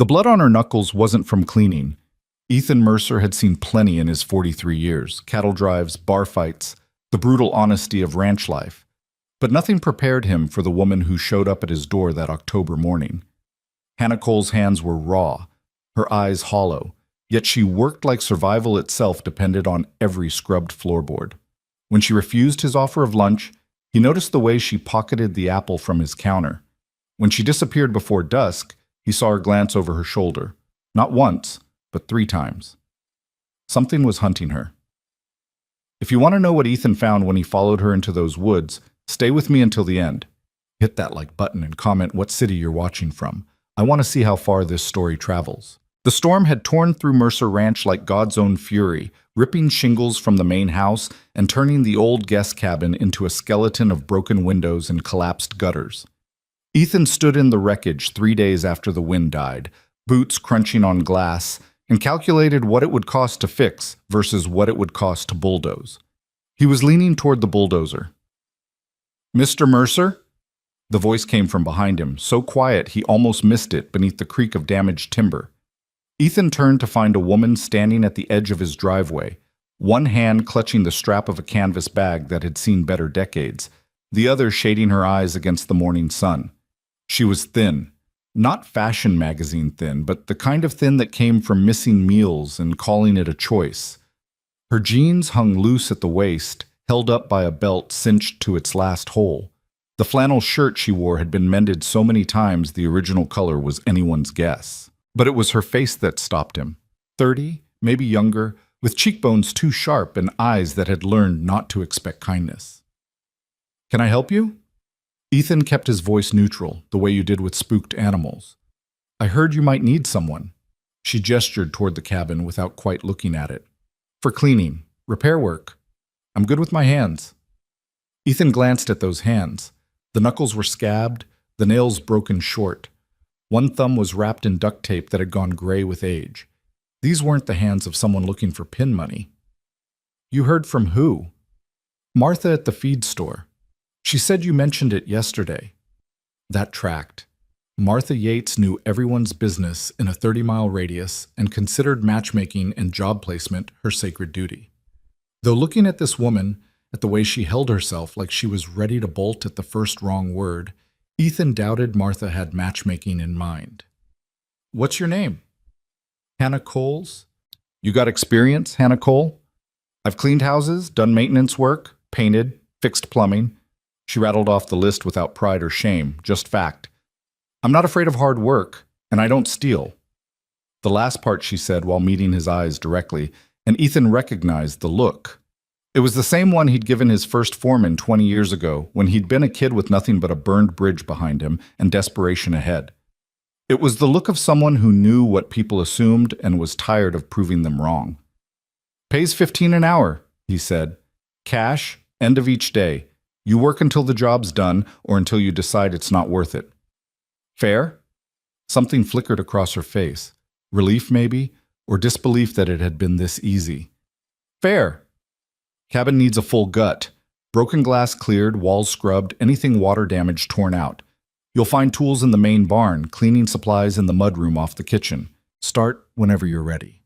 The blood on her knuckles wasn't from cleaning. Ethan Mercer had seen plenty in his 43 years, cattle drives, bar fights, the brutal honesty of ranch life. But nothing prepared him for the woman who showed up at his door that October morning. Hannah Cole's hands were raw, her eyes hollow, yet she worked like survival itself depended on every scrubbed floorboard. When she refused his offer of lunch, he noticed the way she pocketed the apple from his counter. When she disappeared before dusk, he saw her glance over her shoulder. Not once, but 3 times. Something was hunting her. If you want to know what Ethan found when he followed her into those woods, stay with me until the end. Hit that like button and comment what city you're watching from. I want to see how far this story travels. The storm had torn through Mercer Ranch like God's own fury, ripping shingles from the main house and turning the old guest cabin into a skeleton of broken windows and collapsed gutters. Ethan stood in the wreckage 3 days after the wind died, boots crunching on glass, and calculated what it would cost to fix versus what it would cost to bulldoze. He was leaning toward the bulldozer. "Mr. Mercer?" The voice came from behind him, so quiet he almost missed it beneath the creak of damaged timber. Ethan turned to find a woman standing at the edge of his driveway, one hand clutching the strap of a canvas bag that had seen better decades, the other shading her eyes against the morning sun. She was thin. Not fashion magazine thin, but the kind of thin that came from missing meals and calling it a choice. Her jeans hung loose at the waist, held up by a belt cinched to its last hole. The flannel shirt she wore had been mended so many times the original color was anyone's guess. But it was her face that stopped him. 30, maybe younger, with cheekbones too sharp and eyes that had learned not to expect kindness. "Can I help you?" Ethan kept his voice neutral, the way you did with spooked animals. "I heard you might need someone." She gestured toward the cabin without quite looking at it. "For cleaning, repair work. I'm good with my hands." Ethan glanced at those hands. The knuckles were scabbed, the nails broken short. One thumb was wrapped in duct tape that had gone gray with age. These weren't the hands of someone looking for pin money. "You heard from who?" "Martha at the feed store. She said you mentioned it yesterday." That tracked. Martha Yates knew everyone's business in a 30-mile radius and considered matchmaking and job placement her sacred duty. Though looking at this woman, at the way she held herself like she was ready to bolt at the first wrong word, Ethan doubted Martha had matchmaking in mind. "What's your name?" "Hannah Coles." "You got experience, Hannah Cole?" "I've cleaned houses, done maintenance work, painted, fixed plumbing." She rattled off the list without pride or shame, just fact. "I'm not afraid of hard work, and I don't steal." The last part she said while meeting his eyes directly, and Ethan recognized the look. It was the same one he'd given his first foreman 20 years ago, when he'd been a kid with nothing but a burned bridge behind him and desperation ahead. It was the look of someone who knew what people assumed and was tired of proving them wrong. "Pays 15 an hour," he said. "Cash, end of each day. You work until the job's done or until you decide it's not worth it." "Fair?" Something flickered across her face. Relief, maybe, or disbelief that it had been this easy. "Fair. Cabin needs a full gut. Broken glass cleared, walls scrubbed, anything water damaged torn out. You'll find tools in the main barn, cleaning supplies in the mudroom off the kitchen. Start whenever you're ready."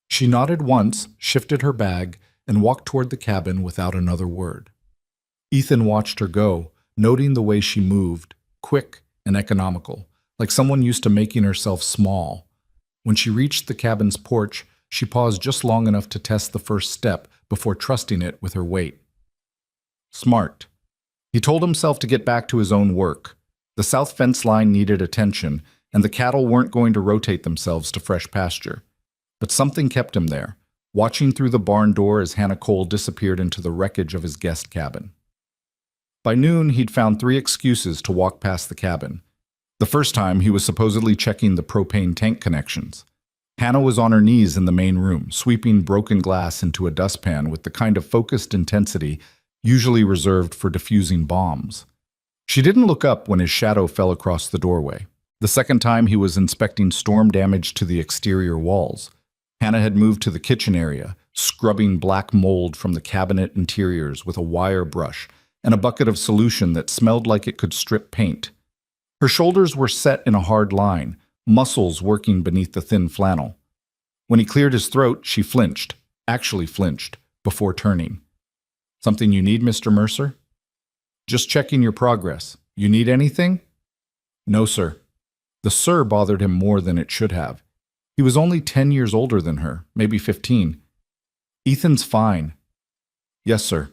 She nodded once, shifted her bag, and walked toward the cabin without another word. Ethan watched her go, noting the way she moved, quick and economical, like someone used to making herself small. When she reached the cabin's porch, she paused just long enough to test the first step before trusting it with her weight. Smart. He told himself to get back to his own work. The south fence line needed attention, and the cattle weren't going to rotate themselves to fresh pasture. But something kept him there, watching through the barn door as Hannah Cole disappeared into the wreckage of his guest cabin. By noon, he'd found 3 excuses to walk past the cabin. The first time, he was supposedly checking the propane tank connections. Hannah was on her knees in the main room, sweeping broken glass into a dustpan with the kind of focused intensity usually reserved for diffusing bombs. She didn't look up when his shadow fell across the doorway. The second time, he was inspecting storm damage to the exterior walls. Hannah had moved to the kitchen area, scrubbing black mold from the cabinet interiors with a wire brush and a bucket of solution that smelled like it could strip paint. Her shoulders were set in a hard line, muscles working beneath the thin flannel. When he cleared his throat, she flinched, actually flinched, before turning. "Something you need, Mr. Mercer?" "Just checking your progress. You need anything?" "No, sir." The sir bothered him more than it should have. He was only 10 years older than her, maybe 15. "Ethan's fine." "Yes, sir."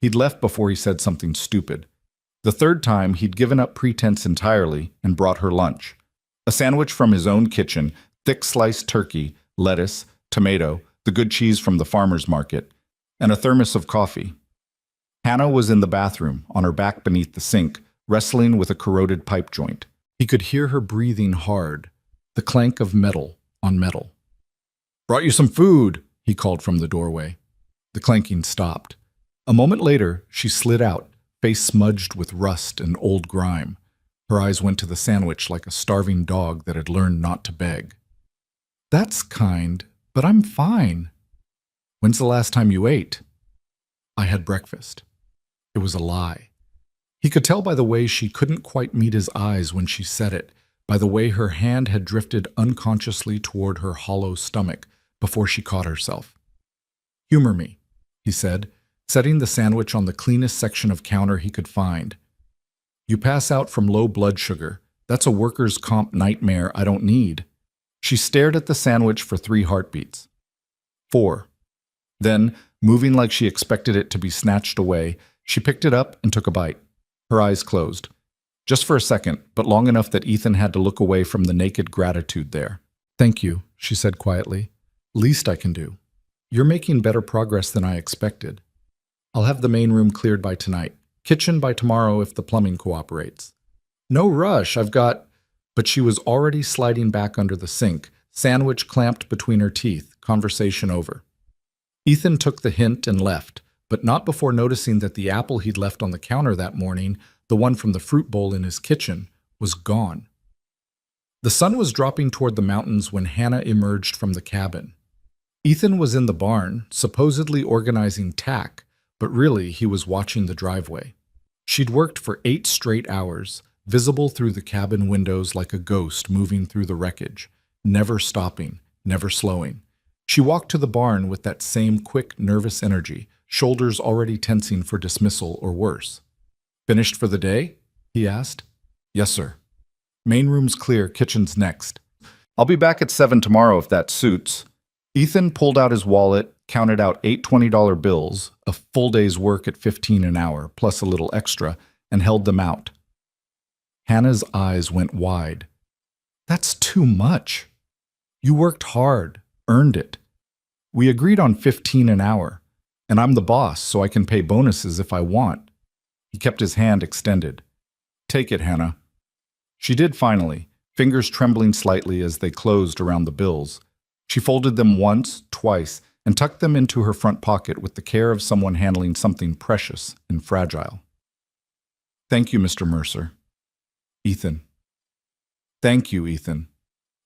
He'd left before he said something stupid. The third time, he'd given up pretense entirely and brought her lunch. A sandwich from his own kitchen, thick sliced turkey, lettuce, tomato, the good cheese from the farmer's market, and a thermos of coffee. Hannah was in the bathroom, on her back beneath the sink, wrestling with a corroded pipe joint. He could hear her breathing hard, the clank of metal on metal. "Brought you some food," he called from the doorway. The clanking stopped. A moment later, she slid out, face smudged with rust and old grime. Her eyes went to the sandwich like a starving dog that had learned not to beg. "That's kind, but I'm fine." "When's the last time you ate?" "I had breakfast." It was a lie. He could tell by the way she couldn't quite meet his eyes when she said it, by the way her hand had drifted unconsciously toward her hollow stomach before she caught herself. "Humor me," he said, setting the sandwich on the cleanest section of counter he could find. "You pass out from low blood sugar. That's a workers' comp nightmare I don't need." She stared at the sandwich for 3 heartbeats. 4. Then, moving like she expected it to be snatched away, she picked it up and took a bite. Her eyes closed. Just for a second, but long enough that Ethan had to look away from the naked gratitude there. "Thank you," she said quietly. "Least I can do. You're making better progress than I expected. I'll have the main room cleared by tonight. Kitchen by tomorrow if the plumbing cooperates." "No rush, I've got—" But she was already sliding back under the sink, sandwich clamped between her teeth, conversation over. Ethan took the hint and left, but not before noticing that the apple he'd left on the counter that morning, the one from the fruit bowl in his kitchen, was gone. The sun was dropping toward the mountains when Hannah emerged from the cabin. Ethan was in the barn, supposedly organizing tack, but really he was watching the driveway. She'd worked for 8 straight hours, visible through the cabin windows like a ghost moving through the wreckage, never stopping, never slowing. She walked to the barn with that same quick, nervous energy, shoulders already tensing for dismissal or worse. "Finished for the day?" he asked. "Yes, sir." "Main room's clear, kitchen's next. I'll be back at 7 tomorrow if that suits." Ethan pulled out his wallet, counted out 8 $20 bills, a full day's work at $15 an hour, plus a little extra, and held them out. Hannah's eyes went wide. "That's too much. You worked hard, earned it. We agreed on 15 an hour, and I'm the boss, so I can pay bonuses if I want." He kept his hand extended. "Take it, Hannah." She did finally, fingers trembling slightly as they closed around the bills. She folded them once, twice, and tucked them into her front pocket with the care of someone handling something precious and fragile. "Thank you, Mr. Mercer." "Ethan." "Thank you, Ethan."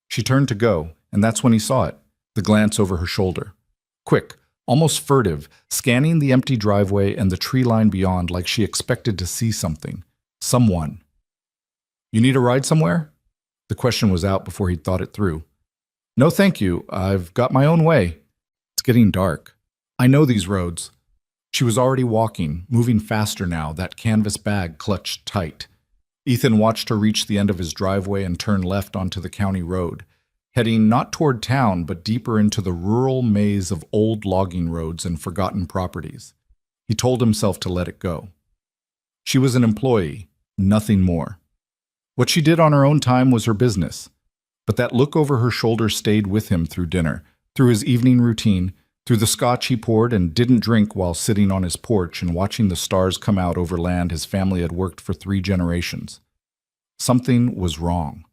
She turned to go, and that's when he saw it, the glance over her shoulder. Quick, almost furtive, scanning the empty driveway and the tree line beyond like she expected to see something. Someone. "You need a ride somewhere?" The question was out before he'd thought it through. "No, thank you. I've got my own way. It's getting dark. I know these roads." She was already walking, moving faster now, that canvas bag clutched tight. Ethan watched her reach the end of his driveway and turn left onto the county road, heading not toward town but deeper into the rural maze of old logging roads and forgotten properties. He told himself to let it go. She was an employee, nothing more. What she did on her own time was her business. But that look over her shoulder stayed with him through dinner, through his evening routine, through the scotch he poured and didn't drink while sitting on his porch and watching the stars come out over land his family had worked for 3 generations. Something was wrong.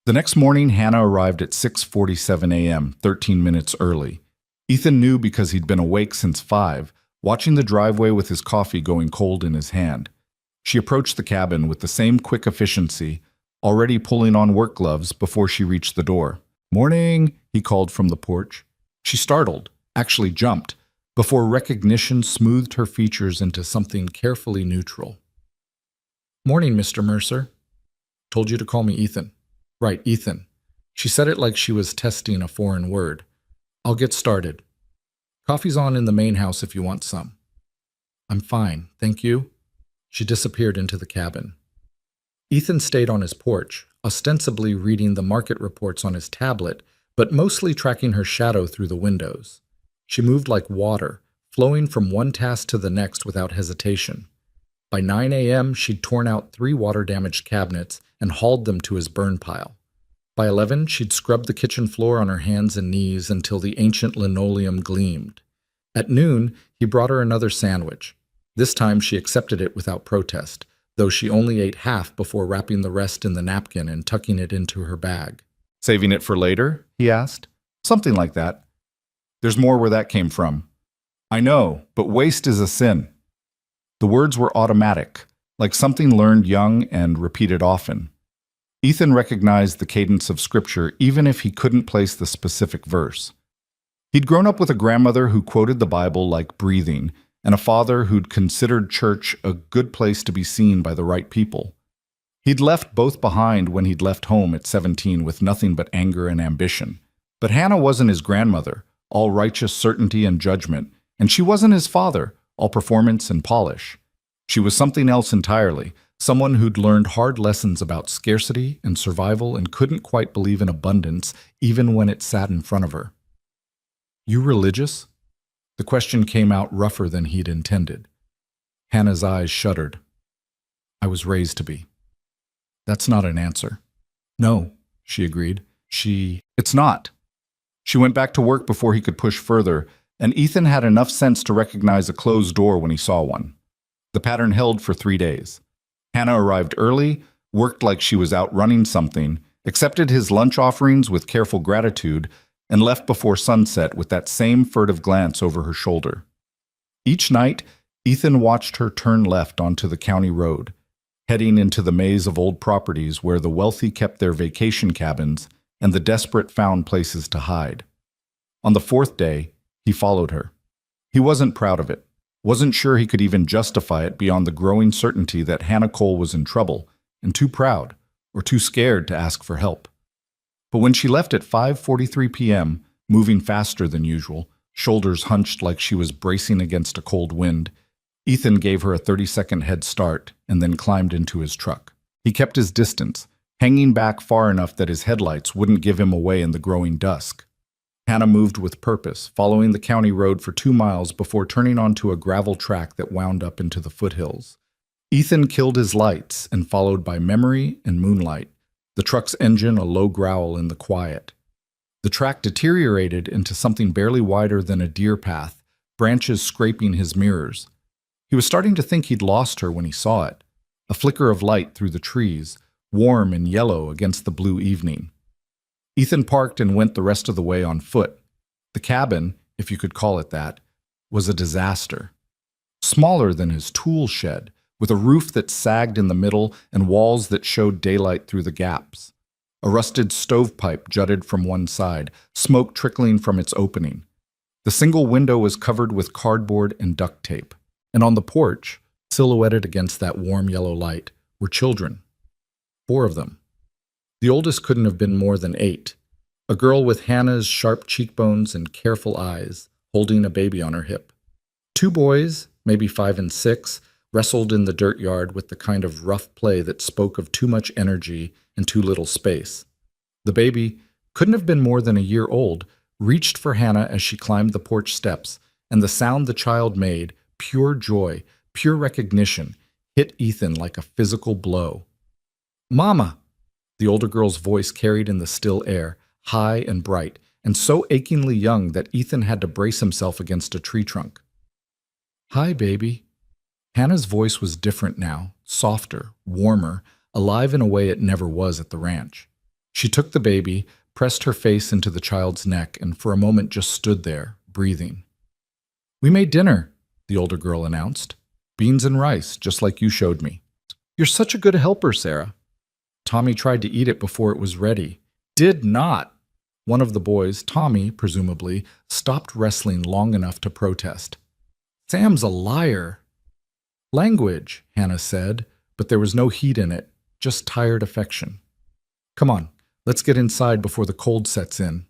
The next morning, Hannah arrived at 6:47 a.m., 13 minutes early. Ethan knew because he'd been awake since 5, watching the driveway with his coffee going cold in his hand. She approached the cabin with the same quick efficiency, already pulling on work gloves before she reached the door. "Morning," he called from the porch. She startled, actually jumped, before recognition smoothed her features into something carefully neutral. "Morning, Mr. Mercer." "Told you to call me Ethan." Right, Ethan. She said it like she was testing a foreign word. I'll get started. Coffee's on in the main house if you want some. I'm fine, thank you. She disappeared into the cabin. Ethan stayed on his porch, ostensibly reading the market reports on his tablet, but mostly tracking her shadow through the windows. She moved like water, flowing from one task to the next without hesitation. By 9 a.m., she'd torn out 3 water-damaged cabinets and hauled them to his burn pile. By 11, she'd scrubbed the kitchen floor on her hands and knees until the ancient linoleum gleamed. At noon, he brought her another sandwich. This time she accepted it without protest, though she only ate half before wrapping the rest in the napkin and tucking it into her bag. Saving it for later? He asked. Something like that. There's more where that came from. I know, but waste is a sin. The words were automatic, like something learned young and repeated often. Ethan recognized the cadence of scripture even if he couldn't place the specific verse. He'd grown up with a grandmother who quoted the Bible like breathing, and a father who'd considered church a good place to be seen by the right people. He'd left both behind when he'd left home at 17 with nothing but anger and ambition. But Hannah wasn't his grandmother, all righteous certainty and judgment, and she wasn't his father, all performance and polish. She was something else entirely, someone who'd learned hard lessons about scarcity and survival and couldn't quite believe in abundance even when it sat in front of her. You religious? The question came out rougher than he'd intended. Hannah's eyes shuddered. I was raised to be. That's not an answer. No, she agreed. It's not. She went back to work before he could push further, and Ethan had enough sense to recognize a closed door when he saw one. The pattern held for 3 days. Hannah arrived early, worked like she was out running something, accepted his lunch offerings with careful gratitude, and left before sunset with that same furtive glance over her shoulder. Each night, Ethan watched her turn left onto the county road, heading into the maze of old properties where the wealthy kept their vacation cabins and the desperate found places to hide. On the 4th day, he followed her. He wasn't proud of it, wasn't sure he could even justify it beyond the growing certainty that Hannah Cole was in trouble and too proud or too scared to ask for help. But when she left at 5:43 p.m., moving faster than usual, shoulders hunched like she was bracing against a cold wind, Ethan gave her a 30-second head start and then climbed into his truck. He kept his distance, hanging back far enough that his headlights wouldn't give him away in the growing dusk. Hannah moved with purpose, following the county road for 2 miles before turning onto a gravel track that wound up into the foothills. Ethan killed his lights and followed by memory and moonlight, the truck's engine a low growl in the quiet. The track deteriorated into something barely wider than a deer path, branches scraping his mirrors. He was starting to think he'd lost her when he saw it, a flicker of light through the trees, warm and yellow against the blue evening. Ethan parked and went the rest of the way on foot. The cabin, if you could call it that, was a disaster. Smaller than his tool shed, with a roof that sagged in the middle and walls that showed daylight through the gaps. A rusted stovepipe jutted from one side, smoke trickling from its opening. The single window was covered with cardboard and duct tape. And on the porch, silhouetted against that warm yellow light, were children. 4 of them. The oldest couldn't have been more than 8. A girl with Hannah's sharp cheekbones and careful eyes, holding a baby on her hip. 2 boys, maybe 5 and 6, wrestled in the dirt yard with the kind of rough play that spoke of too much energy and too little space. The baby, couldn't have been more than a year old, reached for Hannah as she climbed the porch steps, and the sound the child made, pure joy, pure recognition, hit Ethan like a physical blow. Mama! The older girl's voice carried in the still air, high and bright, and so achingly young that Ethan had to brace himself against a tree trunk. Hi, baby. Hannah's voice was different now, softer, warmer, alive in a way it never was at the ranch. She took the baby, pressed her face into the child's neck, and for a moment just stood there, breathing. We made dinner, the older girl announced. Beans and rice, just like you showed me. You're such a good helper, Sarah. Tommy tried to eat it before it was ready. Did not. One of the boys, Tommy, presumably, stopped wrestling long enough to protest. Sam's a liar. Language, Hannah said, but there was no heat in it, just tired affection. Come on, Let's get inside before the cold sets in.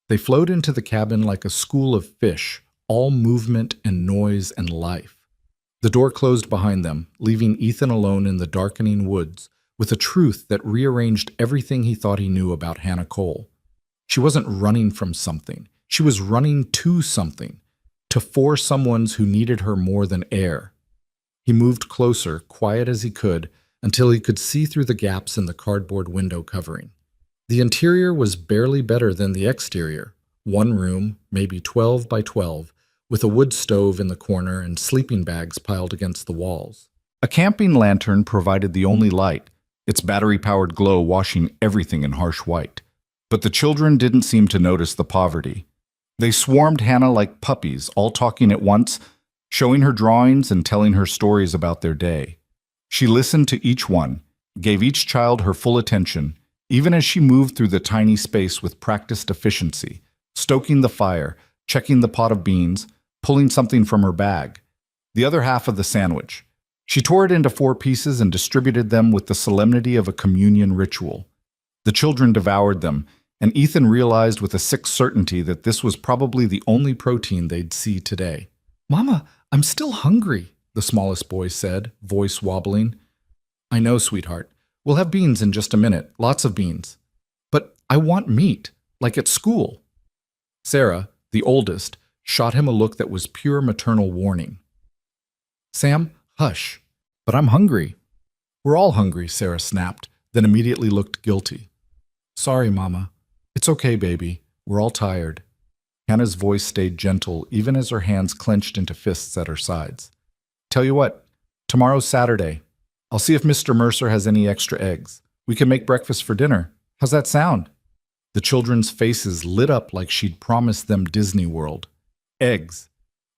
They flowed into the cabin like a school of fish, all movement and noise and life. The door closed behind them, leaving Ethan alone in the darkening woods with a truth that rearranged everything he thought he knew about Hannah Cole. She wasn't running from something. She was running to something, to for someone's who needed her more than air. He moved closer, quiet as he could, until he could see through the gaps in the cardboard window covering. The interior was barely better than the exterior. One room, maybe 12 by 12, with a wood stove in the corner and sleeping bags piled against the walls. A camping lantern provided the only light, its battery-powered glow washing everything in harsh white. But the children didn't seem to notice the poverty. They swarmed Hannah like puppies, all talking at once, showing her drawings and telling her stories about their day. She listened to each one, gave each child her full attention, even as she moved through the tiny space with practiced efficiency, stoking the fire, checking the pot of beans, pulling something from her bag, the other half of the sandwich. She tore it into 4 pieces and distributed them with the solemnity of a communion ritual. The children devoured them, and Ethan realized with a sick certainty that this was probably the only protein they'd see today. "Mama, I'm still hungry," the smallest boy said, voice wobbling. "I know, sweetheart. We'll have beans in just a minute, lots of beans. But I want meat, like at school." Sarah, the oldest, shot him a look that was pure maternal warning. "Sam, hush. But I'm hungry." "We're all hungry," Sarah snapped, then immediately looked guilty. "Sorry, Mama. It's okay, baby. We're all tired." Hannah's voice stayed gentle, even as her hands clenched into fists at her sides. "Tell you what, tomorrow's Saturday. I'll see if Mr. Mercer has any extra eggs. We can make breakfast for dinner. How's that sound?" The children's faces lit up like she'd promised them Disney World. Eggs.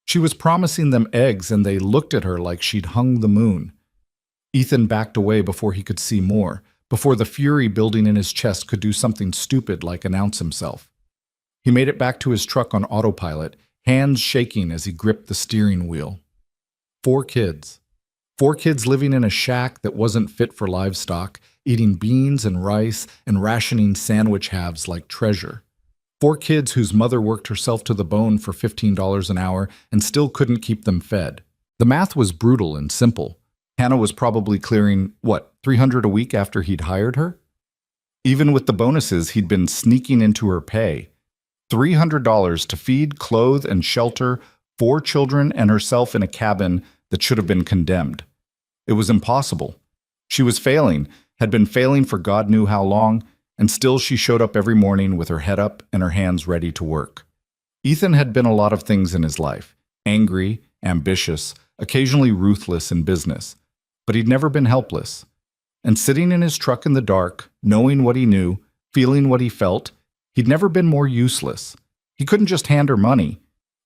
She was promising them eggs, and they looked at her like she'd hung the moon. Ethan backed away before he could see more, before the fury building in his chest could do something stupid like announce himself. He made it back to his truck on autopilot, hands shaking as he gripped the steering wheel. 4 kids. 4 kids living in a shack that wasn't fit for livestock, eating beans and rice and rationing sandwich halves like treasure. 4 kids whose mother worked herself to the bone for $15 an hour and still couldn't keep them fed. The math was brutal and simple. Hannah was probably clearing, $300 a week after he'd hired her? Even with the bonuses, he'd been sneaking into her pay. $300 to feed, clothe, and shelter 4 children and herself in a cabin that should have been condemned. It was impossible. She was failing, had been failing for God knew how long, and still she showed up every morning with her head up and her hands ready to work. Ethan had been a lot of things in his life: angry, ambitious, occasionally ruthless in business. But he'd never been helpless. And sitting in his truck in the dark, knowing what he knew, feeling what he felt, he'd never been more useless. He couldn't just hand her money.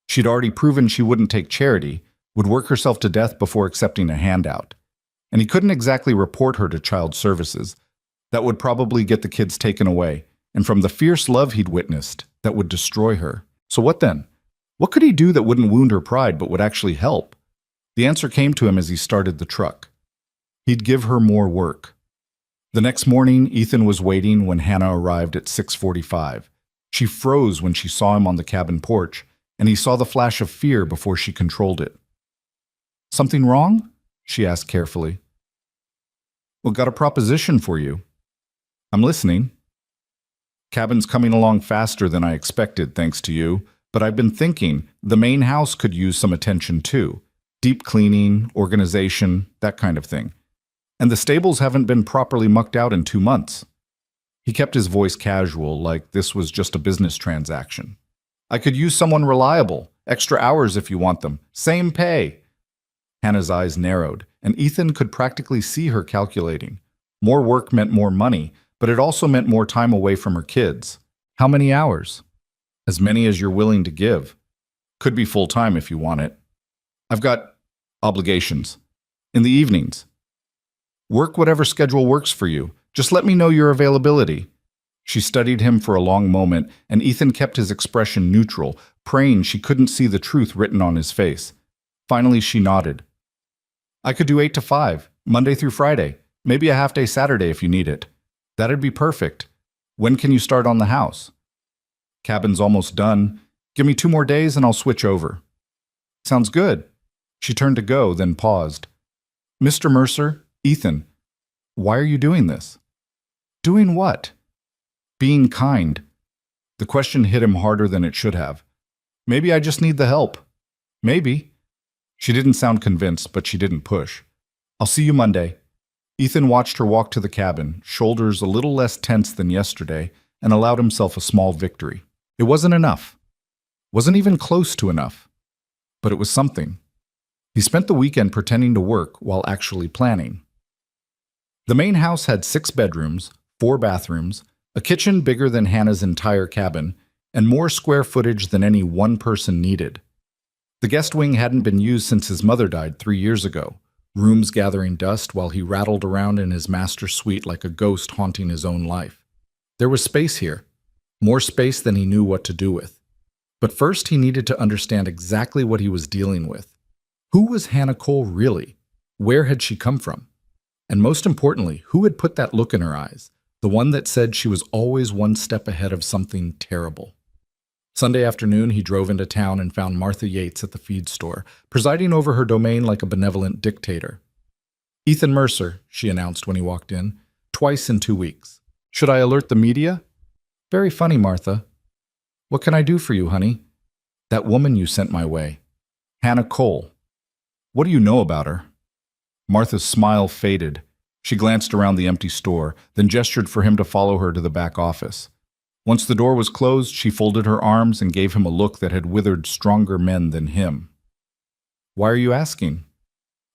She'd already proven she wouldn't take charity, would work herself to death before accepting a handout. And he couldn't exactly report her to child services. That would probably get the kids taken away, and from the fierce love he'd witnessed, that would destroy her. So what then? What could he do that wouldn't wound her pride but would actually help? The answer came to him as he started the truck. He'd give her more work. The next morning, Ethan was waiting when Hannah arrived at 6:45. She froze when she saw him on the cabin porch, and he saw the flash of fear before she controlled it. "Something wrong?" she asked carefully. "Well, got a proposition for you." "I'm listening." "Cabin's coming along faster than I expected, thanks to you, but I've been thinking the main house could use some attention too. Deep cleaning, organization, that kind of thing. And the stables haven't been properly mucked out in 2 months." He kept his voice casual, like this was just a business transaction. "I could use someone reliable, extra hours if you want them, same pay." Hannah's eyes narrowed, and Ethan could practically see her calculating. More work meant more money, but it also meant more time away from her kids. "How many hours?" "As many as you're willing to give. Could be full-time if you want it. I've got obligations. In the evenings." "Work whatever schedule works for you. Just let me know your availability." She studied him for a long moment, and Ethan kept his expression neutral, praying she couldn't see the truth written on his face. Finally, she nodded. "I could do 8 to 5, Monday through Friday. Maybe a half-day Saturday if you need it. That'd be perfect. When can you start on the house? Cabin's almost done. Give me 2 more days and I'll switch over. Sounds good. She turned to go, then paused. Mr. Mercer, Ethan, why are you doing this? Doing what? Being kind. The question hit him harder than it should have. Maybe I just need the help. Maybe. She didn't sound convinced, but she didn't push. I'll see you Monday. Ethan watched her walk to the cabin, shoulders a little less tense than yesterday, and allowed himself a small victory. It wasn't enough. Wasn't even close to enough. But it was something. He spent the weekend pretending to work while actually planning. The main house had 6 bedrooms, 4 bathrooms, a kitchen bigger than Hannah's entire cabin, and more square footage than any one person needed. The guest wing hadn't been used since his mother died 3 years ago, rooms gathering dust while he rattled around in his master suite like a ghost haunting his own life. There was space here, more space than he knew what to do with. But first he needed to understand exactly what he was dealing with. Who was Hannah Cole really? Where had she come from? And most importantly, who had put that look in her eyes, the one that said she was always one step ahead of something terrible? Sunday afternoon, he drove into town and found Martha Yates at the feed store, presiding over her domain like a benevolent dictator. Ethan Mercer, she announced when he walked in, twice in 2 weeks. Should I alert the media? Very funny, Martha. What can I do for you, honey? That woman you sent my way. Hannah Cole. What do you know about her? Martha's smile faded. She glanced around the empty store, then gestured for him to follow her to the back office. Once the door was closed, she folded her arms and gave him a look that had withered stronger men than him. Why are you asking?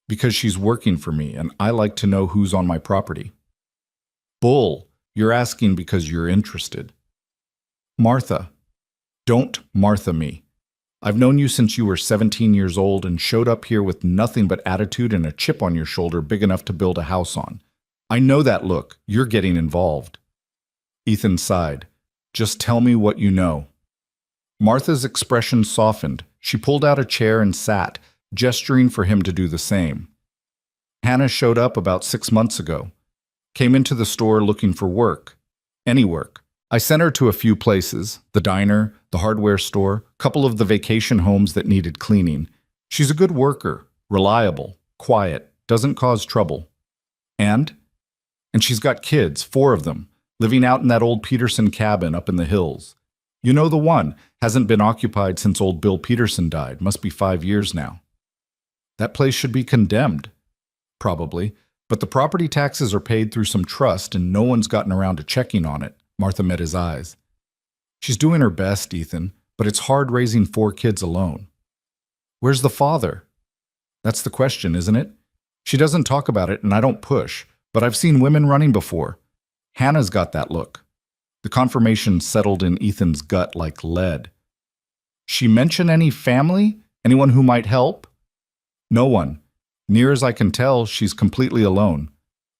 Because she's working for me, and I like to know who's on my property. Bull, you're asking because you're interested. Martha. Don't Martha me. I've known you since you were 17 years old and showed up here with nothing but attitude and a chip on your shoulder big enough to build a house on. I know that look. You're getting involved. Ethan sighed. Just tell me what you know. Martha's expression softened. She pulled out a chair and sat, gesturing for him to do the same. Hannah showed up about 6 months ago. Came into the store looking for work. Any work. I sent her to a few places, the diner, the hardware store, a couple of the vacation homes that needed cleaning. She's a good worker, reliable, quiet, doesn't cause trouble. And she's got kids, 4 of them, living out in that old Peterson cabin up in the hills. You know the one, hasn't been occupied since old Bill Peterson died, must be 5 years now. That place should be condemned. Probably, but the property taxes are paid through some trust and no one's gotten around to checking on it. Martha met his eyes. She's doing her best, Ethan, but it's hard raising 4 kids alone. Where's the father? That's the question, isn't it? She doesn't talk about it and I don't push, but I've seen women running before. Hannah's got that look. The confirmation settled in Ethan's gut like lead. She mention any family? Anyone who might help? No one. Near as I can tell, she's completely alone.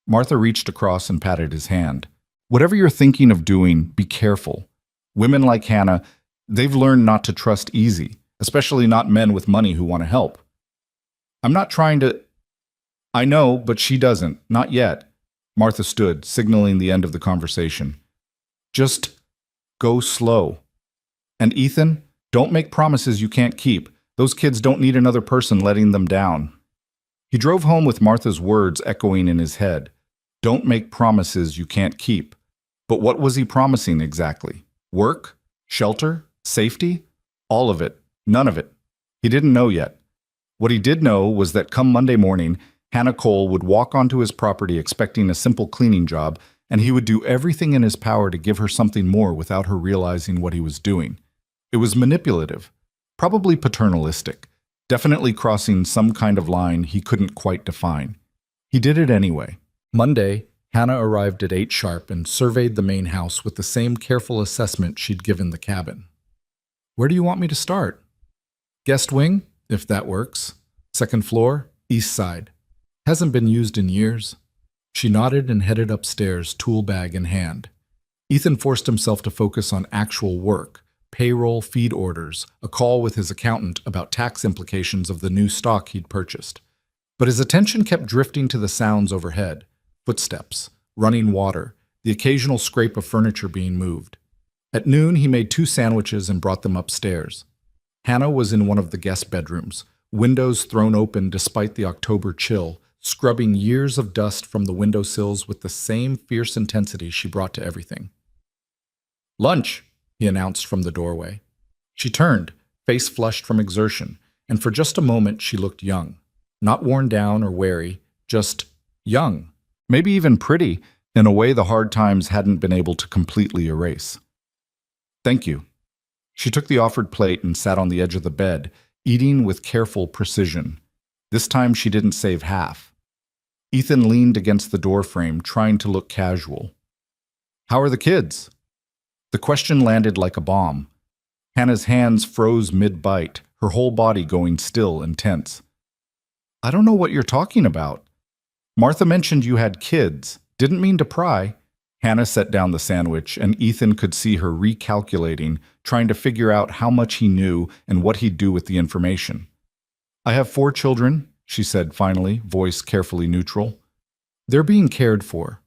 Martha reached across and patted his hand. Whatever you're thinking of doing, be careful. Women like Hannah, they've learned not to trust easy, especially not men with money who want to help. I'm not trying to... I know, but she doesn't. Not yet. Martha stood, signaling the end of the conversation. Just go slow. And Ethan, don't make promises you can't keep. Those kids don't need another person letting them down. He drove home with Martha's words echoing in his head. Don't make promises you can't keep. But what was he promising exactly? Work? Shelter? Safety? All of it. None of it. He didn't know yet. What he did know was that come Monday morning, Hannah Cole would walk onto his property expecting a simple cleaning job, and he would do everything in his power to give her something more without her realizing what he was doing. It was manipulative, probably paternalistic, definitely crossing some kind of line he couldn't quite define. He did it anyway. Monday, Hannah arrived at 8 sharp and surveyed the main house with the same careful assessment she'd given the cabin. Where do you want me to start? Guest wing, if that works. Second floor, east side. Hasn't been used in years. She nodded and headed upstairs, tool bag in hand. Ethan forced himself to focus on actual work, payroll, feed orders, a call with his accountant about tax implications of the new stock he'd purchased. But his attention kept drifting to the sounds overhead. Footsteps, running water, the occasional scrape of furniture being moved. At noon, he made 2 sandwiches and brought them upstairs. Hannah was in one of the guest bedrooms, windows thrown open despite the October chill, scrubbing years of dust from the windowsills with the same fierce intensity she brought to everything. "Lunch," he announced from the doorway. She turned, face flushed from exertion, and for just a moment she looked young. Not worn down or weary, just young. Maybe even pretty, in a way the hard times hadn't been able to completely erase. "Thank you." She took the offered plate and sat on the edge of the bed, eating with careful precision. This time she didn't save half. Ethan leaned against the doorframe, trying to look casual. "How are the kids?" The question landed like a bomb. Hannah's hands froze mid-bite, her whole body going still and tense. "I don't know what you're talking about. Martha mentioned you had kids. Didn't mean to pry." Hannah set down the sandwich, and Ethan could see her recalculating, trying to figure out how much he knew and what he'd do with the information. "I have 4 children," she said finally, voice carefully neutral. "They're being cared for."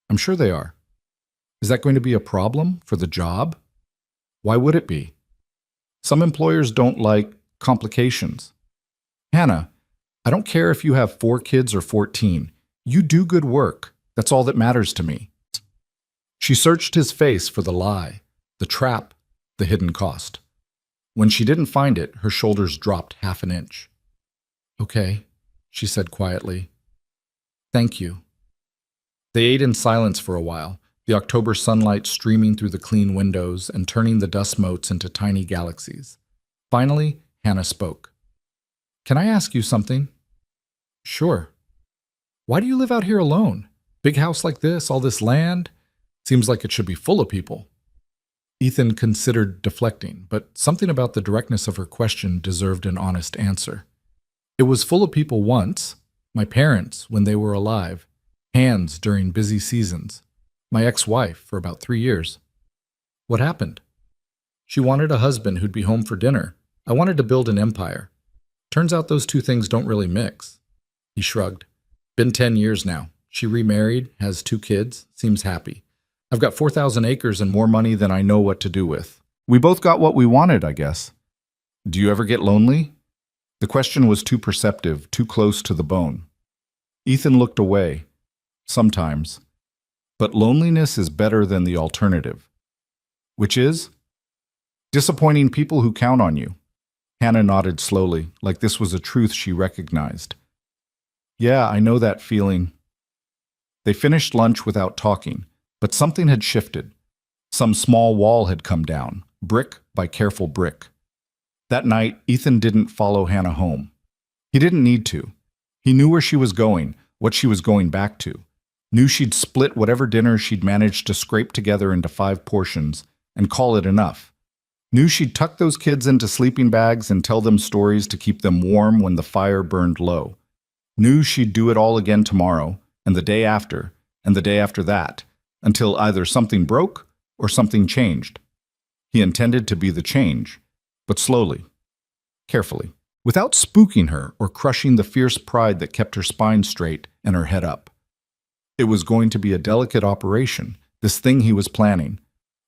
"I'm sure they are." "Is that going to be a problem for the job?" "Why would it be?" "Some employers don't like complications." "Hannah, I don't care if you have 4 kids or 14. You do good work. That's all that matters to me." She searched his face for the lie, the trap, the hidden cost. When she didn't find it, her shoulders dropped half an inch. "Okay," she said quietly. "Thank you." They ate in silence for a while, the October sunlight streaming through the clean windows and turning the dust motes into tiny galaxies. Finally, Hannah spoke. "Can I ask you something?" "Sure." "Why do you live out here alone? Big house like this, all this land? Seems like it should be full of people." Ethan considered deflecting, but something about the directness of her question deserved an honest answer. "It was full of people once. My parents, when they were alive. Hands during busy seasons. My ex-wife for about 3 years. What happened?" "She wanted a husband who'd be home for dinner. I wanted to build an empire. Turns out those 2 things don't really mix." He shrugged. "Been 10 years now. She remarried, has 2 kids, seems happy. I've got 4,000 acres and more money than I know what to do with. We both got what we wanted, I guess." "Do you ever get lonely?" The question was too perceptive, too close to the bone. Ethan looked away. "Sometimes. But loneliness is better than the alternative." "Which is?" "Disappointing people who count on you." Hannah nodded slowly, like this was a truth she recognized. "Yeah, I know that feeling." They finished lunch without talking, but something had shifted. Some small wall had come down, brick by careful brick. That night, Ethan didn't follow Hannah home. He didn't need to. He knew where she was going, what she was going back to. Knew she'd split whatever dinner she'd managed to scrape together into 5 portions and call it enough. Knew she'd tuck those kids into sleeping bags and tell them stories to keep them warm when the fire burned low. Knew she'd do it all again tomorrow, and the day after, and the day after that, until either something broke or something changed. He intended to be the change, but slowly, carefully, without spooking her or crushing the fierce pride that kept her spine straight and her head up. It was going to be a delicate operation, this thing he was planning.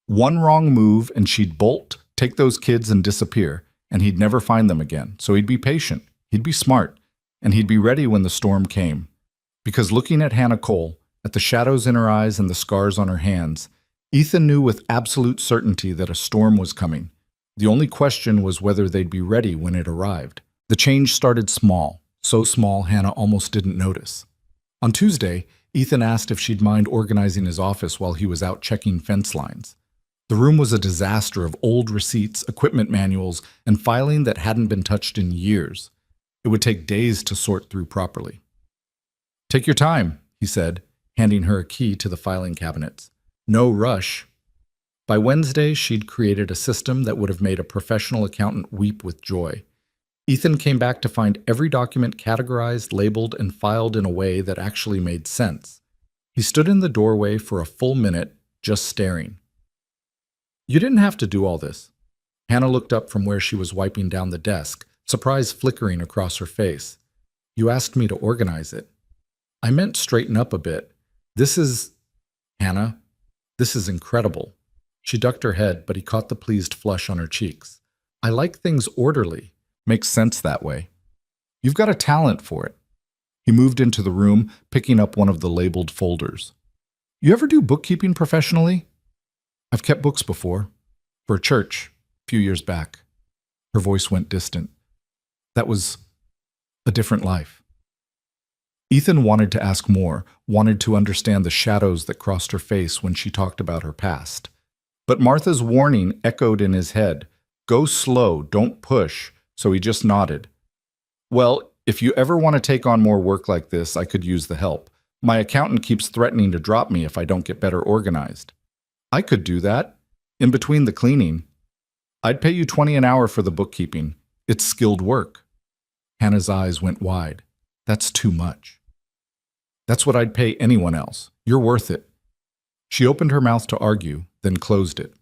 One wrong move and she'd bolt, take those kids and disappear, and he'd never find them again. So he'd be patient, he'd be smart, and he'd be ready when the storm came. Because looking at Hannah Cole, at the shadows in her eyes and the scars on her hands, Ethan knew with absolute certainty that a storm was coming. The only question was whether they'd be ready when it arrived. The change started small, so small Hannah almost didn't notice. On Tuesday, Ethan asked if she'd mind organizing his office while he was out checking fence lines. The room was a disaster of old receipts, equipment manuals, and filing that hadn't been touched in years. It would take days to sort through properly. "Take your time," he said, handing her a key to the filing cabinets. "No rush." By Wednesday, she'd created a system that would have made a professional accountant weep with joy. Ethan came back to find every document categorized, labeled, and filed in a way that actually made sense. He stood in the doorway for a full minute, just staring. "You didn't have to do all this." Hannah looked up from where she was wiping down the desk, surprise flickering across her face. "You asked me to organize it." "I meant straighten up a bit. This is..." Hannah, this is incredible. She ducked her head, but he caught the pleased flush on her cheeks. I like things orderly. Makes sense that way. You've got a talent for it. He moved into the room, picking up one of the labeled folders. You ever do bookkeeping professionally? I've kept books before. For a church, a few years back. Her voice went distant. That was a different life. Ethan wanted to ask more, wanted to understand the shadows that crossed her face when she talked about her past. But Martha's warning echoed in his head. Go slow, don't push, so he just nodded. Well, if you ever want to take on more work like this, I could use the help. My accountant keeps threatening to drop me if I don't get better organized. I could do that. In between the cleaning. I'd pay you $20 an hour for the bookkeeping. It's skilled work. Hannah's eyes went wide. That's too much. That's what I'd pay anyone else. You're worth it. She opened her mouth to argue, then closed it.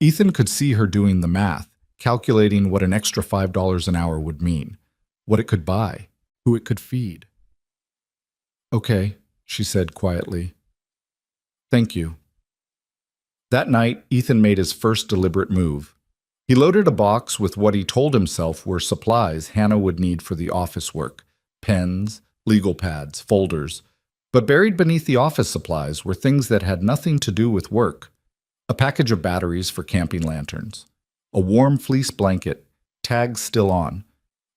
Ethan could see her doing the math, calculating what an extra $5 an hour would mean, what it could buy, who it could feed. Okay, she said quietly. Thank you. That night, Ethan made his first deliberate move. He loaded a box with what he told himself were supplies Hannah would need for the office work, pens, legal pads, folders. But buried beneath the office supplies were things that had nothing to do with work. A package of batteries for camping lanterns, a warm fleece blanket, tags still on,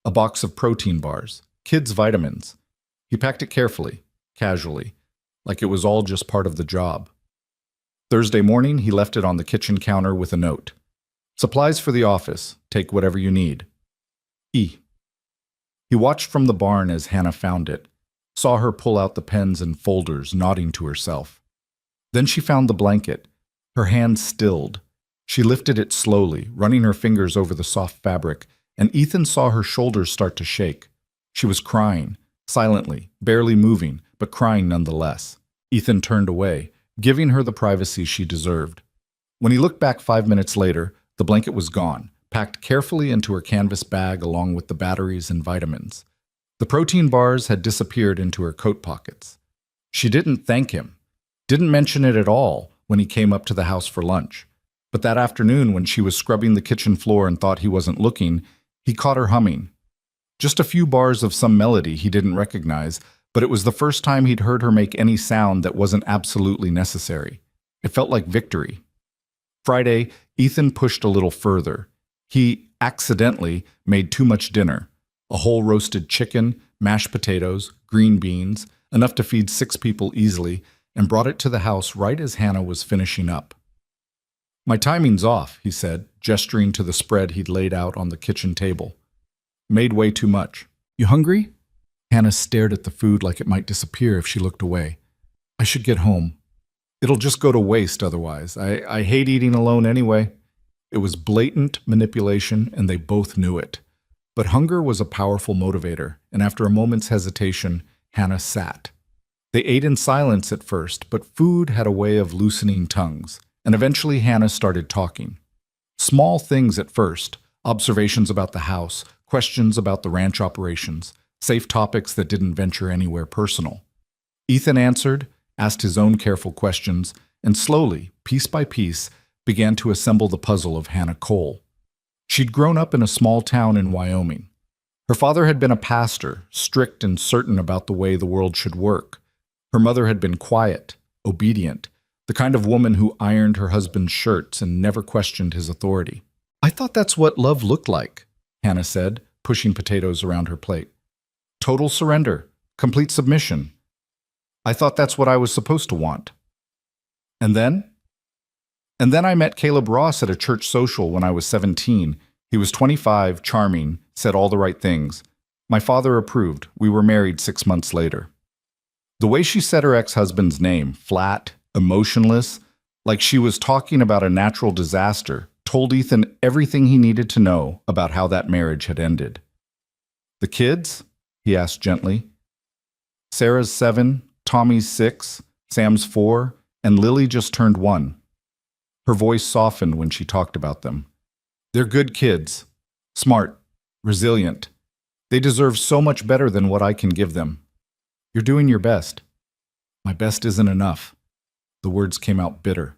a box of protein bars, kids' vitamins. He packed it carefully, casually, like it was all just part of the job. Thursday morning, he left it on the kitchen counter with a note. Supplies for the office. Take whatever you need. E. He watched from the barn as Hannah found it, saw her pull out the pens and folders, nodding to herself. Then she found the blanket. Her hand stilled. She lifted it slowly, running her fingers over the soft fabric, and Ethan saw her shoulders start to shake. She was crying, silently, barely moving, but crying nonetheless. Ethan turned away, giving her the privacy she deserved. When he looked back 5 minutes later, the blanket was gone, packed carefully into her canvas bag along with the batteries and vitamins. The protein bars had disappeared into her coat pockets. She didn't thank him, didn't mention it at all when he came up to the house for lunch. But that afternoon, when she was scrubbing the kitchen floor and thought he wasn't looking, he caught her humming. Just a few bars of some melody he didn't recognize, but it was the first time he'd heard her make any sound that wasn't absolutely necessary. It felt like victory. Friday, Ethan pushed a little further. He accidentally made too much dinner. A whole roasted chicken, mashed potatoes, green beans, enough to feed 6 people easily, and brought it to the house right as Hannah was finishing up. My timing's off, he said, gesturing to the spread he'd laid out on the kitchen table. Made way too much. You hungry? Hannah stared at the food like it might disappear if she looked away. I should get home. It'll just go to waste otherwise. I hate eating alone anyway. It was blatant manipulation, and they both knew it. But hunger was a powerful motivator, and after a moment's hesitation, Hannah sat. They ate in silence at first, but food had a way of loosening tongues, and eventually Hannah started talking. Small things at first, observations about the house, questions about the ranch operations, safe topics that didn't venture anywhere personal. Ethan answered, asked his own careful questions, and slowly, piece by piece, began to assemble the puzzle of Hannah Cole. She'd grown up in a small town in Wyoming. Her father had been a pastor, strict and certain about the way the world should work. Her mother had been quiet, obedient, the kind of woman who ironed her husband's shirts and never questioned his authority. I thought that's what love looked like, Hannah said, pushing potatoes around her plate. Total surrender, complete submission. I thought that's what I was supposed to want. And then I met Caleb Ross at a church social when I was 17. He was 25, charming, said all the right things. My father approved. We were married 6 months later. The way she said her ex-husband's name, flat, emotionless, like she was talking about a natural disaster, told Ethan everything he needed to know about how that marriage had ended. The kids? He asked gently. Sarah's 7, Tommy's 6, Sam's 4, and Lily just turned 1. Her voice softened when she talked about them. They're good kids, smart, resilient. They deserve so much better than what I can give them. You're doing your best. My best isn't enough. The words came out bitter.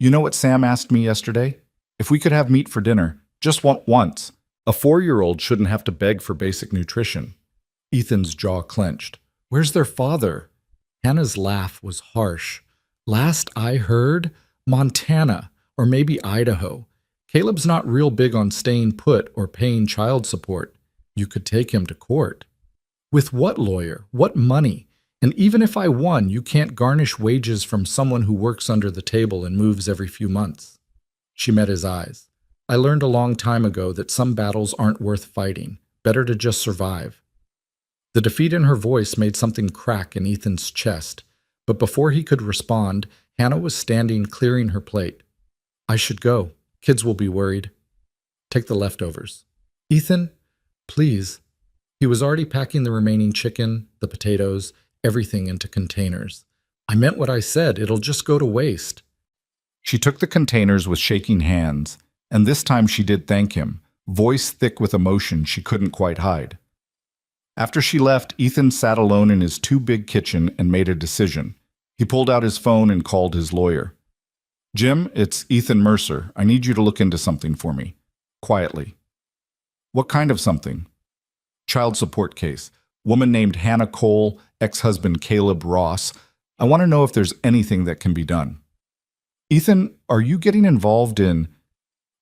You know what Sam asked me yesterday? If we could have meat for dinner, just once. A 4-year-old shouldn't have to beg for basic nutrition. Ethan's jaw clenched. Where's their father? Hannah's laugh was harsh. Last I heard, Montana, or maybe Idaho. Caleb's not real big on staying put or paying child support. You could take him to court. With what lawyer? What money? And even if I won, you can't garnish wages from someone who works under the table and moves every few months. She met his eyes. I learned a long time ago that some battles aren't worth fighting. Better to just survive. The defeat in her voice made something crack in Ethan's chest, but before he could respond, Hannah was standing clearing her plate. I should go. Kids will be worried. Take the leftovers. Ethan, please. He was already packing the remaining chicken, the potatoes, everything into containers. I meant what I said. It'll just go to waste. She took the containers with shaking hands, and this time she did thank him, voice thick with emotion she couldn't quite hide. After she left, Ethan sat alone in his too big kitchen and made a decision. He pulled out his phone and called his lawyer. Jim, it's Ethan Mercer. I need you to look into something for me. Quietly. What kind of something? Child support case. Woman named Hannah Cole, ex-husband Caleb Ross. I want to know if there's anything that can be done. Ethan, are you getting involved in...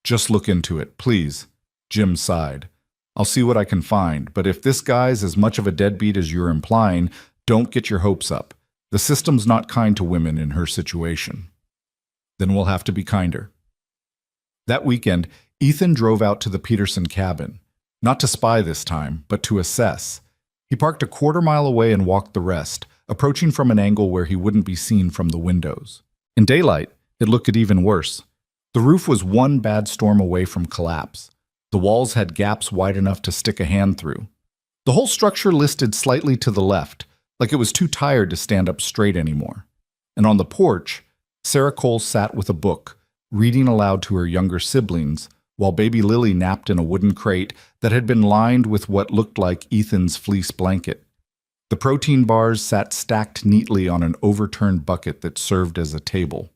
Just look into it, please. Jim sighed. I'll see what I can find, but if this guy's as much of a deadbeat as you're implying, don't get your hopes up. The system's not kind to women in her situation. Then we'll have to be kinder. That weekend, Ethan drove out to the Peterson cabin. Not to spy this time, but to assess. He parked a quarter-mile away and walked the rest, approaching from an angle where he wouldn't be seen from the windows. In daylight, it looked even worse. The roof was one bad storm away from collapse. The walls had gaps wide enough to stick a hand through. The whole structure listed slightly to the left, like it was too tired to stand up straight anymore. And on the porch, Sarah Cole sat with a book, reading aloud to her younger siblings, while baby Lily napped in a wooden crate that had been lined with what looked like Ethan's fleece blanket. The protein bars sat stacked neatly on an overturned bucket that served as a table.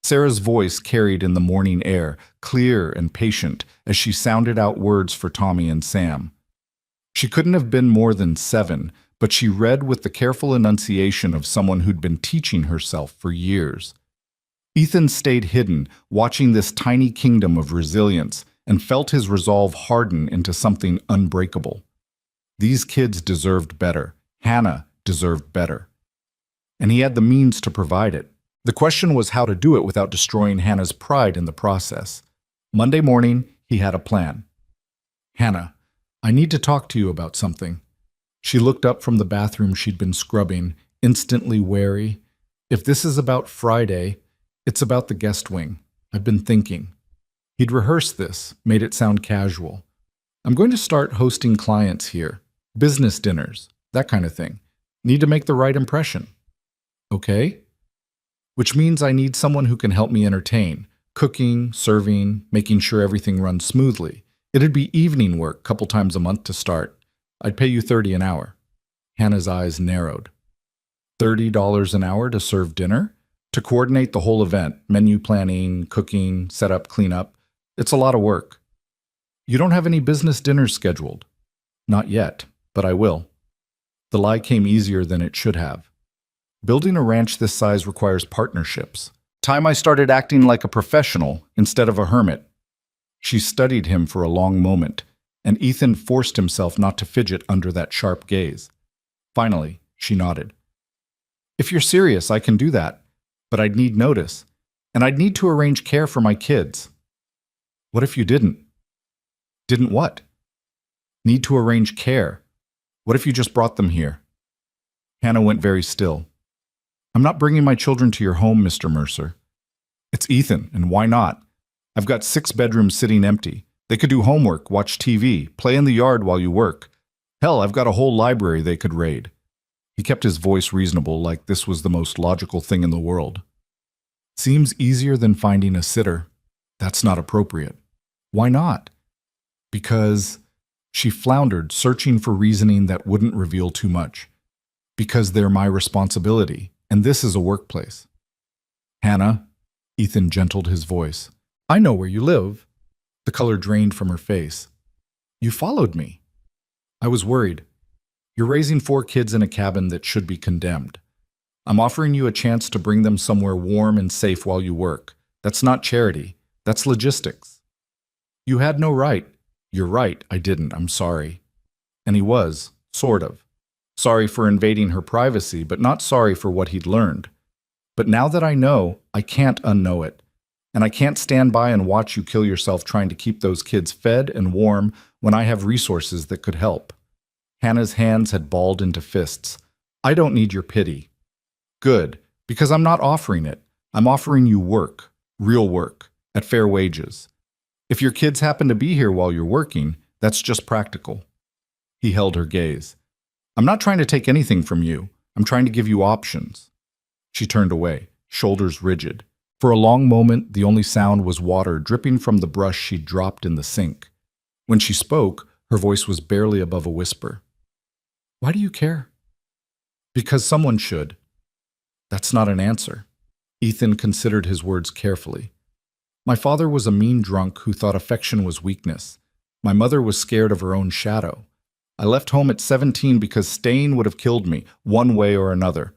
Sarah's voice carried in the morning air, clear and patient, as she sounded out words for Tommy and Sam. She couldn't have been more than 7, but she read with the careful enunciation of someone who'd been teaching herself for years. Ethan stayed hidden, watching this tiny kingdom of resilience, and felt his resolve harden into something unbreakable. These kids deserved better. Hannah deserved better. And he had the means to provide it. The question was how to do it without destroying Hannah's pride in the process. Monday morning, he had a plan. Hannah, I need to talk to you about something. She looked up from the bathroom she'd been scrubbing, instantly wary. If this is about Friday, it's about the guest wing. I've been thinking. He'd rehearsed this, made it sound casual. I'm going to start hosting clients here. Business dinners, that kind of thing. Need to make the right impression. Okay? Which means I need someone who can help me entertain. Cooking, serving, making sure everything runs smoothly. It'd be evening work, couple times a month to start. I'd pay you $30 an hour. Hannah's eyes narrowed. $30 an hour to serve dinner? To coordinate the whole event, menu planning, cooking, setup, cleanup. It's a lot of work. You don't have any business dinners scheduled? Not yet, but I will. The lie came easier than it should have. Building a ranch this size requires partnerships. Time I started acting like a professional instead of a hermit. She studied him for a long moment, and Ethan forced himself not to fidget under that sharp gaze. Finally, she nodded. If you're serious, I can do that, but I'd need notice, and I'd need to arrange care for my kids. What if you didn't? Didn't what? Need to arrange care. What if you just brought them here? Hannah went very still. I'm not bringing my children to your home, Mr. Mercer. It's Ethan, and why not? I've got 6 bedrooms sitting empty. They could do homework, watch TV, play in the yard while you work. Hell, I've got a whole library they could raid. He kept his voice reasonable, like this was the most logical thing in the world. Seems easier than finding a sitter. That's not appropriate. Why not? Because... She floundered, searching for reasoning that wouldn't reveal too much. Because they're my responsibility, and this is a workplace. Hannah, Ethan gentled his voice. I know where you live. The color drained from her face. You followed me. I was worried. You're raising 4 kids in a cabin that should be condemned. I'm offering you a chance to bring them somewhere warm and safe while you work. That's not charity. That's logistics. You had no right. You're right, I didn't. I'm sorry. And he was, sort of. Sorry for invading her privacy, but not sorry for what he'd learned. But now that I know, I can't unknow it. And I can't stand by and watch you kill yourself trying to keep those kids fed and warm when I have resources that could help. Hannah's hands had balled into fists. I don't need your pity. Good, because I'm not offering it. I'm offering you work, real work, at fair wages. If your kids happen to be here while you're working, that's just practical. He held her gaze. I'm not trying to take anything from you. I'm trying to give you options. She turned away, shoulders rigid. For a long moment, the only sound was water dripping from the brush she'd dropped in the sink. When she spoke, her voice was barely above a whisper. Why do you care? Because someone should. That's not an answer. Ethan considered his words carefully. My father was a mean drunk who thought affection was weakness. My mother was scared of her own shadow. I left home at 17 because staying would have killed me, one way or another.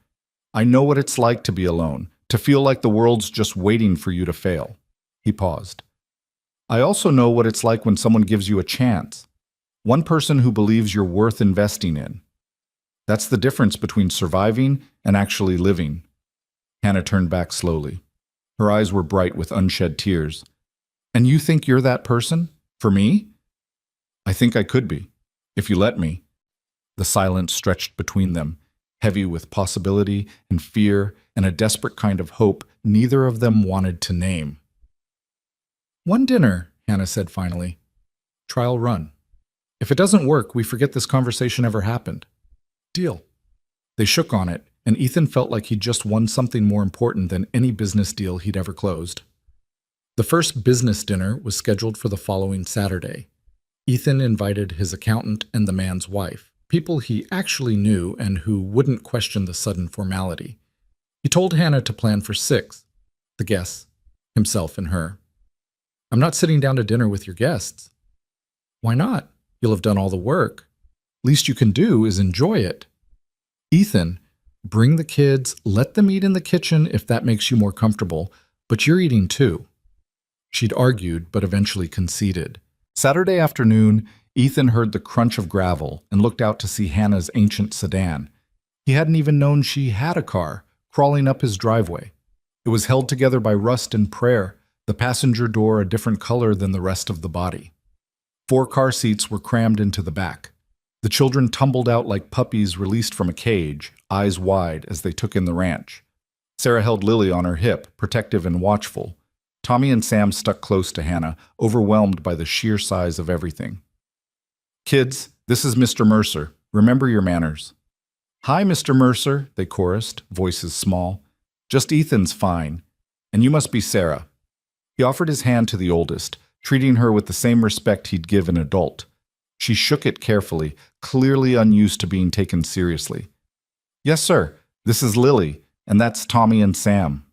I know what it's like to be alone, to feel like the world's just waiting for you to fail. He paused. I also know what it's like when someone gives you a chance. One person who believes you're worth investing in. That's the difference between surviving and actually living. Hannah turned back slowly. Her eyes were bright with unshed tears. And you think you're that person? For me? I think I could be, if you let me. The silence stretched between them, heavy with possibility and fear and a desperate kind of hope neither of them wanted to name. One dinner, Hannah said finally. Trial run. If it doesn't work, we forget this conversation ever happened. Deal. They shook on it, and Ethan felt like he'd just won something more important than any business deal he'd ever closed. The first business dinner was scheduled for the following Saturday. Ethan invited his accountant and the man's wife, people he actually knew and who wouldn't question the sudden formality. He told Hannah to plan for 6, the guests, himself and her. I'm not sitting down to dinner with your guests. Why not? You'll have done all the work. Least you can do is enjoy it. Ethan, bring the kids, let them eat in the kitchen if that makes you more comfortable, but you're eating too. She'd argued, but eventually conceded. Saturday afternoon, Ethan heard the crunch of gravel and looked out to see Hannah's ancient sedan. He hadn't even known she had a car, crawling up his driveway. It was held together by rust and prayer, the passenger door a different color than the rest of the body. 4 car seats were crammed into the back. The children tumbled out like puppies released from a cage, eyes wide as they took in the ranch. Sarah held Lily on her hip, protective and watchful. Tommy and Sam stuck close to Hannah, overwhelmed by the sheer size of everything. Kids, this is Mr. Mercer. Remember your manners. Hi, Mr. Mercer, they chorused, voices small. Just Ethan's fine. And you must be Sarah. He offered his hand to the oldest, treating her with the same respect he'd give an adult. She shook it carefully, clearly unused to being taken seriously. Yes, sir. This is Lily, and that's Tommy and Sam.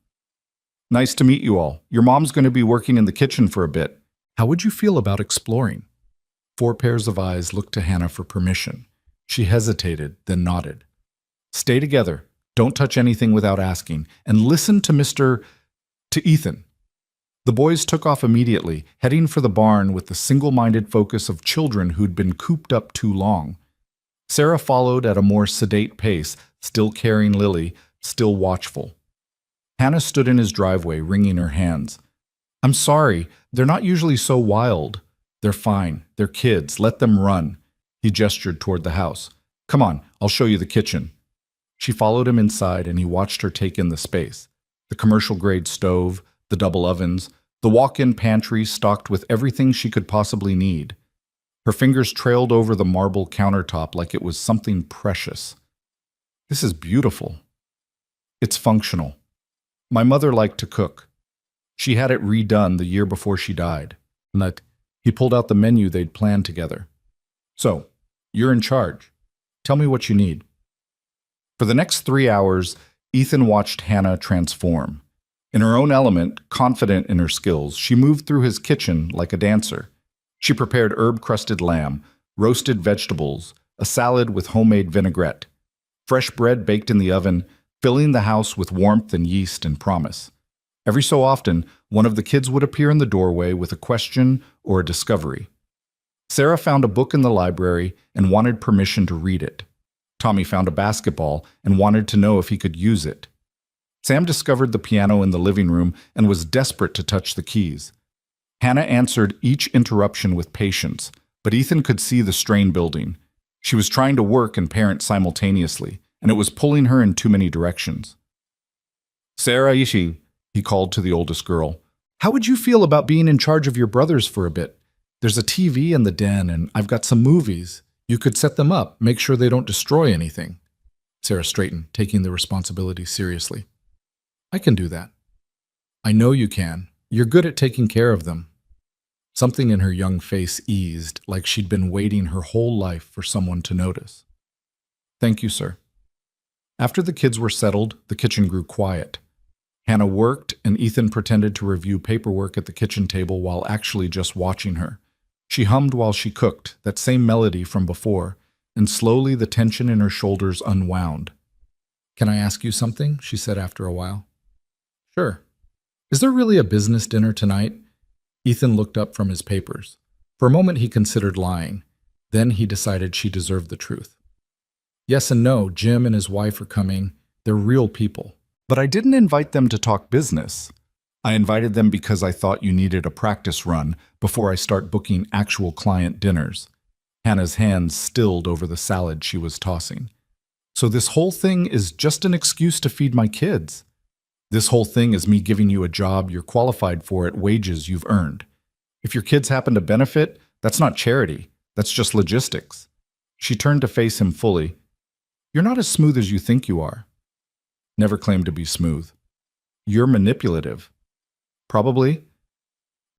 Nice to meet you all. Your mom's going to be working in the kitchen for a bit. How would you feel about exploring? 4 pairs of eyes looked to Hannah for permission. She hesitated, then nodded. Stay together. Don't touch anything without asking. And listen to Ethan. The boys took off immediately, heading for the barn with the single-minded focus of children who'd been cooped up too long. Sarah followed at a more sedate pace, still carrying Lily, still watchful. Hannah stood in his driveway, wringing her hands. I'm sorry, they're not usually so wild. They're fine. They're kids. Let them run. He gestured toward the house. Come on, I'll show you the kitchen. She followed him inside, and he watched her take in the space. The commercial-grade stove, the double ovens, the walk-in pantry stocked with everything she could possibly need. Her fingers trailed over the marble countertop like it was something precious. This is beautiful. It's functional. My mother liked to cook. She had it redone the year before she died. He pulled out the menu they'd planned together. So, you're in charge. Tell me what you need. For the next 3 hours, Ethan watched Hannah transform. In her own element, confident in her skills, she moved through his kitchen like a dancer. She prepared herb-crusted lamb, roasted vegetables, a salad with homemade vinaigrette, fresh bread baked in the oven, filling the house with warmth and yeast and promise. Every so often, one of the kids would appear in the doorway with a question or a discovery. Sarah found a book in the library and wanted permission to read it. Tommy found a basketball and wanted to know if he could use it. Sam discovered the piano in the living room and was desperate to touch the keys. Hannah answered each interruption with patience, but Ethan could see the strain building. She was trying to work and parent simultaneously, and it was pulling her in too many directions. "Sarah Ishi," he called to the oldest girl, "how would you feel about being in charge of your brothers for a bit? There's a TV in the den, and I've got some movies. You could set them up, make sure they don't destroy anything." Sarah straightened, taking the responsibility seriously. "I can do that." "I know you can. You're good at taking care of them." Something in her young face eased, like she'd been waiting her whole life for someone to notice. "Thank you, sir." After the kids were settled, the kitchen grew quiet. Hannah worked, and Ethan pretended to review paperwork at the kitchen table while actually just watching her. She hummed while she cooked, that same melody from before, and slowly the tension in her shoulders unwound. "Can I ask you something?" she said after a while. "Sure." "Is there really a business dinner tonight?" Ethan looked up from his papers. For a moment he considered lying. Then he decided she deserved the truth. "Yes and no. Jim and his wife are coming. They're real people. But I didn't invite them to talk business. I invited them because I thought you needed a practice run before I start booking actual client dinners." Hannah's hands stilled over the salad she was tossing. "So this whole thing is just an excuse to feed my kids? This whole thing is me giving you a job you're qualified for at wages you've earned. If your kids happen to benefit, that's not charity. That's just logistics." She turned to face him fully. "You're not as smooth as you think you are." "Never claimed to be smooth." "You're manipulative." "Probably.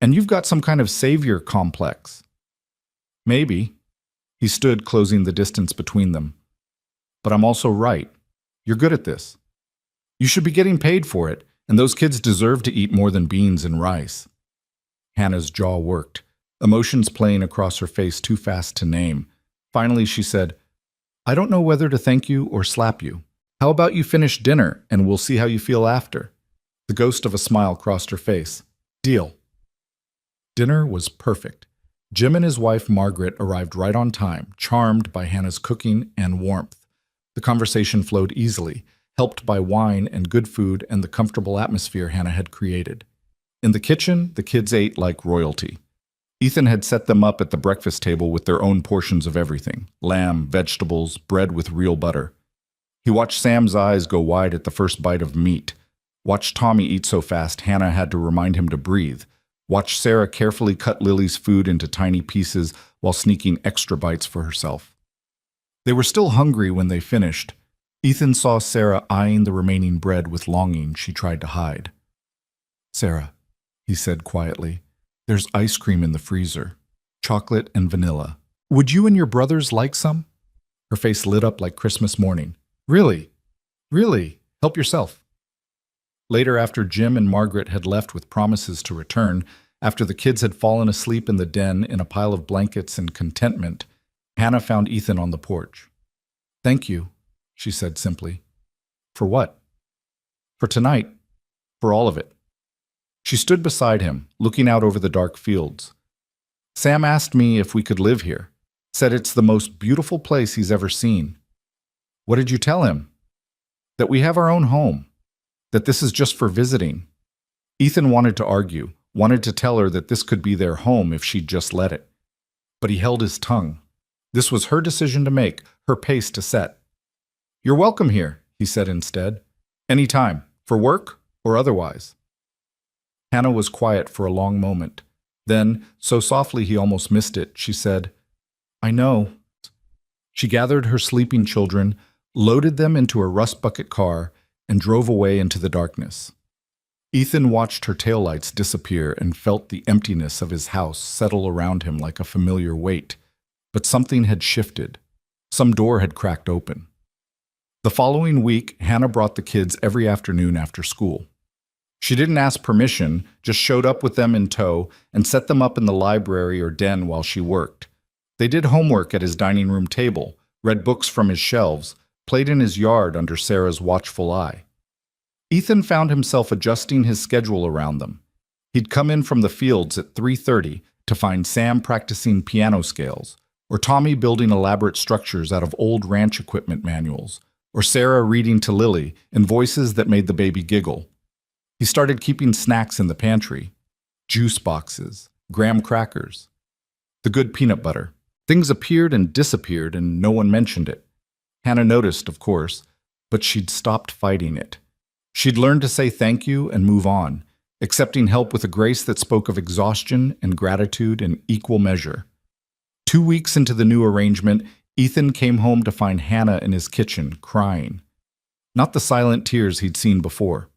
And you've got some kind of savior complex." "Maybe." He stood, closing the distance between them. "But I'm also right. You're good at this. You should be getting paid for it, and those kids deserve to eat more than beans and rice." Hannah's jaw worked, emotions playing across her face too fast to name. Finally, she said, "I don't know whether to thank you or slap you. How about you finish dinner, and we'll see how you feel after?" The ghost of a smile crossed her face. "Deal." Dinner was perfect. Jim and his wife, Margaret, arrived right on time, charmed by Hannah's cooking and warmth. The conversation flowed easily, helped by wine and good food and the comfortable atmosphere Hannah had created. In the kitchen, the kids ate like royalty. Ethan had set them up at the breakfast table with their own portions of everything: lamb, vegetables, bread with real butter. He watched Sam's eyes go wide at the first bite of meat. Watched Tommy eat so fast Hannah had to remind him to breathe. Watched Sarah carefully cut Lily's food into tiny pieces while sneaking extra bites for herself. They were still hungry when they finished. Ethan saw Sarah eyeing the remaining bread with longing she tried to hide. "Sarah," he said quietly, "there's ice cream in the freezer. Chocolate and vanilla. Would you and your brothers like some?" Her face lit up like Christmas morning. "Really? Really? Help yourself." Later, after Jim and Margaret had left with promises to return, after the kids had fallen asleep in the den in a pile of blankets and contentment, Hannah found Ethan on the porch. "Thank you," she said simply. "For what?" "For tonight. For all of it." She stood beside him, looking out over the dark fields. "Sam asked me if we could live here. Said it's the most beautiful place he's ever seen." "What did you tell him?" "That we have our own home. That this is just for visiting." Ethan wanted to argue, wanted to tell her that this could be their home if she'd just let it. But he held his tongue. This was her decision to make, her pace to set. "You're welcome here," he said instead. "Any time, for work or otherwise." Hannah was quiet for a long moment. Then, so softly he almost missed it, she said, "I know." She gathered her sleeping children, loaded them into a rust bucket car, and drove away into the darkness. Ethan watched her taillights disappear and felt the emptiness of his house settle around him like a familiar weight. But something had shifted. Some door had cracked open. The following week, Hannah brought the kids every afternoon after school. She didn't ask permission, just showed up with them in tow and set them up in the library or den while she worked. They did homework at his dining room table, read books from his shelves, played in his yard under Sarah's watchful eye. Ethan found himself adjusting his schedule around them. He'd come in from the fields at 3:30 to find Sam practicing piano scales, or Tommy building elaborate structures out of old ranch equipment manuals, or Sarah reading to Lily in voices that made the baby giggle. He started keeping snacks in the pantry, juice boxes, graham crackers, the good peanut butter. Things appeared and disappeared and no one mentioned it. Hannah noticed, of course, but she'd stopped fighting it. She'd learned to say thank you and move on, accepting help with a grace that spoke of exhaustion and gratitude in equal measure. 2 weeks into the new arrangement, Ethan came home to find Hannah in his kitchen, crying. Not the silent tears he'd seen before.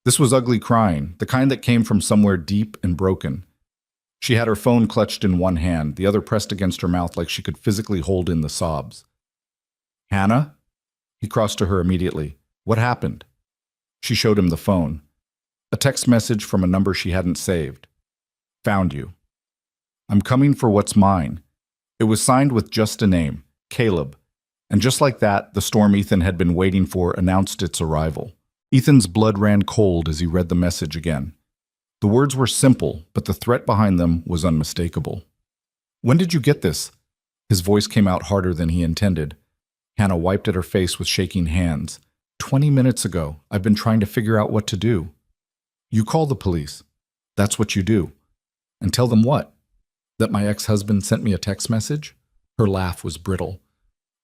This was ugly crying, the kind that came from somewhere deep and broken. She had her phone clutched in one hand, the other pressed against her mouth like she could physically hold in the sobs. "Hannah?" He crossed to her immediately. "What happened?" She showed him the phone. A text message from a number she hadn't saved. "Found you. I'm coming for what's mine." It was signed with just a name, Caleb. And just like that, the storm Ethan had been waiting for announced its arrival. Ethan's blood ran cold as he read the message again. The words were simple, but the threat behind them was unmistakable. "When did you get this?" His voice came out harder than he intended. Hannah wiped at her face with shaking hands. 20 minutes ago, I've been trying to figure out what to do." "You call the police. That's what you do. And tell them what? That my ex-husband sent me a text message?" Her laugh was brittle.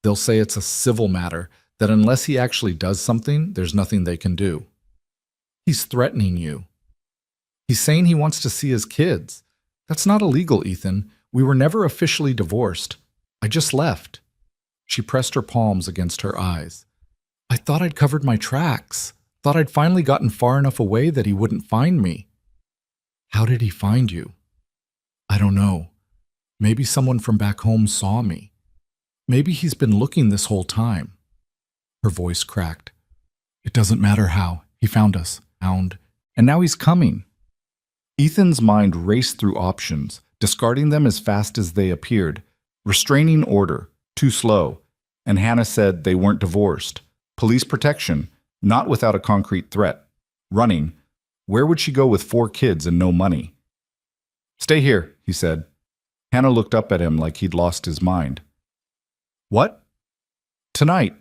"They'll say it's a civil matter, that unless he actually does something, there's nothing they can do." "He's threatening you. He's saying he wants to see his kids. That's not illegal, Ethan. We were never officially divorced. I just left." She pressed her palms against her eyes. "I thought I'd covered my tracks. Thought I'd finally gotten far enough away that he wouldn't find me." "How did he find you?" "I don't know. Maybe someone from back home saw me. Maybe he's been looking this whole time." Her voice cracked. "It doesn't matter how. He found us. And now he's coming." Ethan's mind raced through options, discarding them as fast as they appeared. Restraining order, too slow. And Hannah said they weren't divorced. Police protection, not without a concrete threat. Running. Where would she go with 4 kids and no money? "Stay here," he said. Hannah looked up at him like he'd lost his mind. "What?" "Tonight.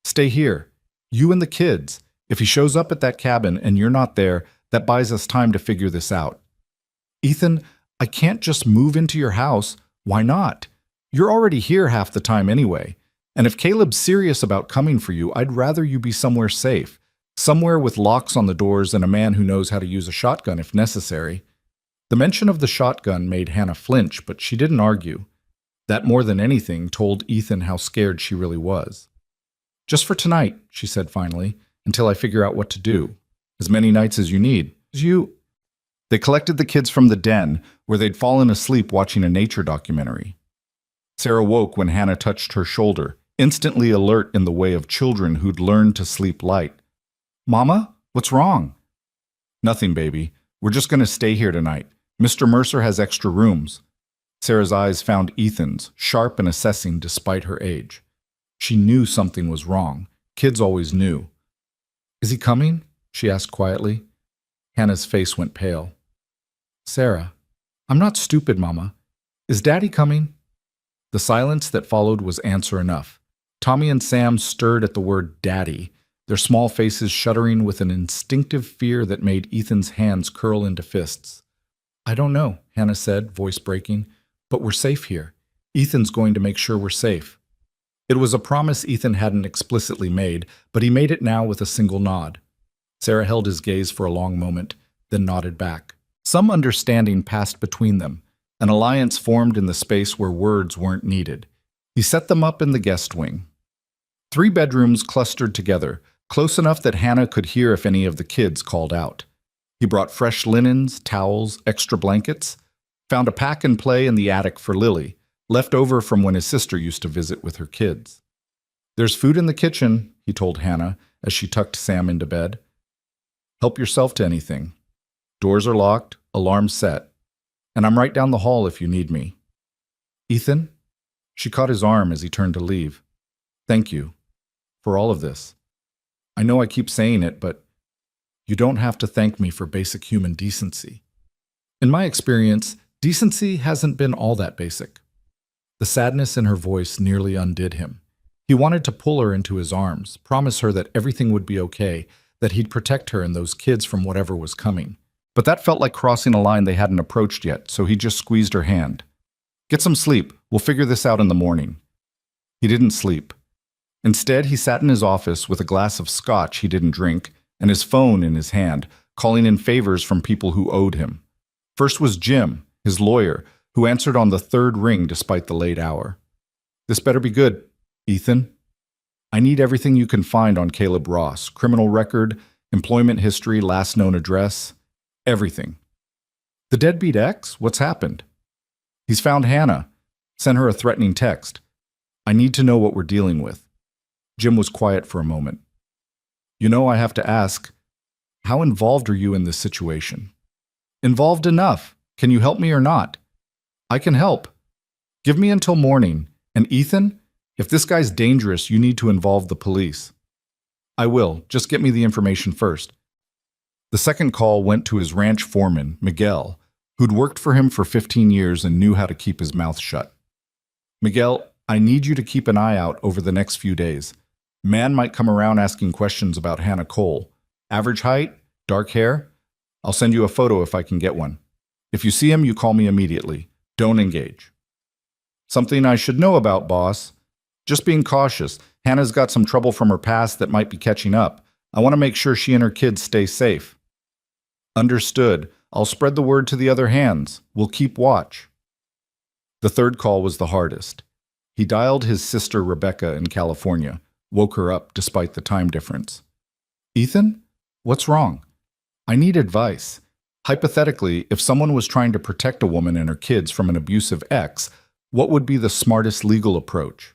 Stay here. You and the kids. If he shows up at that cabin and you're not there, that buys us time to figure this out." "Ethan, I can't just move into your house. Why not? You're already here half the time anyway. And if Caleb's serious about coming for you, I'd rather you be somewhere safe. Somewhere with locks on the doors and a man who knows how to use a shotgun if necessary." The mention of the shotgun made Hannah flinch, but she didn't argue. That more than anything told Ethan how scared she really was. "Just for tonight," she said finally, "until I figure out what to do. As many nights as you need. They collected the kids from the den, where they'd fallen asleep watching a nature documentary. Sarah woke when Hannah touched her shoulder, instantly alert in the way of children who'd learned to sleep light. "Mama, what's wrong?" "Nothing, baby. We're just going to stay here tonight. Mr. Mercer has extra rooms." Sarah's eyes found Ethan's, sharp and assessing despite her age. She knew something was wrong. Kids always knew. "Is he coming?" she asked quietly. Hannah's face went pale. "Sarah, I'm not stupid, Mama. Is Daddy coming?" The silence that followed was answer enough. Tommy and Sam stirred at the word Daddy, their small faces shuddering with an instinctive fear that made Ethan's hands curl into fists. "I don't know," Hannah said, voice breaking, "but we're safe here. Ethan's going to make sure we're safe." It was a promise Ethan hadn't explicitly made, but he made it now with a single nod. Sarah held his gaze for a long moment, then nodded back. Some understanding passed between them, an alliance formed in the space where words weren't needed. He set them up in the guest wing. 3 bedrooms clustered together, close enough that Hannah could hear if any of the kids called out. He brought fresh linens, towels, extra blankets, found a pack and play in the attic for Lily, left over from when his sister used to visit with her kids. "There's food in the kitchen," he told Hannah as she tucked Sam into bed. Help yourself to anything. Doors are locked, alarms set, and I'm right down the hall if you need me. Ethan? She caught his arm as he turned to leave. Thank you for all of this. I know I keep saying it, but you don't have to thank me for basic human decency. In my experience, decency hasn't been all that basic. The sadness in her voice nearly undid him. He wanted to pull her into his arms, promise her that everything would be okay, that he'd protect her and those kids from whatever was coming. But that felt like crossing a line they hadn't approached yet, so he just squeezed her hand. Get some sleep. We'll figure this out in the morning. He didn't sleep. Instead, he sat in his office with a glass of scotch he didn't drink and his phone in his hand, calling in favors from people who owed him. First was Jim, his lawyer, who answered on the third ring despite the late hour. This better be good, Ethan. I need everything you can find on Caleb Ross, criminal record, employment history, last known address, everything. The deadbeat ex? What's happened? He's found Hannah. Sent her a threatening text. I need to know what we're dealing with. Jim was quiet for a moment. You know, I have to ask, how involved are you in this situation? Involved enough. Can you help me or not? I can help. Give me until morning. And Ethan, if this guy's dangerous, you need to involve the police. I will. Just get me the information first. The second call went to his ranch foreman, Miguel, who'd worked for him for 15 years and knew how to keep his mouth shut. Miguel, I need you to keep an eye out over the next few days. Man might come around asking questions about Hannah Cole. Average height, dark hair. I'll send you a photo if I can get one. If you see him, you call me immediately. Don't engage. Something I should know about, boss. Just being cautious. Hannah's got some trouble from her past that might be catching up. I want to make sure she and her kids stay safe. Understood. I'll spread the word to the other hands. We'll keep watch. The third call was the hardest. He dialed his sister Rebecca in California, woke her up despite the time difference. Ethan? What's wrong? I need advice. Hypothetically, if someone was trying to protect a woman and her kids from an abusive ex, what would be the smartest legal approach?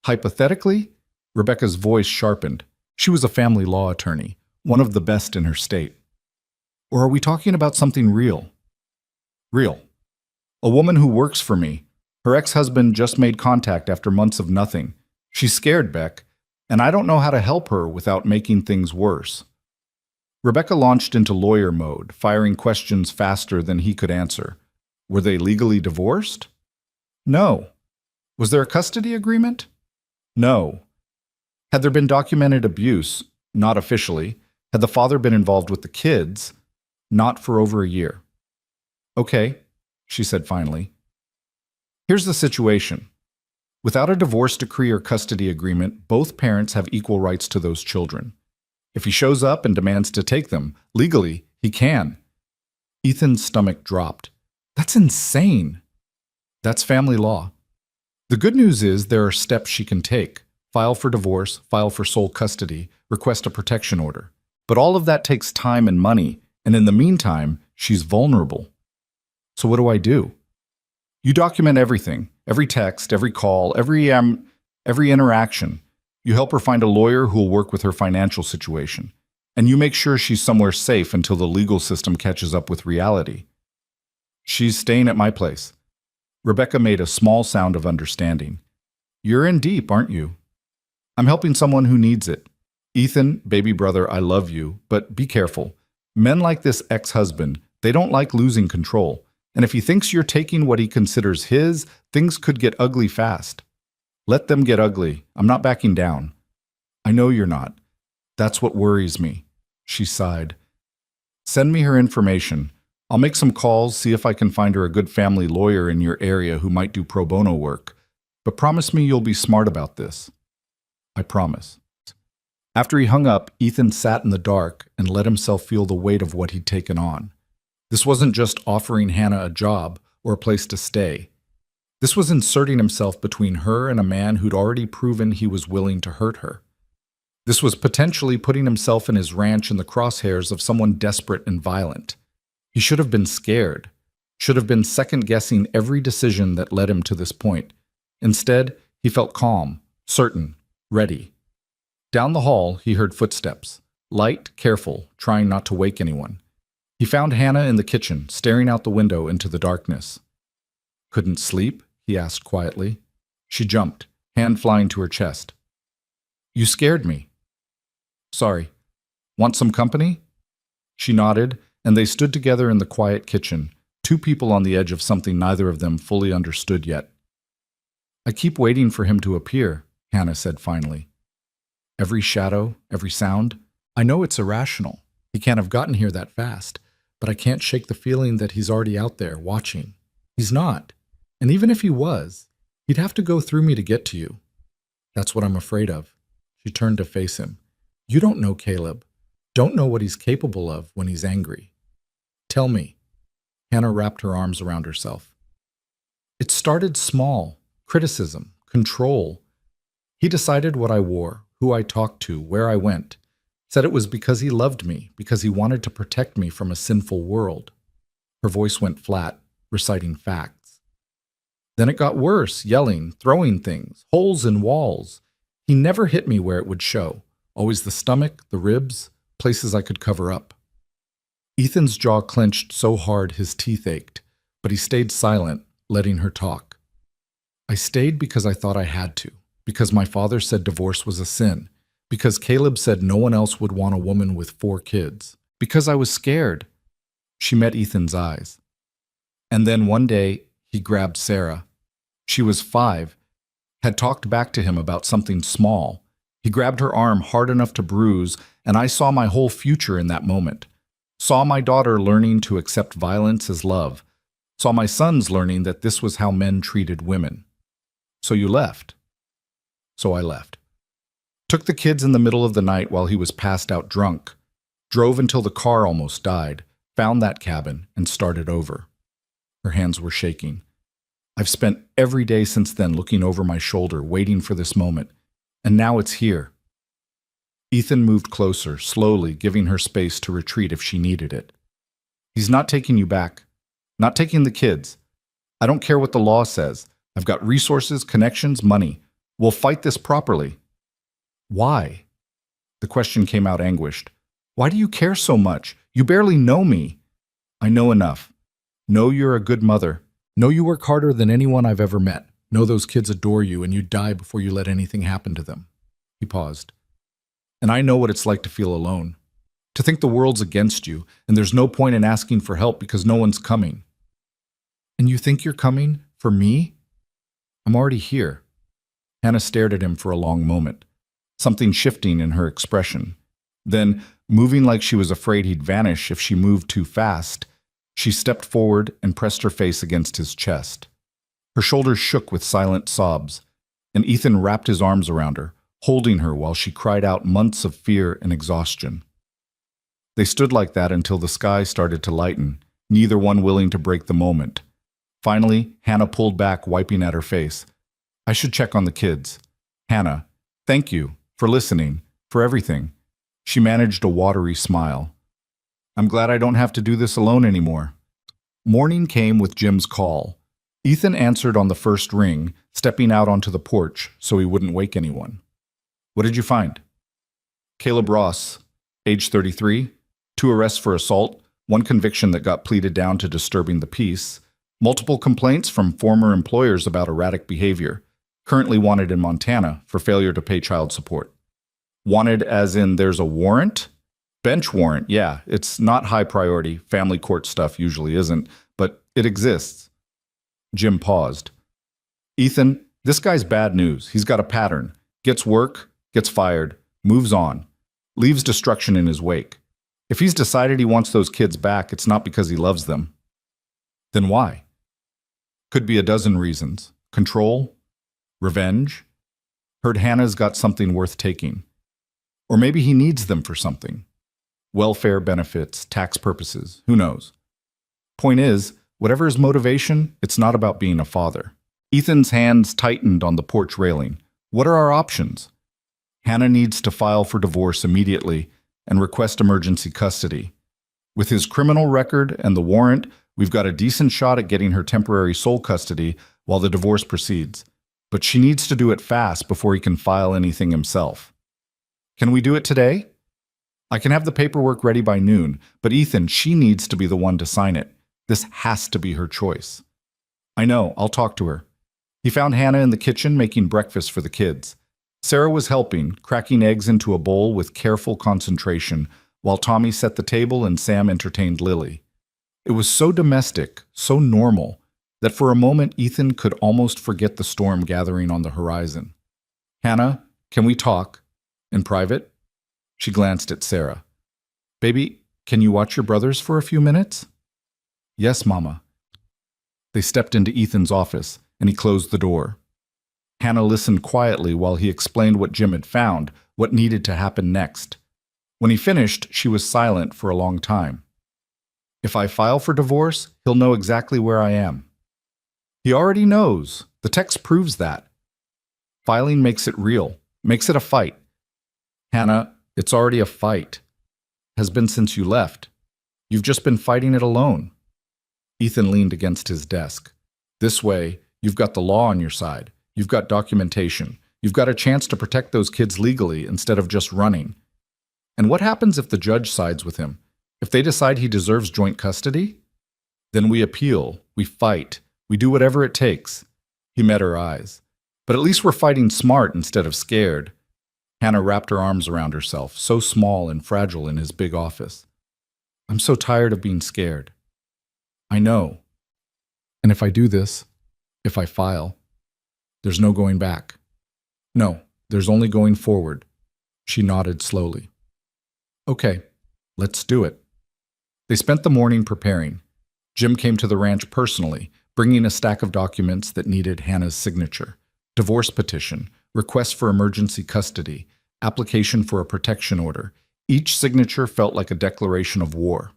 Hypothetically? Rebecca's voice sharpened. She was a family law attorney, one of the best in her state. Or are we talking about something real? Real. A woman who works for me. Her ex-husband just made contact after months of nothing. She's scared, Beck, and I don't know how to help her without making things worse. Rebecca launched into lawyer mode, firing questions faster than he could answer. Were they legally divorced? No. Was there a custody agreement? No. Had there been documented abuse? Not officially. Had the father been involved with the kids? Not for over a year. Okay, she said finally. Here's the situation. Without a divorce decree or custody agreement, both parents have equal rights to those children. If he shows up and demands to take them, legally, he can. Ethan's stomach dropped. That's insane. That's family law. The good news is there are steps she can take. File for divorce, file for sole custody, request a protection order. But all of that takes time and money, and in the meantime, she's vulnerable. So what do I do? You document everything, every text, every call, every interaction. You help her find a lawyer who will work with her financial situation. And you make sure she's somewhere safe until the legal system catches up with reality. She's staying at my place. Rebecca made a small sound of understanding. You're in deep, aren't you? I'm helping someone who needs it. Ethan, baby brother, I love you, but be careful. Men like this ex-husband, they don't like losing control. And if he thinks you're taking what he considers his, things could get ugly fast. Let them get ugly. I'm not backing down. I know you're not. That's what worries me. She sighed. Send me her information. I'll make some calls, see if I can find her a good family lawyer in your area who might do pro bono work. But promise me you'll be smart about this. I promise. After he hung up, Ethan sat in the dark and let himself feel the weight of what he'd taken on. This wasn't just offering Hannah a job or a place to stay. This was inserting himself between her and a man who'd already proven he was willing to hurt her. This was potentially putting himself and his ranch in the crosshairs of someone desperate and violent. He should have been scared, should have been second-guessing every decision that led him to this point. Instead, he felt calm, certain, ready. Down the hall, he heard footsteps, light, careful, trying not to wake anyone. He found Hannah in the kitchen, staring out the window into the darkness. "Couldn't sleep?" he asked quietly. She jumped, hand flying to her chest. "You scared me." "Sorry. Want some company?" She nodded, and they stood together in the quiet kitchen, two people on the edge of something neither of them fully understood yet. "I keep waiting for him to appear," Hannah said finally. "Every shadow, every sound. I know it's irrational. He can't have gotten here that fast, but I can't shake the feeling that he's already out there, watching. He's not. And even if he was, he'd have to go through me to get to you. That's what I'm afraid of." She turned to face him. "You don't know Caleb. Don't know what he's capable of when he's angry. Tell me." Hannah wrapped her arms around herself. "It started small. Criticism, control. He decided what I wore, who I talked to, where I went. Said it was because he loved me, because he wanted to protect me from a sinful world." Her voice went flat, reciting facts. "Then it got worse, yelling, throwing things, holes in walls. He never hit me where it would show. Always the stomach, the ribs, places I could cover up." Ethan's jaw clenched so hard his teeth ached, but he stayed silent, letting her talk. "I stayed because I thought I had to, because my father said divorce was a sin, because Caleb said no one else would want a woman with 4 kids, because I was scared." She met Ethan's eyes. "And then one day, he grabbed Sarah. She was 5, had talked back to him about something small. He grabbed her arm hard enough to bruise, and I saw my whole future in that moment. Saw my daughter learning to accept violence as love. Saw my sons learning that this was how men treated women. So you left." "So I left. Took the kids in the middle of the night while he was passed out drunk. Drove until the car almost died, found that cabin, and started over." Her hands were shaking. "I've spent every day since then looking over my shoulder, waiting for this moment. And now it's here." Ethan moved closer, slowly, giving her space to retreat if she needed it. "He's not taking you back. Not taking the kids. I don't care what the law says. I've got resources, connections, money. We'll fight this properly." "Why?" The question came out anguished. "Why do you care so much? You barely know me." "I know enough. Know you're a good mother. Know you work harder than anyone I've ever met. Know those kids adore you and you die before you let anything happen to them." He paused. "And I know what it's like to feel alone. To think the world's against you and there's no point in asking for help because no one's coming." "And you think you're coming? For me?" "I'm already here." Hannah stared at him for a long moment, something shifting in her expression. Then, moving like she was afraid he'd vanish if she moved too fast, she stepped forward and pressed her face against his chest. Her shoulders shook with silent sobs, and Ethan wrapped his arms around her, holding her while she cried out months of fear and exhaustion. They stood like that until the sky started to lighten, neither one willing to break the moment. Finally, Hannah pulled back, wiping at her face. "I should check on the kids. Hannah, thank you for listening, for everything." She managed a watery smile. "I'm glad I don't have to do this alone anymore." Morning came with Jim's call. Ethan answered on the first ring, stepping out onto the porch so he wouldn't wake anyone. "What did you find?" "Caleb Ross, age 33, 2 arrests for assault, 1 conviction that got pleaded down to disturbing the peace, multiple complaints from former employers about erratic behavior, currently wanted in Montana for failure to pay child support." "Wanted as in there's a warrant?" "Bench warrant, yeah. It's not high priority. Family court stuff usually isn't, but it exists." Jim paused. "Ethan, this guy's bad news. He's got a pattern. Gets work, gets fired, moves on, leaves destruction in his wake. If he's decided he wants those kids back, it's not because he loves them." "Then why?" "Could be a dozen reasons. Control? Revenge? Heard Hannah's got something worth taking. Or maybe he needs them for something. Welfare benefits, tax purposes, who knows? Point is, whatever his motivation, it's not about being a father." Ethan's hands tightened on the porch railing. "What are our options?" "Hannah needs to file for divorce immediately and request emergency custody. With his criminal record and the warrant, we've got a decent shot at getting her temporary sole custody while the divorce proceeds. But she needs to do it fast before he can file anything himself." "Can we do it today?" I can have the paperwork ready by noon, but Ethan, she needs to be the one to sign it. This has to be her choice. I know, I'll talk to her. He found Hannah in the kitchen making breakfast for the kids. Sarah was helping, cracking eggs into a bowl with careful concentration, while Tommy set the table and Sam entertained Lily. It was so domestic, so normal, that for a moment Ethan could almost forget the storm gathering on the horizon. Hannah, can we talk? In private? She glanced at Sarah. Baby, can you watch your brothers for a few minutes? Yes, Mama. They stepped into Ethan's office, and he closed the door. Hannah listened quietly while he explained what Jim had found, what needed to happen next. When he finished, she was silent for a long time. If I file for divorce, he'll know exactly where I am. He already knows. The text proves that. Filing makes it real, makes it a fight. Hannah, it's already a fight. Has been since you left. You've just been fighting it alone. Ethan leaned against his desk. This way, you've got the law on your side. You've got documentation. You've got a chance to protect those kids legally instead of just running. And what happens if the judge sides with him? If they decide he deserves joint custody? Then we appeal, we fight, we do whatever it takes. He met her eyes. But at least we're fighting smart instead of scared. Hannah wrapped her arms around herself, so small and fragile in his big office. I'm so tired of being scared. I know. And if I do this, if I file, there's no going back. No, there's only going forward. She nodded slowly. Okay, let's do it. They spent the morning preparing. Jim came to the ranch personally, bringing a stack of documents that needed Hannah's signature. Divorce petition, request for emergency custody, application for a protection order. Each signature felt like a declaration of war.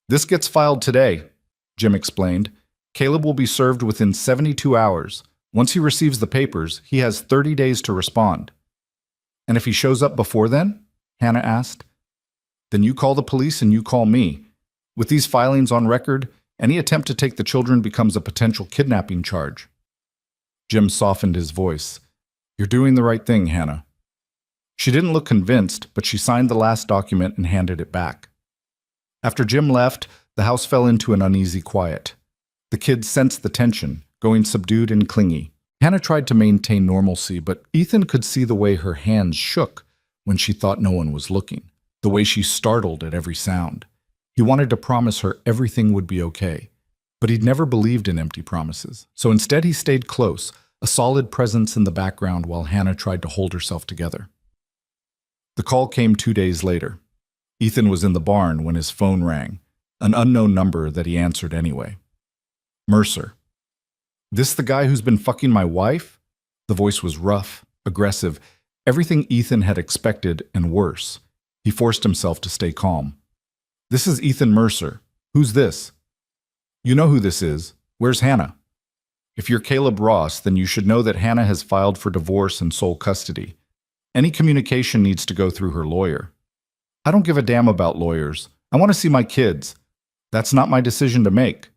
This gets filed today, Jim explained. Caleb will be served within 72 hours. Once he receives the papers, he has 30 days to respond. And if he shows up before then? Hannah asked. Then you call the police and you call me. With these filings on record, any attempt to take the children becomes a potential kidnapping charge. Jim softened his voice. You're doing the right thing, Hannah. She didn't look convinced, but she signed the last document and handed it back. After Jim left, the house fell into an uneasy quiet. The kids sensed the tension, going subdued and clingy. Hannah tried to maintain normalcy, but Ethan could see the way her hands shook when she thought no one was looking, the way she startled at every sound. He wanted to promise her everything would be okay, but he'd never believed in empty promises. So instead he stayed close, a solid presence in the background while Hannah tried to hold herself together. The call came 2 days later. Ethan was in the barn when his phone rang, an unknown number that he answered anyway. Mercer. This the guy who's been fucking my wife? The voice was rough, aggressive, everything Ethan had expected and worse. He forced himself to stay calm. This is Ethan Mercer. Who's this? You know who this is. Where's Hannah? If you're Caleb Ross, then you should know that Hannah has filed for divorce and sole custody. Any communication needs to go through her lawyer. I don't give a damn about lawyers. I want to see my kids. That's not my decision to make.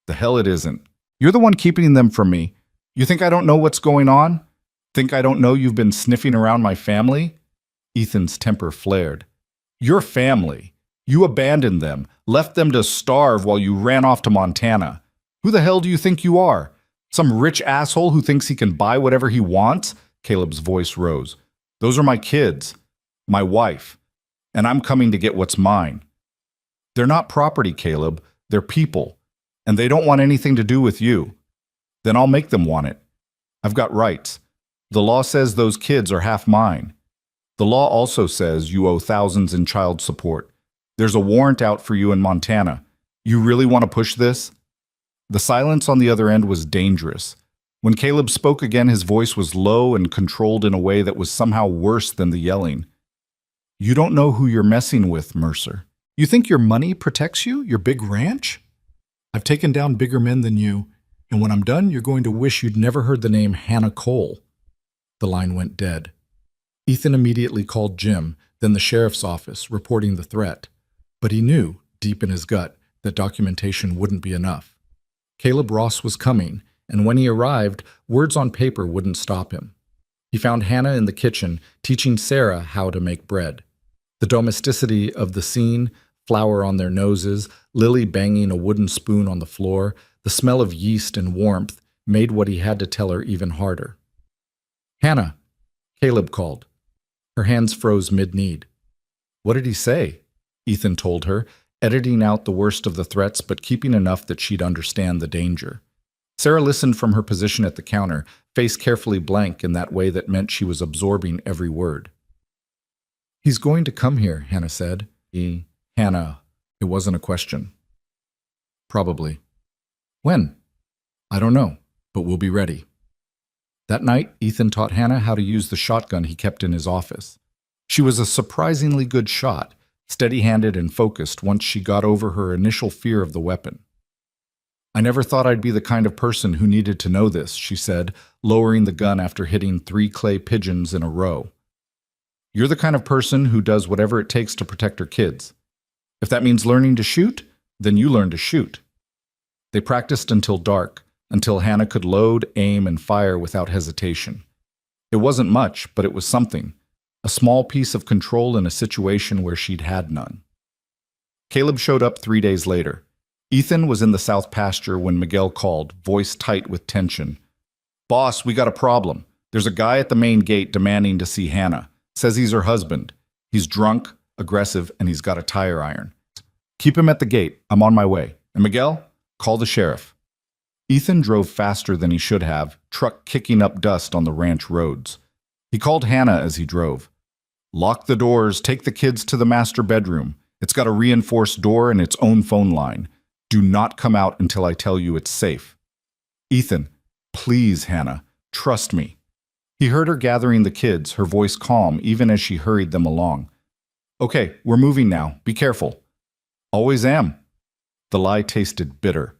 The hell it isn't. You're the one keeping them from me. You think I don't know what's going on? Think I don't know you've been sniffing around my family? Ethan's temper flared. Your family. You abandoned them, left them to starve while you ran off to Montana. Who the hell do you think you are? Some rich asshole who thinks he can buy whatever he wants? Caleb's voice rose. Those are my kids, my wife, and I'm coming to get what's mine. They're not property, Caleb. They're people, and they don't want anything to do with you. Then I'll make them want it. I've got rights. The law says those kids are half mine. The law also says you owe thousands in child support. There's a warrant out for you in Montana. You really want to push this? The silence on the other end was dangerous. When Caleb spoke again, his voice was low and controlled in a way that was somehow worse than the yelling. You don't know who you're messing with, Mercer. You think your money protects you, your big ranch? I've taken down bigger men than you, and when I'm done, you're going to wish you'd never heard the name Hannah Cole. The line went dead. Ethan immediately called Jim, then the sheriff's office, reporting the threat. But he knew, deep in his gut, that documentation wouldn't be enough. Caleb Ross was coming, and when he arrived, words on paper wouldn't stop him. He found Hannah in the kitchen, teaching Sarah how to make bread. The domesticity of the scene, flour on their noses, Lily banging a wooden spoon on the floor, the smell of yeast and warmth made what he had to tell her even harder. "Hannah," Caleb called. Her hands froze mid-need. "What did he say?" Ethan told her, editing out the worst of the threats but keeping enough that she'd understand the danger. Sarah listened from her position at the counter, face carefully blank in that way that meant she was absorbing every word. "He's going to come here," Hannah said. Hannah, it wasn't a question. "Probably." "When?" "I don't know, but we'll be ready." That night, Ethan taught Hannah how to use the shotgun he kept in his office. She was a surprisingly good shot, steady-handed and focused once she got over her initial fear of the weapon. "I never thought I'd be the kind of person who needed to know this," she said, lowering the gun after hitting 3 clay pigeons in a row. "You're the kind of person who does whatever it takes to protect her kids. If that means learning to shoot, then you learn to shoot." They practiced until dark, until Hannah could load, aim, and fire without hesitation. It wasn't much, but it was something. A small piece of control in a situation where she'd had none. Caleb showed up 3 days later. Ethan was in the south pasture when Miguel called, voice tight with tension. "Boss, we got a problem. There's a guy at the main gate demanding to see Hannah. Says he's her husband. He's drunk, aggressive, and he's got a tire iron. Keep him at the gate. I'm on my way. And Miguel, call the sheriff." Ethan drove faster than he should have, truck kicking up dust on the ranch roads. He called Hannah as he drove. "Lock the doors, take the kids to the master bedroom. It's got a reinforced door and its own phone line. Do not come out until I tell you it's safe." "Ethan, please, Hannah, trust me." He heard her gathering the kids, her voice calm even as she hurried them along. "Okay, we're moving now. Be careful." "Always am." The lie tasted bitter.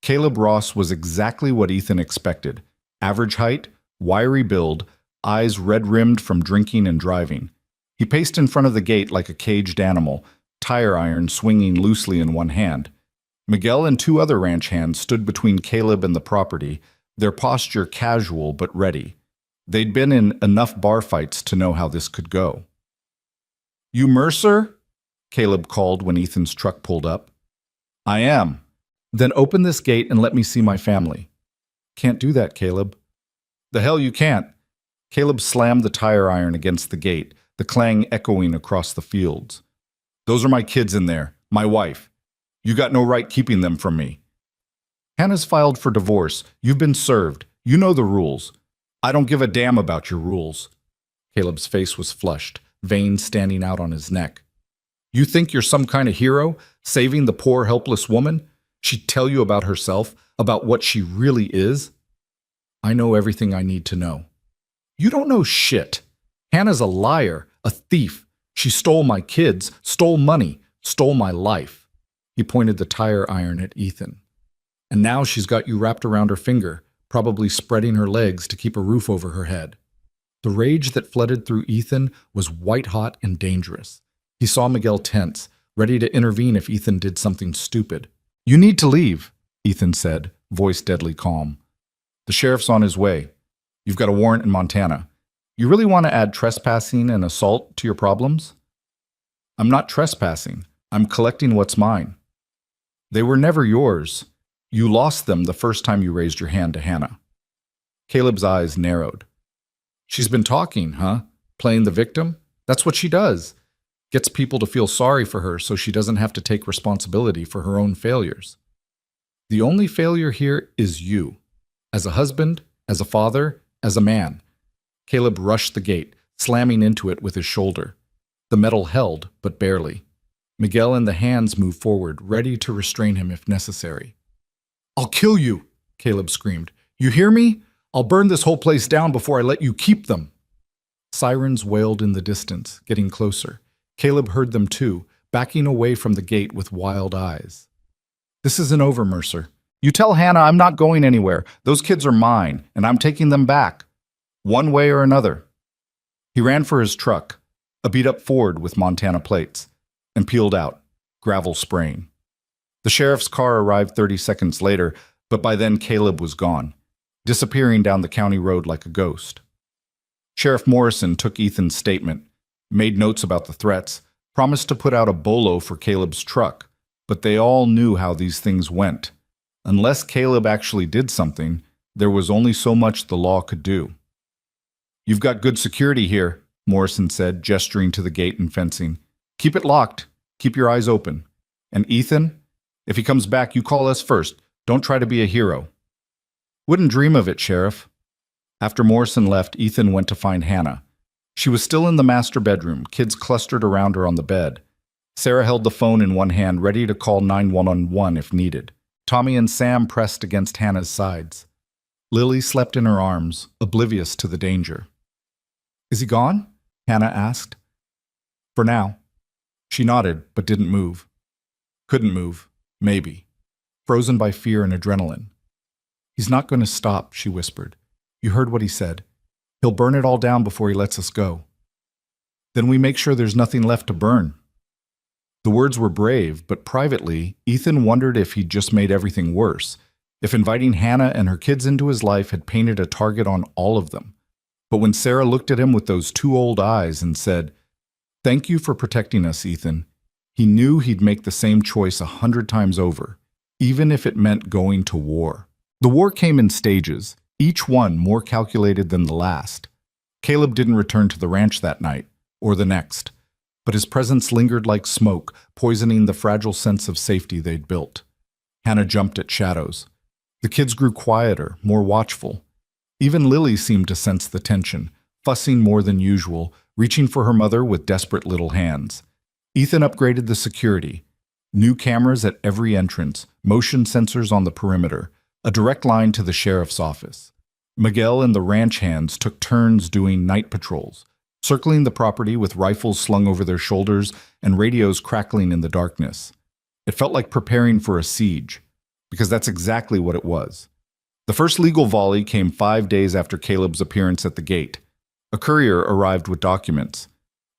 Caleb Ross was exactly what Ethan expected. Average height, wiry build, eyes red-rimmed from drinking and driving. He paced in front of the gate like a caged animal, tire iron swinging loosely in one hand. Miguel and 2 other ranch hands stood between Caleb and the property, their posture casual but ready. They'd been in enough bar fights to know how this could go. "You Mercer?" Caleb called when Ethan's truck pulled up. "I am." "Then open this gate and let me see my family." "Can't do that, Caleb." "The hell you can't." Caleb slammed the tire iron against the gate, the clang echoing across the fields. "Those are my kids in there, my wife. You got no right keeping them from me." "Hannah's filed for divorce. You've been served. You know the rules." "I don't give a damn about your rules." Caleb's face was flushed, veins standing out on his neck. "You think you're some kind of hero, saving the poor, helpless woman? She'd tell you about herself, about what she really is?" "I know everything I need to know." "You don't know shit. Hannah's a liar, a thief. She stole my kids, stole money, stole my life." He pointed the tire iron at Ethan. "And now she's got you wrapped around her finger, probably spreading her legs to keep a roof over her head." The rage that flooded through Ethan was white-hot and dangerous. He saw Miguel tense, ready to intervene if Ethan did something stupid. "You need to leave," Ethan said, voice deadly calm. "The sheriff's on his way. You've got a warrant in Montana. You really want to add trespassing and assault to your problems?" "I'm not trespassing. I'm collecting what's mine." "They were never yours. You lost them the first time you raised your hand to Hannah." Caleb's eyes narrowed. "She's been talking, huh? Playing the victim? That's what she does. Gets people to feel sorry for her so she doesn't have to take responsibility for her own failures. The only failure here is you. As a husband, as a father, as a man." Caleb rushed the gate, slamming into it with his shoulder. The metal held, but barely. Miguel and the hands moved forward, ready to restrain him if necessary. "I'll kill you," Caleb screamed. "You hear me? I'll burn this whole place down before I let you keep them." Sirens wailed in the distance, getting closer. Caleb heard them too, backing away from the gate with wild eyes. "This isn't over, Mercer. You tell Hannah I'm not going anywhere. Those kids are mine, and I'm taking them back. One way or another." He ran for his truck, a beat-up Ford with Montana plates, and peeled out, gravel spraying. The sheriff's car arrived 30 seconds later, but by then Caleb was gone, disappearing down the county road like a ghost. Sheriff Morrison took Ethan's statement, made notes about the threats, promised to put out a bolo for Caleb's truck, but they all knew how these things went. Unless Caleb actually did something, there was only so much the law could do. "You've got good security here," Morrison said, gesturing to the gate and fencing. "Keep it locked. Keep your eyes open. And Ethan, if he comes back, you call us first. Don't try to be a hero." "Wouldn't dream of it, Sheriff." After Morrison left, Ethan went to find Hannah. She was still in the master bedroom, kids clustered around her on the bed. Sarah held the phone in one hand, ready to call 911 if needed. Tommy and Sam pressed against Hannah's sides. Lily slept in her arms, oblivious to the danger. "Is he gone?" Hannah asked. "For now." She nodded, but didn't move. Couldn't move, maybe. Frozen by fear and adrenaline. "He's not going to stop," she whispered. "You heard what he said. He'll burn it all down before he lets us go." "Then we make sure there's nothing left to burn." The words were brave, but privately, Ethan wondered if he'd just made everything worse, if inviting Hannah and her kids into his life had painted a target on all of them. But when Sarah looked at him with those two old eyes and said, "Thank you for protecting us, Ethan," he knew he'd make the same choice 100 times over, even if it meant going to war. The war came in stages, each one more calculated than the last. Caleb didn't return to the ranch that night, or the next, but his presence lingered like smoke, poisoning the fragile sense of safety they'd built. Hannah jumped at shadows. The kids grew quieter, more watchful. Even Lily seemed to sense the tension, fussing more than usual, reaching for her mother with desperate little hands. Ethan upgraded the security. New cameras at every entrance, motion sensors on the perimeter, a direct line to the sheriff's office. Miguel and the ranch hands took turns doing night patrols, circling the property with rifles slung over their shoulders and radios crackling in the darkness. It felt like preparing for a siege, because that's exactly what it was. The first legal volley came 5 days after Caleb's appearance at the gate. A courier arrived with documents.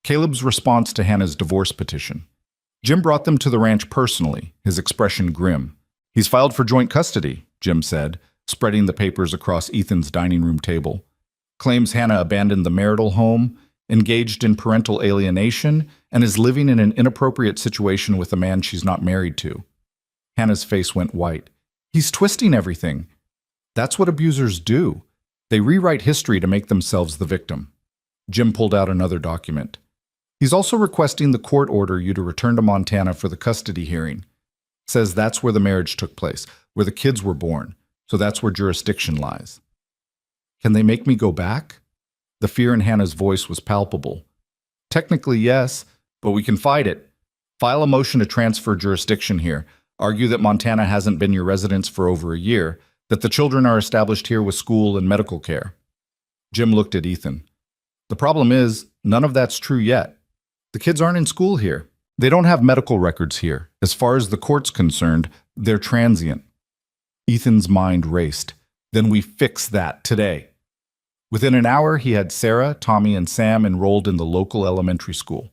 Caleb's response to Hannah's divorce petition. Jim brought them to the ranch personally, his expression grim. "He's filed for joint custody," Jim said, spreading the papers across Ethan's dining room table. "Claims Hannah abandoned the marital home, engaged in parental alienation, and is living in an inappropriate situation with a man she's not married to." Hannah's face went white. "He's twisting everything." "That's what abusers do. They rewrite history to make themselves the victim." Jim pulled out another document. "He's also requesting the court order you to return to Montana for the custody hearing. Says that's where the marriage took place, where the kids were born, so that's where jurisdiction lies." "Can they make me go back?" The fear in Hannah's voice was palpable. "Technically, yes, but we can fight it. File a motion to transfer jurisdiction here. Argue that Montana hasn't been your residence for over a year, that the children are established here with school and medical care." Jim looked at Ethan. "The problem is, none of that's true yet. The kids aren't in school here. They don't have medical records here. As far as the court's concerned, they're transient." Ethan's mind raced. "Then we fix that today." Within an hour, he had Sarah, Tommy, and Sam enrolled in the local elementary school.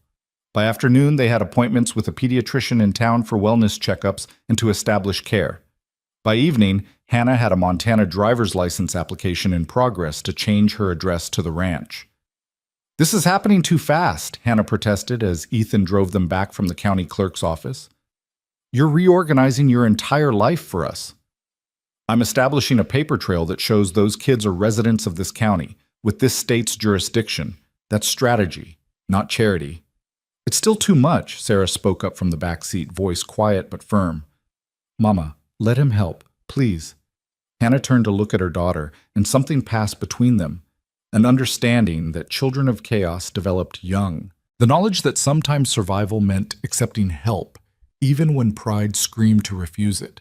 By afternoon, they had appointments with a pediatrician in town for wellness checkups and to establish care. By evening, Hannah had a Montana driver's license application in progress to change her address to the ranch. "This is happening too fast," Hannah protested as Ethan drove them back from the county clerk's office. "You're reorganizing your entire life for us." "I'm establishing a paper trail that shows those kids are residents of this county, with this state's jurisdiction. That's strategy, not charity." "It's still too much," Sarah spoke up from the back seat, voice quiet but firm. "Mama, let him help, please." Hannah turned to look at her daughter, and something passed between them, an understanding that children of chaos developed young, the knowledge that sometimes survival meant accepting help, even when pride screamed to refuse it.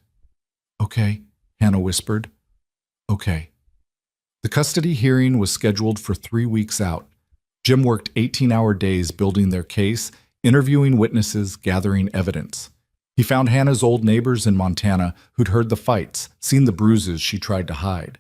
"Okay," Hannah whispered. "Okay." The custody hearing was scheduled for 3 weeks out. Jim worked 18-hour days building their case, interviewing witnesses, gathering evidence. He found Hannah's old neighbors in Montana who'd heard the fights, seen the bruises she tried to hide.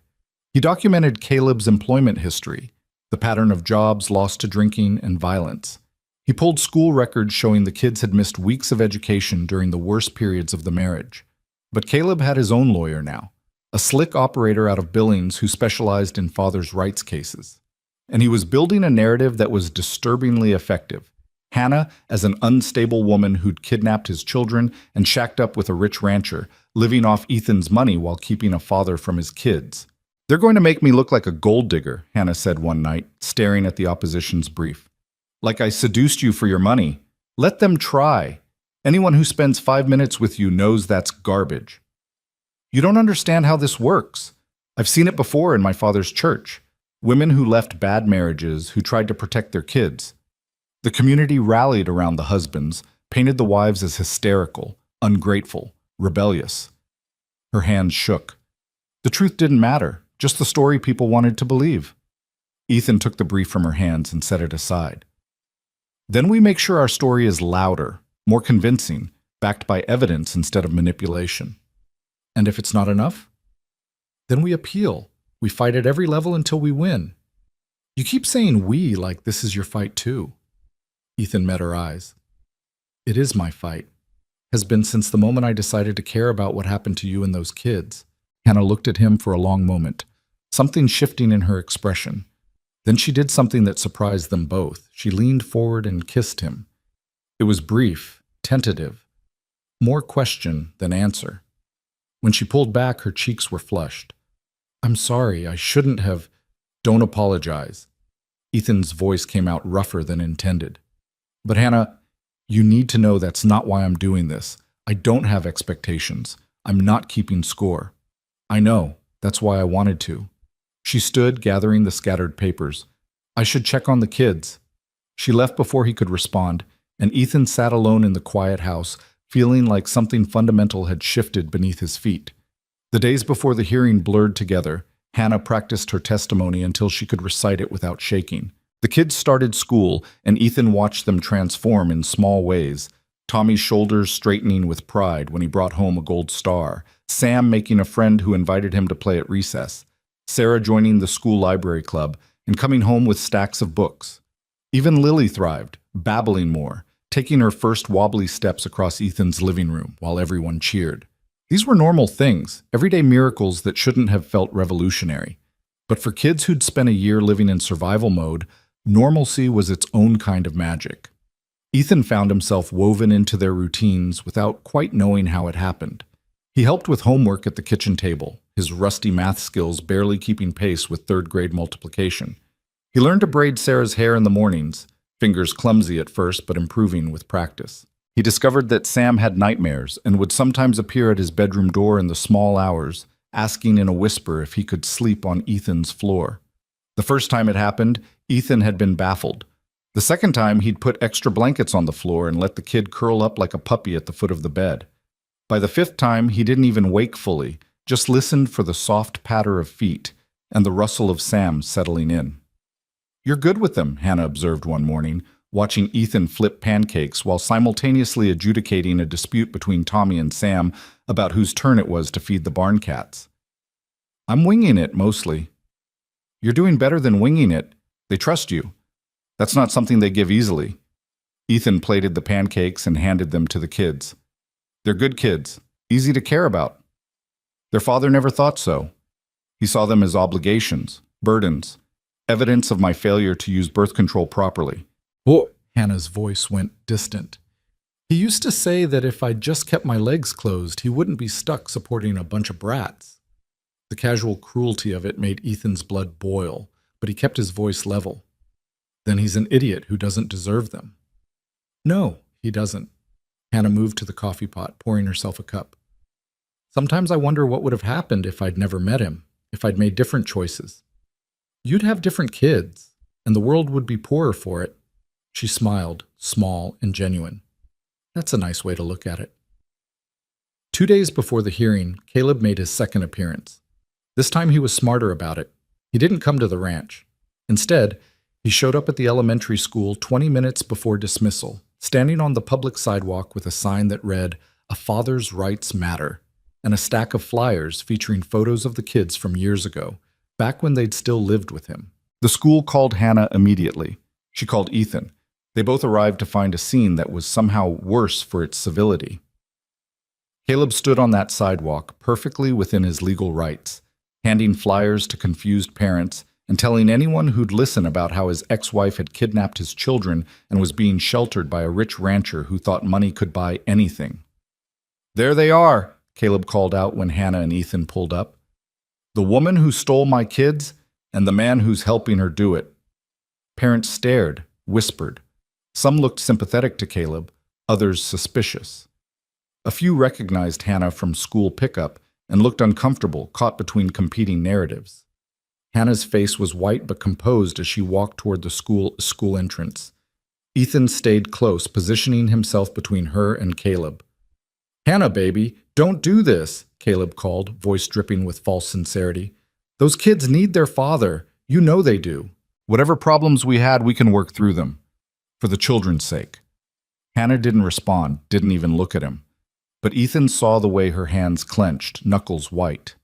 He documented Caleb's employment history, the pattern of jobs lost to drinking and violence. He pulled school records showing the kids had missed weeks of education during the worst periods of the marriage. But Caleb had his own lawyer now, a slick operator out of Billings who specialized in fathers' rights cases. And he was building a narrative that was disturbingly effective. Hannah as an unstable woman who'd kidnapped his children and shacked up with a rich rancher, living off Ethan's money while keeping a father from his kids. "They're going to make me look like a gold digger," Hannah said one night, staring at the opposition's brief. "Like I seduced you for your money. Let them try. Anyone who spends 5 minutes with you knows that's garbage." "You don't understand how this works. I've seen it before in my father's church. Women who left bad marriages, who tried to protect their kids. The community rallied around the husbands, painted the wives as hysterical, ungrateful, rebellious." Her hands shook. The truth didn't matter, just the story people wanted to believe. Ethan took the brief from her hands and set it aside. "Then we make sure our story is louder, more convincing, backed by evidence instead of manipulation. And if it's not enough? Then we appeal. We fight at every level until we win." "You keep saying we like this is your fight too." Ethan met her eyes. "It is my fight. Has been since the moment I decided to care about what happened to you and those kids." Hannah looked at him for a long moment, something shifting in her expression. Then she did something that surprised them both. She leaned forward and kissed him. It was brief, tentative, more question than answer. When she pulled back, her cheeks were flushed. "I'm sorry, I shouldn't have—" "Don't apologize." Ethan's voice came out rougher than intended. "But Hannah, you need to know that's not why I'm doing this. I don't have expectations. I'm not keeping score." "I know. That's why I wanted to." She stood, gathering the scattered papers. "I should check on the kids." She left before he could respond, and Ethan sat alone in the quiet house, feeling like something fundamental had shifted beneath his feet. The days before the hearing blurred together. Hannah practiced her testimony until she could recite it without shaking. The kids started school, and Ethan watched them transform in small ways. Tommy's shoulders straightening with pride when he brought home a gold star, Sam making a friend who invited him to play at recess, Sarah joining the school library club and coming home with stacks of books. Even Lily thrived, babbling more, taking her first wobbly steps across Ethan's living room while everyone cheered. These were normal things, everyday miracles that shouldn't have felt revolutionary. But for kids who'd spent a year living in survival mode, normalcy was its own kind of magic. Ethan found himself woven into their routines without quite knowing how it happened. He helped with homework at the kitchen table, his rusty math skills barely keeping pace with third-grade multiplication. He learned to braid Sarah's hair in the mornings, fingers clumsy at first but improving with practice. He discovered that Sam had nightmares and would sometimes appear at his bedroom door in the small hours, asking in a whisper if he could sleep on Ethan's floor. The first time it happened, Ethan had been baffled. The second time, he'd put extra blankets on the floor and let the kid curl up like a puppy at the foot of the bed. By the fifth time, he didn't even wake fully, just listened for the soft patter of feet and the rustle of Sam settling in. "You're good with them," Hannah observed one morning, watching Ethan flip pancakes while simultaneously adjudicating a dispute between Tommy and Sam about whose turn it was to feed the barn cats. "I'm winging it, mostly." "You're doing better than winging it. They trust you. That's not something they give easily." Ethan plated the pancakes and handed them to the kids. "They're good kids, easy to care about." Their father never thought so. He saw them as obligations, burdens, evidence of my failure to use birth control properly. "Oh," Hannah's voice went distant. "He used to say that if I'd just kept my legs closed, he wouldn't be stuck supporting a bunch of brats." The casual cruelty of it made Ethan's blood boil, but he kept his voice level. "Then he's an idiot who doesn't deserve them." "No, he doesn't." Hannah moved to the coffee pot, pouring herself a cup. "Sometimes I wonder what would have happened if I'd never met him, if I'd made different choices. You'd have different kids, and the world would be poorer for it." She smiled, small and genuine. "That's a nice way to look at it." 2 days before the hearing, Caleb made his second appearance. This time he was smarter about it. He didn't come to the ranch. Instead, he showed up at the elementary school 20 minutes before dismissal, standing on the public sidewalk with a sign that read, "A Father's Rights Matter," and a stack of flyers featuring photos of the kids from years ago, back when they'd still lived with him. The school called Hannah immediately. She called Ethan. They both arrived to find a scene that was somehow worse for its civility. Caleb stood on that sidewalk, perfectly within his legal rights, handing flyers to confused parents and telling anyone who'd listen about how his ex-wife had kidnapped his children and was being sheltered by a rich rancher who thought money could buy anything. "There they are," Caleb called out when Hannah and Ethan pulled up. "The woman who stole my kids and the man who's helping her do it." Parents stared, whispered. Some looked sympathetic to Caleb, others suspicious. A few recognized Hannah from school pickup and looked uncomfortable, caught between competing narratives. Hannah's face was white but composed as she walked toward the school entrance. Ethan stayed close, positioning himself between her and Caleb. "Hannah, baby, don't do this," Caleb called, voice dripping with false sincerity. "Those kids need their father. You know they do. Whatever problems we had, we can work through them. For the children's sake." Hannah didn't respond, didn't even look at him. But Ethan saw the way her hands clenched, knuckles white.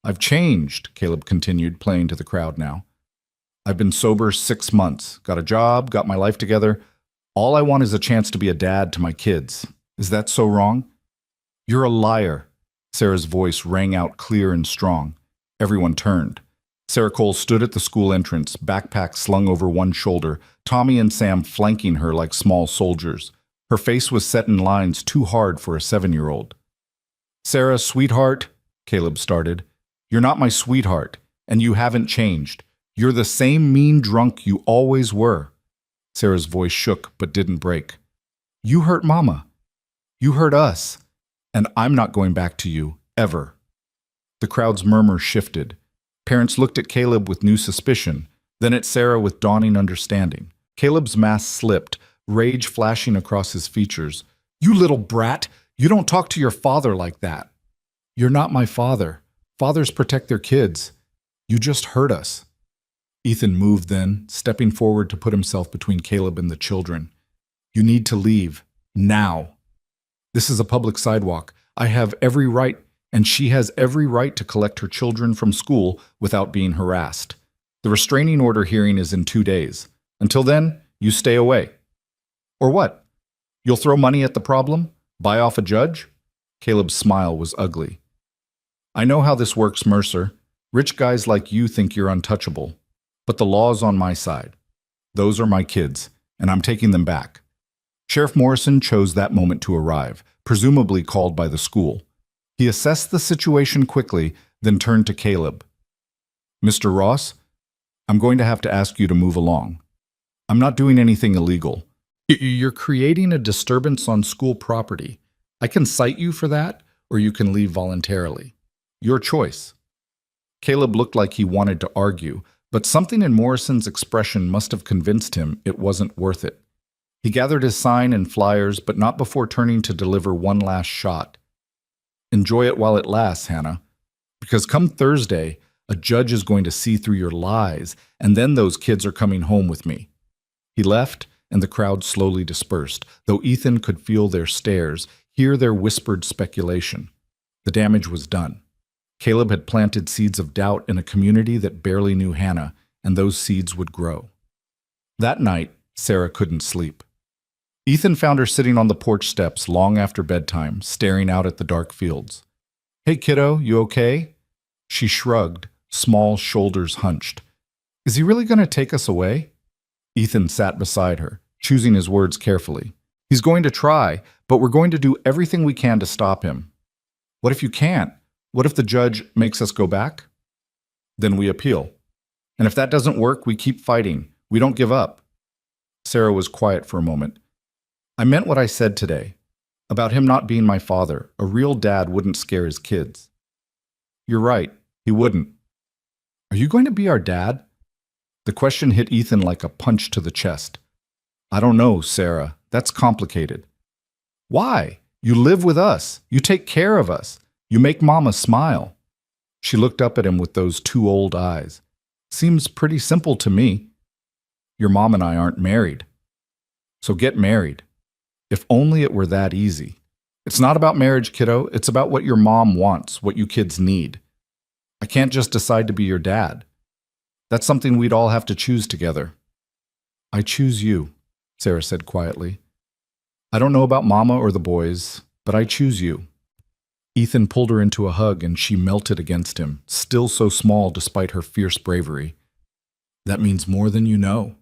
"I've changed," Caleb continued, playing to the crowd now. "I've been sober 6 months, got a job, got my life together. All I want is a chance to be a dad to my kids. Is that so wrong?" "You're a liar." Sarah's voice rang out clear and strong. Everyone turned. Sarah Cole stood at the school entrance, backpack slung over one shoulder, Tommy and Sam flanking her like small soldiers. Her face was set in lines too hard for a 7-year-old. "Sarah, sweetheart," Caleb started. "You're not my sweetheart, and you haven't changed. You're the same mean drunk you always were." Sarah's voice shook but didn't break. "You hurt Mama. You hurt us. And I'm not going back to you, ever." The crowd's murmur shifted. Parents looked at Caleb with new suspicion, then at Sarah with dawning understanding. Caleb's mask slipped, rage flashing across his features. "You little brat! You don't talk to your father like that." "You're not my father. Fathers protect their kids. You just hurt us." Ethan moved then, stepping forward to put himself between Caleb and the children. "You need to leave. Now. This is a public sidewalk. I have every right, and she has every right to collect her children from school without being harassed. The restraining order hearing is in 2 days. Until then, you stay away." "Or what? You'll throw money at the problem? Buy off a judge?" Caleb's smile was ugly. "I know how this works, Mercer. Rich guys like you think you're untouchable. But the law's on my side. Those are my kids, and I'm taking them back." Sheriff Morrison chose that moment to arrive, presumably called by the school. He assessed the situation quickly, then turned to Caleb. "Mr. Ross, I'm going to have to ask you to move along. I'm not doing anything illegal. You're creating a disturbance on school property. I can cite you for that, or you can leave voluntarily. Your choice." Caleb looked like he wanted to argue, but something in Morrison's expression must have convinced him it wasn't worth it. He gathered his sign and flyers, but not before turning to deliver one last shot. "Enjoy it while it lasts, Hannah. Because come Thursday, a judge is going to see through your lies, and then those kids are coming home with me." He left, and the crowd slowly dispersed, though Ethan could feel their stares, hear their whispered speculation. The damage was done. Caleb had planted seeds of doubt in a community that barely knew Hannah, and those seeds would grow. That night, Sarah couldn't sleep. Ethan found her sitting on the porch steps long after bedtime, staring out at the dark fields. "Hey, kiddo, you okay?" She shrugged, small shoulders hunched. "Is he really going to take us away?" Ethan sat beside her, choosing his words carefully. "He's going to try, but we're going to do everything we can to stop him." "What if you can't? What if the judge makes us go back?" "Then we appeal. And if that doesn't work, we keep fighting. We don't give up." Sarah was quiet for a moment. "I meant what I said today. About him not being my father. A real dad wouldn't scare his kids." "You're right. He wouldn't." "Are you going to be our dad?" The question hit Ethan like a punch to the chest. "I don't know, Sarah. That's complicated." "Why? You live with us. You take care of us. You make Mama smile." She looked up at him with those two old eyes. "Seems pretty simple to me." "Your mom and I aren't married. So get married. If only it were that easy. It's not about marriage, kiddo. It's about what your mom wants, what you kids need. I can't just decide to be your dad. That's something we'd all have to choose together." "I choose you," Sarah said quietly. "I don't know about Mama or the boys, but I choose you." Ethan pulled her into a hug and she melted against him, still so small despite her fierce bravery. That means more than you know.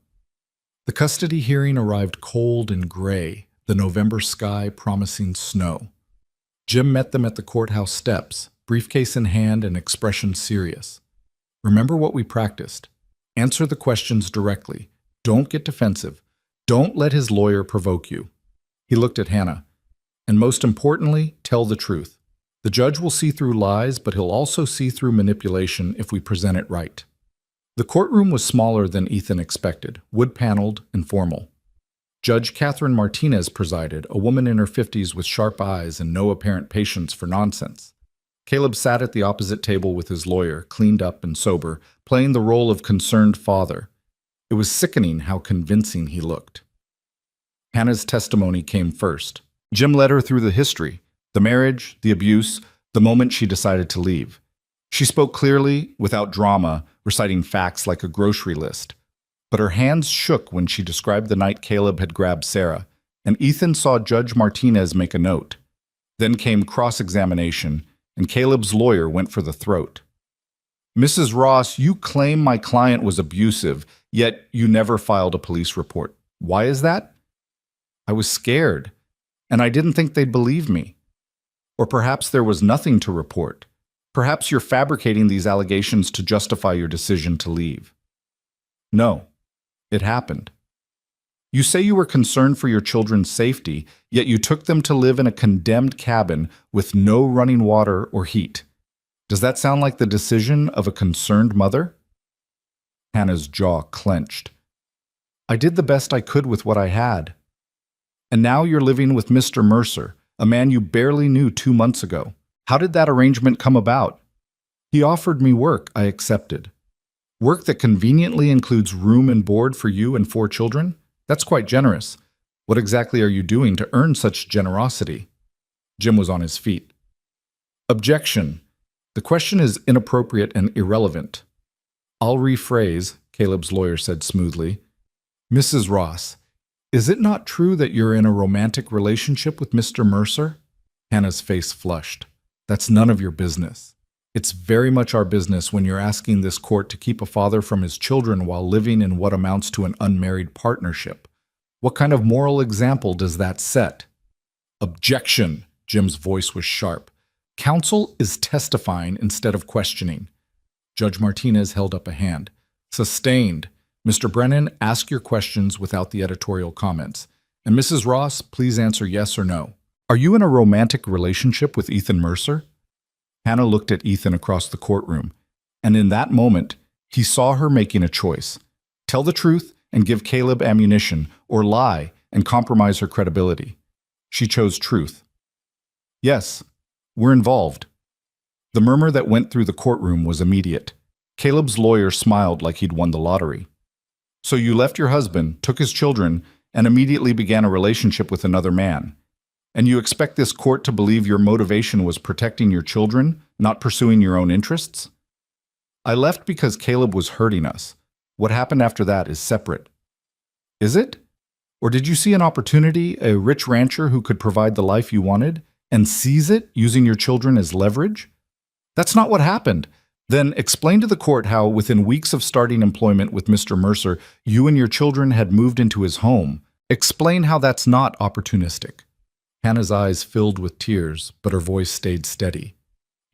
The custody hearing arrived cold and gray, the November sky promising snow. Jim met them at the courthouse steps, briefcase in hand and expression serious. Remember what we practiced. Answer the questions directly. Don't get defensive. Don't let his lawyer provoke you. He looked at Hannah. And most importantly, tell the truth. The judge will see through lies, but he'll also see through manipulation if we present it right. The courtroom was smaller than Ethan expected, wood-paneled and formal. Judge Catherine Martinez presided, a woman in her 50s with sharp eyes and no apparent patience for nonsense. Caleb sat at the opposite table with his lawyer, cleaned up and sober, playing the role of concerned father. It was sickening how convincing he looked. Hannah's testimony came first. Jim led her through the history, the marriage, the abuse, the moment she decided to leave. She spoke clearly, without drama, reciting facts like a grocery list. But her hands shook when she described the night Caleb had grabbed Sarah, and Ethan saw Judge Martinez make a note. Then came cross-examination, and Caleb's lawyer went for the throat. Mrs. Ross, you claim my client was abusive, yet you never filed a police report. Why is that? I was scared, and I didn't think they'd believe me. Or perhaps there was nothing to report. Perhaps you're fabricating these allegations to justify your decision to leave. No, it happened. You say you were concerned for your children's safety, yet you took them to live in a condemned cabin with no running water or heat. Does that sound like the decision of a concerned mother? Hannah's jaw clenched. I did the best I could with what I had. And now you're living with Mr. Mercer, a man you barely knew 2 months ago. How did that arrangement come about? He offered me work I accepted. Work that conveniently includes room and board for you and 4 children? That's quite generous. What exactly are you doing to earn such generosity? Jim was on his feet. Objection. The question is inappropriate and irrelevant. I'll rephrase, Caleb's lawyer said smoothly. Mrs. Ross, is it not true that you're in a romantic relationship with Mr. Mercer? Hannah's face flushed. That's none of your business. It's very much our business when you're asking this court to keep a father from his children while living in what amounts to an unmarried partnership. What kind of moral example does that set? Objection! Jim's voice was sharp. Counsel is testifying instead of questioning. Judge Martinez held up a hand. Sustained. Mr. Brennan, ask your questions without the editorial comments. And Mrs. Ross, please answer yes or no. Are you in a romantic relationship with Ethan Mercer? Hannah looked at Ethan across the courtroom, and in that moment, he saw her making a choice. Tell the truth and give Caleb ammunition, or lie and compromise her credibility. She chose truth. Yes, we're involved. The murmur that went through the courtroom was immediate. Caleb's lawyer smiled like he'd won the lottery. So you left your husband, took his children, and immediately began a relationship with another man. And you expect this court to believe your motivation was protecting your children, not pursuing your own interests? I left because Caleb was hurting us. What happened after that is separate. Is it? Or did you see an opportunity, a rich rancher who could provide the life you wanted, and seize it using your children as leverage? That's not what happened. Then explain to the court how, within weeks of starting employment with Mr. Mercer, you and your children had moved into his home. Explain how that's not opportunistic. Hannah's eyes filled with tears, but her voice stayed steady.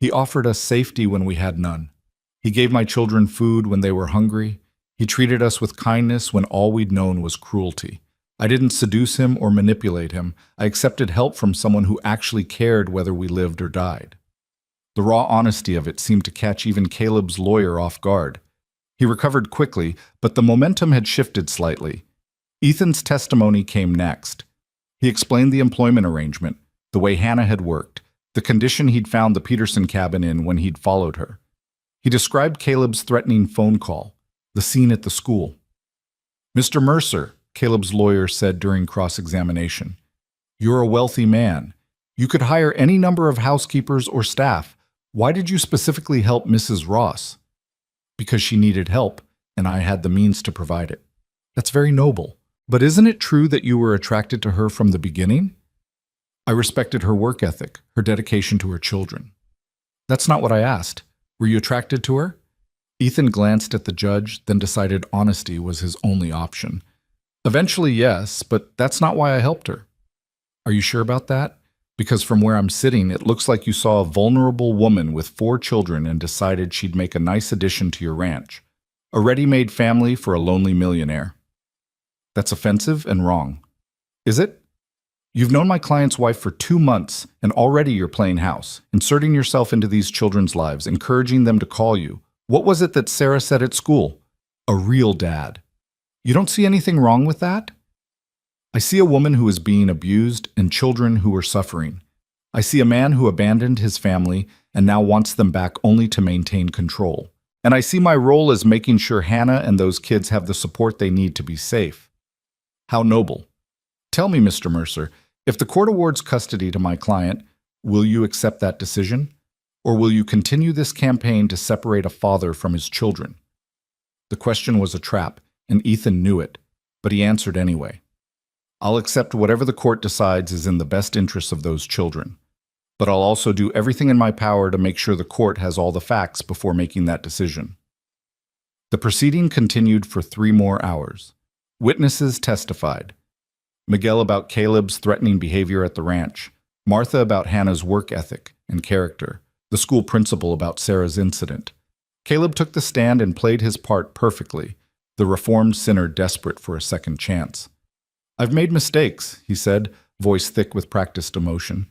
He offered us safety when we had none. He gave my children food when they were hungry. He treated us with kindness when all we'd known was cruelty. I didn't seduce him or manipulate him. I accepted help from someone who actually cared whether we lived or died. The raw honesty of it seemed to catch even Caleb's lawyer off guard. He recovered quickly, but the momentum had shifted slightly. Ethan's testimony came next. He explained the employment arrangement, the way Hannah had worked, the condition he'd found the Peterson cabin in when he'd followed her. He described Caleb's threatening phone call, the scene at the school. Mr. Mercer, Caleb's lawyer said during cross-examination, you're a wealthy man. You could hire any number of housekeepers or staff. Why did you specifically help Mrs. Ross? Because she needed help, and I had the means to provide it. That's very noble. But isn't it true that you were attracted to her from the beginning? I respected her work ethic, her dedication to her children. That's not what I asked. Were you attracted to her? Ethan glanced at the judge, then decided honesty was his only option. Eventually, yes, but that's not why I helped her. Are you sure about that? Because from where I'm sitting, it looks like you saw a vulnerable woman with 4 children and decided she'd make a nice addition to your ranch. A ready-made family for a lonely millionaire. That's offensive and wrong. Is it? You've known my client's wife for 2 months, and already you're playing house, inserting yourself into these children's lives, encouraging them to call you. What was it that Sarah said at school? A real dad. You don't see anything wrong with that? I see a woman who is being abused and children who are suffering. I see a man who abandoned his family and now wants them back only to maintain control. And I see my role as making sure Hannah and those kids have the support they need to be safe. How noble. Tell me, Mr. Mercer, if the court awards custody to my client, will you accept that decision? Or will you continue this campaign to separate a father from his children? The question was a trap, and Ethan knew it, but he answered anyway. I'll accept whatever the court decides is in the best interests of those children. But I'll also do everything in my power to make sure the court has all the facts before making that decision. The proceeding continued for 3 more hours. Witnesses testified. Miguel about Caleb's threatening behavior at the ranch, Martha about Hannah's work ethic and character, the school principal about Sarah's incident. Caleb took the stand and played his part perfectly, the reformed sinner desperate for a second chance. I've made mistakes, he said, voice thick with practiced emotion.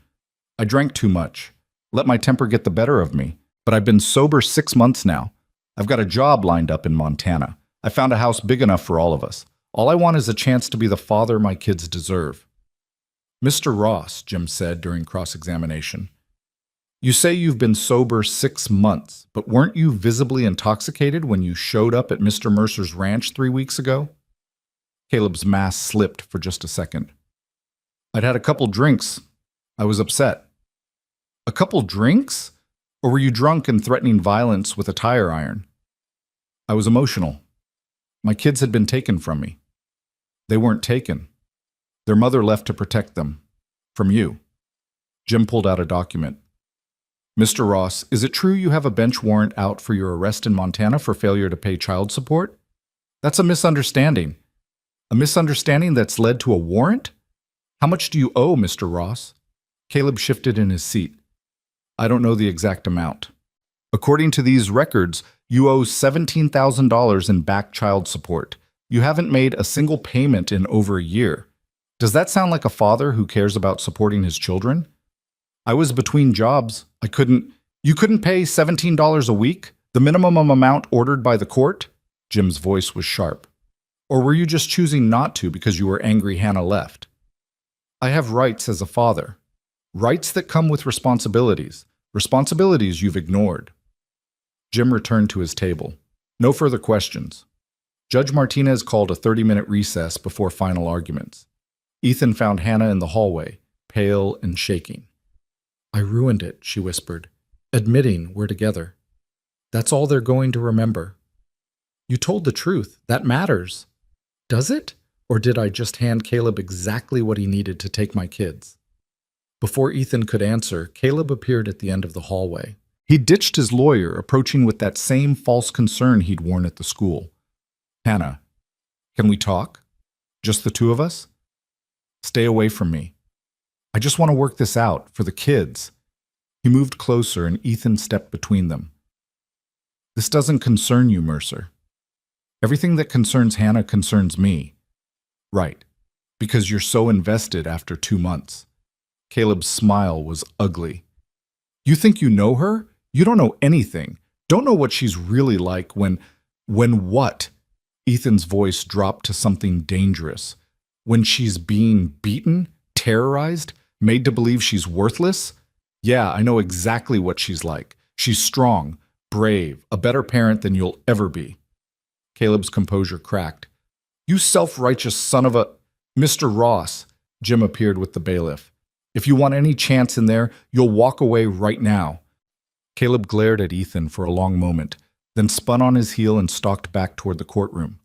I drank too much, let my temper get the better of me, but I've been sober 6 months now. I've got a job lined up in Montana. I found a house big enough for all of us. All I want is a chance to be the father my kids deserve. Mr. Ross, Jim said during cross-examination, you say you've been sober 6 months, but weren't you visibly intoxicated when you showed up at Mr. Mercer's ranch 3 weeks ago? Caleb's mask slipped for just a second. I'd had a couple drinks. I was upset. A couple drinks? Or were you drunk and threatening violence with a tire iron? I was emotional. My kids had been taken from me. They weren't taken. Their mother left to protect them. From you. Jim pulled out a document. Mr. Ross, is it true you have a bench warrant out for your arrest in Montana for failure to pay child support? That's a misunderstanding. A misunderstanding that's led to a warrant? How much do you owe, Mr. Ross? Caleb shifted in his seat. I don't know the exact amount. According to these records, you owe $17,000 in back child support. You haven't made a single payment in over a year. Does that sound like a father who cares about supporting his children? I was between jobs. You couldn't pay $17 a week, the minimum amount ordered by the court? Jim's voice was sharp. Or were you just choosing not to because you were angry Hannah left? I have rights as a father. Rights that come with responsibilities. Responsibilities you've ignored. Jim returned to his table. No further questions. Judge Martinez called a 30-minute recess before final arguments. Ethan found Hannah in the hallway, pale and shaking. I ruined it, she whispered, admitting we're together. That's all they're going to remember. You told the truth. That matters. Does it? Or did I just hand Caleb exactly what he needed to take my kids? Before Ethan could answer, Caleb appeared at the end of the hallway. He ditched his lawyer, approaching with that same false concern he'd worn at the school. Hannah, can we talk? Just the two of us? Stay away from me. I just want to work this out, for the kids. He moved closer and Ethan stepped between them. This doesn't concern you, Mercer. Everything that concerns Hannah concerns me. Right, because you're so invested after 2 months. Caleb's smile was ugly. You think you know her? You don't know anything. Don't know what she's really like when what? Ethan's voice dropped to something dangerous. When she's being beaten, terrorized, made to believe she's worthless? Yeah, I know exactly what she's like. She's strong, brave, a better parent than you'll ever be. Caleb's composure cracked. You self-righteous son of a... Mr. Ross, Jim appeared with the bailiff. If you want any chance in there, you'll walk away right now. Caleb glared at Ethan for a long moment, then spun on his heel and stalked back toward the courtroom.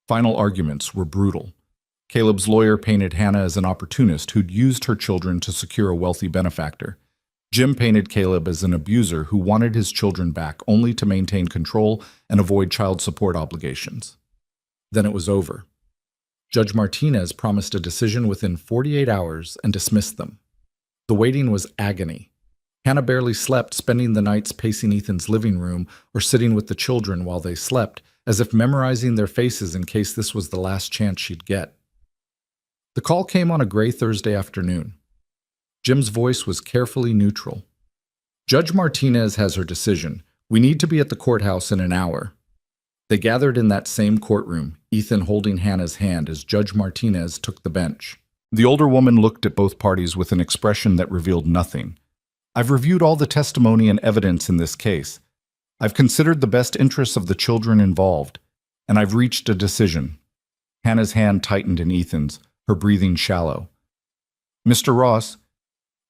Final arguments were brutal. Caleb's lawyer painted Hannah as an opportunist who'd used her children to secure a wealthy benefactor. Jim painted Caleb as an abuser who wanted his children back only to maintain control and avoid child support obligations. Then it was over. Judge Martinez promised a decision within 48 hours and dismissed them. The waiting was agony. Hannah barely slept, spending the nights pacing Ethan's living room or sitting with the children while they slept, as if memorizing their faces in case this was the last chance she'd get. The call came on a gray Thursday afternoon. Jim's voice was carefully neutral. Judge Martinez has her decision. We need to be at the courthouse in an hour. They gathered in that same courtroom, Ethan holding Hannah's hand as Judge Martinez took the bench. The older woman looked at both parties with an expression that revealed nothing. I've reviewed all the testimony and evidence in this case. I've considered the best interests of the children involved, and I've reached a decision. Hannah's hand tightened in Ethan's, her breathing shallow. Mr. Ross,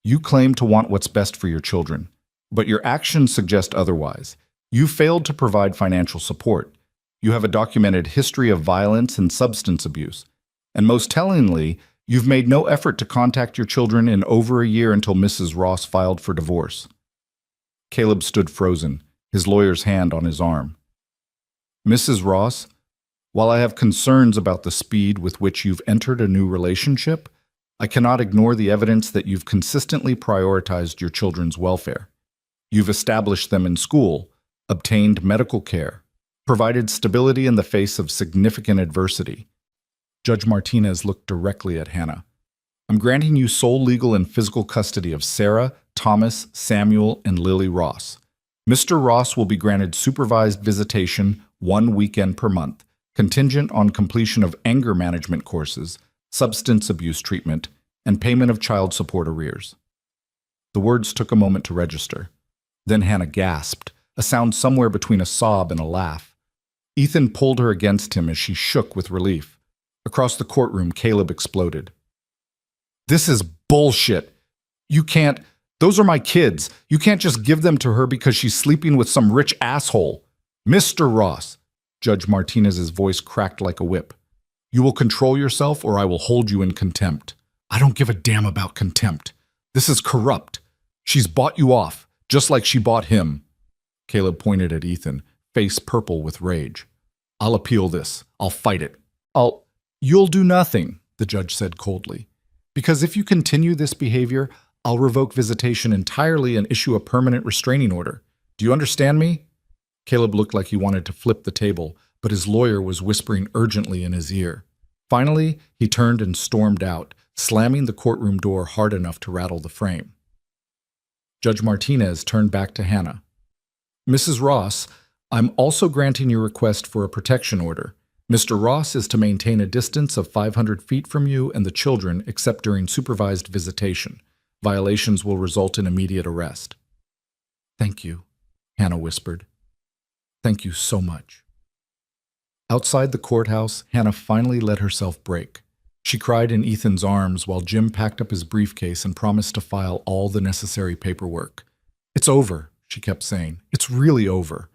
you claim to want what's best for your children, but your actions suggest otherwise. You failed to provide financial support. You have a documented history of violence and substance abuse. And most tellingly, you've made no effort to contact your children in over a year until Mrs. Ross filed for divorce. Caleb stood frozen, his lawyer's hand on his arm. Mrs. Ross, while I have concerns about the speed with which you've entered a new relationship, I cannot ignore the evidence that you've consistently prioritized your children's welfare. You've established them in school, obtained medical care, provided stability in the face of significant adversity. Judge Martinez looked directly at Hannah. I'm granting you sole legal and physical custody of Sarah, Thomas, Samuel, and Lily Ross. Mr. Ross will be granted supervised visitation 1 weekend per month, contingent on completion of anger management courses, substance abuse treatment, and payment of child support arrears. The words took a moment to register. Then Hannah gasped, a sound somewhere between a sob and a laugh. Ethan pulled her against him as she shook with relief. Across the courtroom, Caleb exploded. This is bullshit. You can't. Those are my kids. You can't just give them to her because she's sleeping with some rich asshole. Mr. Ross, Judge Martinez's voice cracked like a whip. You will control yourself or I will hold you in contempt. I don't give a damn about contempt. This is corrupt. She's bought you off, just like she bought him. Caleb pointed at Ethan, face purple with rage. I'll appeal this. I'll fight it. You'll do nothing, the judge said coldly. Because if you continue this behavior, I'll revoke visitation entirely and issue a permanent restraining order. Do you understand me? Caleb looked like he wanted to flip the table, but his lawyer was whispering urgently in his ear. Finally, he turned and stormed out, slamming the courtroom door hard enough to rattle the frame. Judge Martinez turned back to Hannah. Mrs. Ross, I'm also granting your request for a protection order. Mr. Ross is to maintain a distance of 500 feet from you and the children except during supervised visitation. Violations will result in immediate arrest. Thank you, Hannah whispered. Thank you so much. Outside the courthouse, Hannah finally let herself break. She cried in Ethan's arms while Jim packed up his briefcase and promised to file all the necessary paperwork. It's over, she kept saying. It's really over.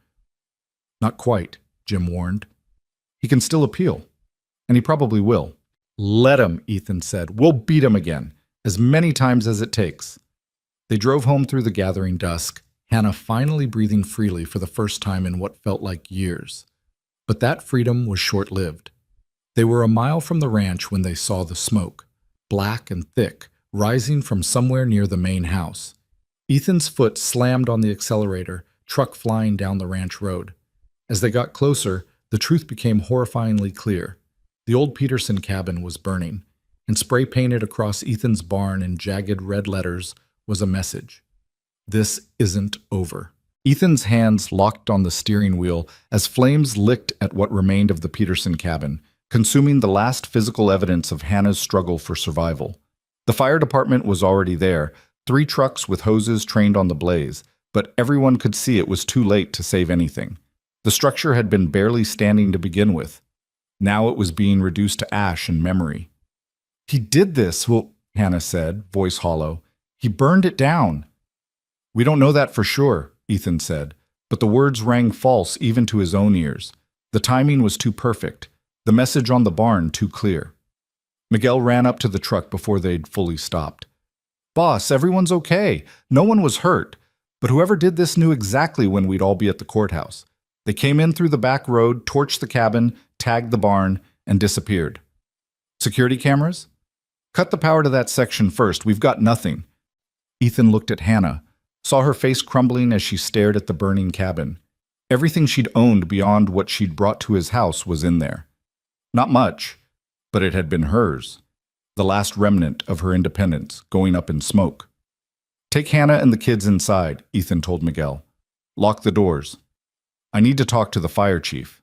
Not quite, Jim warned. He can still appeal, and he probably will. Let him, Ethan said. We'll beat him again, as many times as it takes. They drove home through the gathering dusk, Hannah finally breathing freely for the first time in what felt like years. But that freedom was short-lived. They were a mile from the ranch when they saw the smoke, black and thick, rising from somewhere near the main house. Ethan's foot slammed on the accelerator, truck flying down the ranch road. As they got closer, the truth became horrifyingly clear. The old Peterson cabin was burning, and spray-painted across Ethan's barn in jagged red letters was a message. This isn't over. Ethan's hands locked on the steering wheel as flames licked at what remained of the Peterson cabin, consuming the last physical evidence of Hannah's struggle for survival. The fire department was already there, 3 trucks with hoses trained on the blaze, but everyone could see it was too late to save anything. The structure had been barely standing to begin with. Now it was being reduced to ash and memory. He did this, Hannah said, voice hollow. He burned it down. We don't know that for sure, Ethan said, but the words rang false even to his own ears. The timing was too perfect, the message on the barn too clear. Miguel ran up to the truck before they'd fully stopped. Boss, everyone's okay. No one was hurt. But whoever did this knew exactly when we'd all be at the courthouse. They came in through the back road, torched the cabin, tagged the barn, and disappeared. Security cameras? Cut the power to that section first. We've got nothing. Ethan looked at Hannah, saw her face crumbling as she stared at the burning cabin. Everything she'd owned beyond what she'd brought to his house was in there. Not much, but it had been hers. The last remnant of her independence going up in smoke. Take Hannah and the kids inside, Ethan told Miguel. Lock the doors. I need to talk to the fire chief.